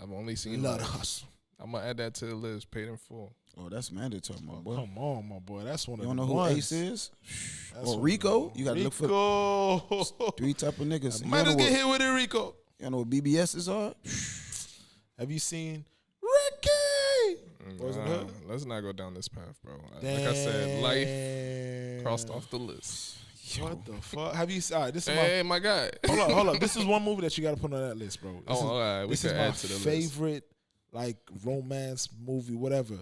B: I've only
C: I
B: seen
C: love the
B: life.
C: hustle.
B: I'm gonna add that to the list. Paid in full.
D: Oh, that's mandatory, my boy.
C: Come on, my boy. That's one
D: You
C: of
D: don't
C: the
D: know who
C: ones.
D: Ace is?
C: That's
D: Or
C: one
D: Rico?
C: of the-
D: You gotta look for
C: Rico.
D: 3 type of niggas.
C: Might as get hit with it, Rico.
D: You know what BBSs are?
C: Have you seen Ricky? Boys in the Hood?
B: Let's not go down this path, bro. Like I said, life crossed off the list.
C: What the fuck? Have you? All right, this is
B: Hey, my guy.
C: Hold up. This is one movie that you got to put on that list, bro. This is,
B: all right. We
C: this
B: can
C: is
B: add
C: my
B: to the list.
C: favorite, like, romance movie, whatever.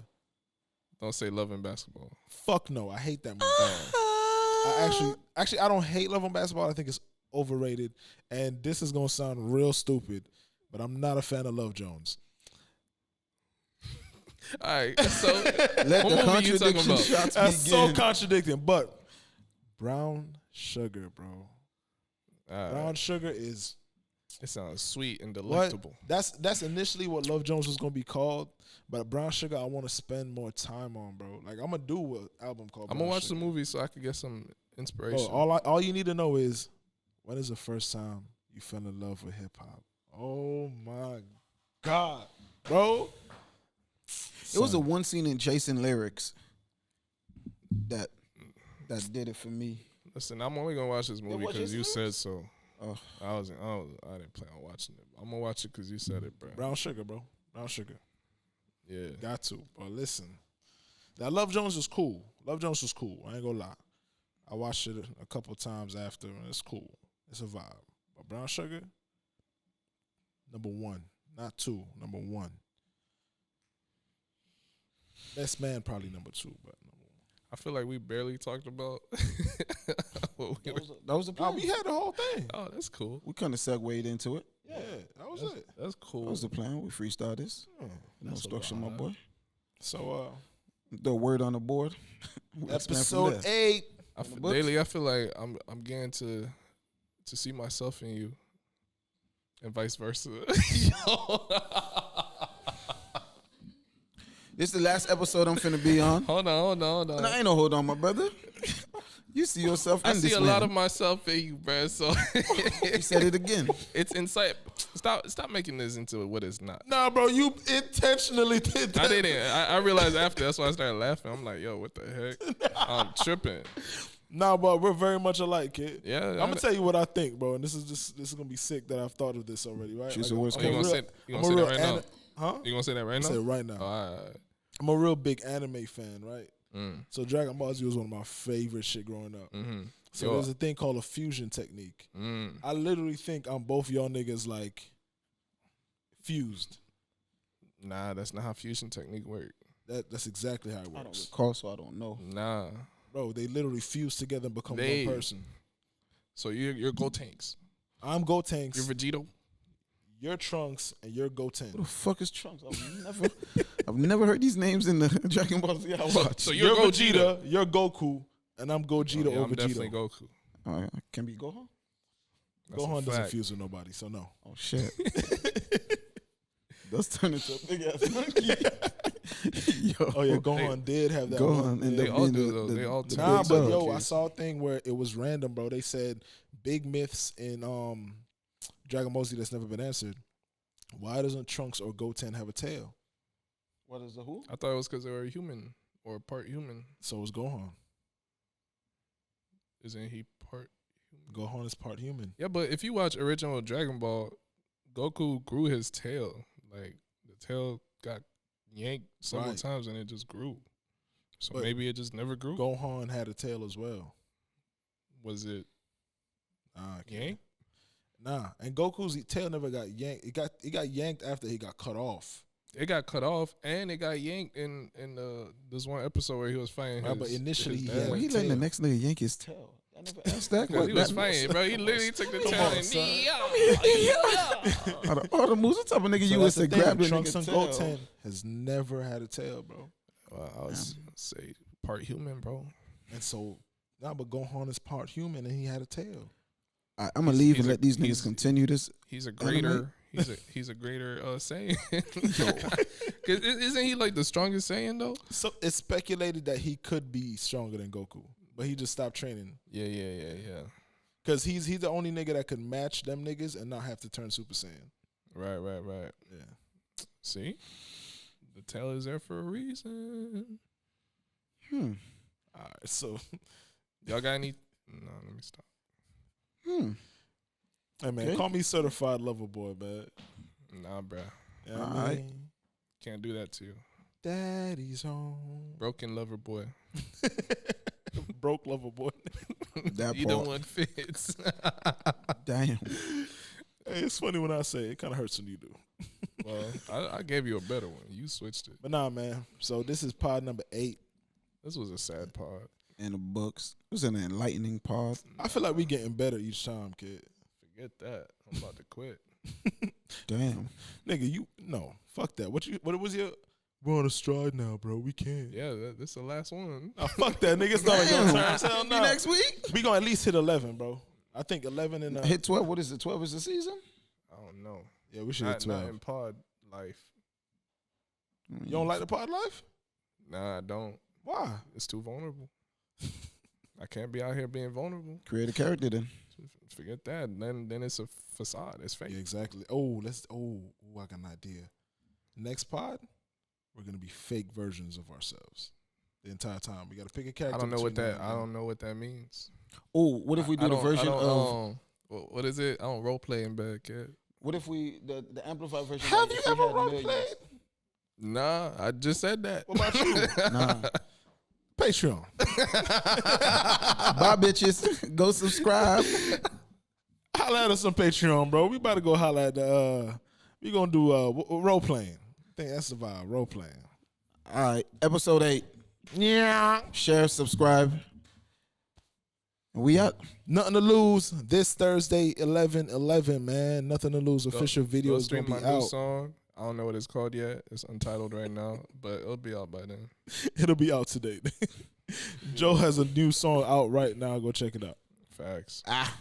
B: Don't say Love and Basketball.
C: Fuck no, I hate that movie. I actually, I don't hate Love and Basketball. I think it's overrated, and this is gonna sound real stupid, but I'm not a fan of Love Jones.
B: All right, so
D: Let
B: what
D: the
B: movie you talking
D: contradiction
B: about?
D: shots
C: That's
D: begin.
C: so contradicting, but Brown Sugar, bro.
B: All right.
C: Brown Sugar is
B: It sounds sweet and
C: what?
B: delectable.
C: That's initially what Love Jones was gonna be called, but Brown Sugar I want to spend more time on, bro. Like I'm gonna do an album called.
B: I'm
C: Brown
B: gonna watch
C: Sugar.
B: the movie so I can get some
C: Bro,
B: inspiration.
C: all you need to know is when is the first time you fell in love with hip hop? Oh my God, bro.
D: It was a one scene in Jason Lyrics that did it for me.
B: Listen, I'm only gonna watch this movie
D: watch
B: because
D: this
B: you
D: movie?
B: said so.
D: Oh.
B: I didn't plan on watching it. I'm gonna watch it because you said it, bro.
C: Brown Sugar, bro. Brown Sugar.
B: Yeah.
C: Got to. But listen, that Love Jones was cool. Love Jones was cool. I ain't gonna lie. I watched it a couple times after, and it's cool. It's a vibe. But Brown Sugar, number one, not two, number one. Best Man probably number two, but number one.
B: I feel like we barely talked about. what we were-
D: That was the
C: Nah,
D: plan.
C: we had the whole thing.
B: oh, that's cool.
D: We kind of segued into it.
C: Yeah, that was it.
B: That's
D: That
B: cool.
D: was the plan. We freestyle this.
C: Yeah,
D: No
C: that's a
D: structure, my
C: vibe.
D: boy.
C: So,
D: The word on the board. We'll expand from
C: episode
D: there.
C: 8.
B: Daily, I feel like I'm getting to see myself in you, and vice versa. Yo.
D: This is the last episode I'm finna be on.
B: Hold on.
D: No, ain't no hold on, my brother. You see yourself in
B: I
D: this
B: see a
D: man.
B: lot of myself in you, bro. So
D: You said it again.
B: it's insight. Stop making this into what it's not.
C: Nah, bro, you intentionally did that.
B: I didn't. I realized after. That's why I started laughing. I'm like, yo, what the heck? I'm tripping.
C: Nah, but we're very much alike, kid.
B: Yeah,
C: I'm gonna tell you what I think, bro, and this is gonna be sick that I've thought of this already, right?
D: Choose
C: Like,
D: the worst
C: I'm
B: you
C: a
B: gonna
C: real-
B: say
C: I'm a
B: that
C: real
B: right now?
C: Huh?
B: You gonna say that right
C: I'm
B: now?
C: say it right now.
B: All right.
C: I'm a real big anime fan, right?
B: Mm.
C: So Dragon Ball Z was one of my favorite shit growing up.
B: Mm-hmm.
C: So there's a thing called a fusion technique.
B: Mm.
C: I literally think I'm both y'all niggas like fused.
B: Nah, that's not how fusion technique work.
C: That's exactly how it
D: I don't
C: works.
D: recall, so I don't know.
B: Nah.
C: Bro, they literally fuse together and become
B: They-
C: one person.
B: So you're Gotenks.
C: I'm Gotenks,
B: You're Vegito.
C: you're Trunks, and you're Goten.
D: Who the fuck is Trunks? I've never heard these names in the Dragon Ball Z I watch.
B: So
C: You're
B: you're
C: Vegeta, you're Goku, and I'm Gogeta
B: Yeah,
C: or
B: I'm definitely
C: Vegeta.
B: Goku.
D: Can be Gohan?
B: That's a
C: Gohan doesn't
B: fact.
C: fuse with nobody, so no.
D: Oh shit. That's turned into a big ass monkey. Yo.
C: Oh yeah, Gohan did have that
D: Gohan
C: one.
D: ended
B: They
D: up
B: all
D: being
B: do,
D: the,
B: though.
D: the,
B: They all
D: the
B: do.
D: big
C: Nah, but
D: dog.
C: yo, I saw a thing where it was random, bro. They said big myths in Dragon Ball Z that's never been answered. Why doesn't Trunks or Goten have a tail?
D: What is the who?
B: I thought it was because they were human or part human.
C: So is Gohan.
B: Isn't he part human?
C: Gohan is part human.
B: Yeah, but if you watch original Dragon Ball, Goku grew his tail. Like the tail got yanked several
C: Right.
B: times and it just grew. So
C: But
B: maybe it just never grew.
C: Gohan had a tail as well.
B: Was it
C: Nah, kid.
B: yanked?
C: Nah, and Goku's tail never got yanked. It got yanked after he got cut off.
B: It got cut off and it got yanked in this one episode where he was fighting.
C: Right, but
B: his-
C: initially
B: his
C: he
B: dad.
C: had
D: Why he letting the next nigga yank his tail? I never asked that.
B: Because he was
D: That-
B: fighting, bro. He literally took the
C: Come
B: tail
C: on,
B: and
C: son.
D: Out of all the moves, what type of nigga
C: So
D: you
C: that's
D: was
C: the
D: to
C: thing,
D: grab the
C: Trunks
D: nigga
C: and
D: tail?
C: Goten has never had a tail, bro.
B: I was say part human, bro.
C: And so, but Gohan is part human and he had a tail.
D: I'm gonna leave
B: he's
D: and
B: a-
D: let these
B: he's-
D: niggas continue this.
B: He's a greater. He's a greater Saiyan. Cause isn't he like the strongest Saiyan though?
C: So it's speculated that he could be stronger than Goku, but he just stopped training
B: Yeah.
C: because he's the only nigga that could match them niggas and not have to turn Super Saiyan.
B: Right.
C: Yeah.
B: See, the tail is there for a reason.
C: All right. So,
B: Y'all got any? No, let me stop.
C: hey man,
D: Okay.
C: call me certified lover boy, man.
B: Nah, bruh.
C: You know what I
D: Alright.
C: mean?
B: Can't do that to you.
C: Daddy's home.
B: Broken lover boy.
C: Broke lover boy.
D: That
B: Either
D: part.
B: one fits.
D: Damn.
C: Hey, it's funny when I say it. It kind of hurts when you do.
B: Well, I gave you a better one. You switched it.
C: But nah, man. So this is pod number 8.
B: This was a sad pod.
D: In the books. It was an enlightening pod.
C: I feel like we getting better each time, kid.
B: Forget that. I'm about to quit.
D: Damn.
C: Nigga, fuck that. What was your? We're on a stride now, bro. We can't.
B: Yeah, this is the last one.
C: Nah, fuck that, nigga. It's not like your turn. Hell no.
D: Next week?
C: We gonna at least hit 11, bro. I think 11 and
D: Hit 12. What is it? 12 is the season?
B: I don't know.
C: yeah, we should hit
B: Not
C: 12.
B: in pod life.
C: You don't like the pod life?
B: Nah, I don't.
C: Why?
B: It's too vulnerable. I can't be out here being vulnerable.
D: Create a character then.
B: Forget that. Then it's a facade. It's fake.
C: Yeah, exactly. Oh, I got an idea. Next pod, we're gonna be fake versions of ourselves the entire time. We gotta pick a character.
B: I don't know what
C: between
B: that.
C: now
B: I
C: and
B: don't know what that means.
D: Oh, what if we do the version of?
B: What is it? I don't role play in bed, kid.
D: What if we the amplified version?
C: Have
D: like
C: you
D: if we
C: ever
D: had
C: role
D: millions?
C: played?
B: Nah, I just said that.
C: What about you?
D: Nah.
C: Patreon.
D: Bye, bitches. Go subscribe.
C: Holla at us on Patreon, bro. We about to go holla at the. We gonna do role playing. I think that's the vibe. Role playing.
D: All right, episode 8.
C: Yeah.
D: Share, subscribe. And we out.
C: Nothing to lose this Thursday, 11/11, man. Nothing to lose. Official video
B: Go
C: is gonna
B: stream
C: be
B: my new
C: out.
B: song. I don't know what it's called yet. It's untitled right now, but it'll be out by then.
C: It'll be out today. Joe has a new song out right now. Go check it out.
B: Facts.
D: Ah.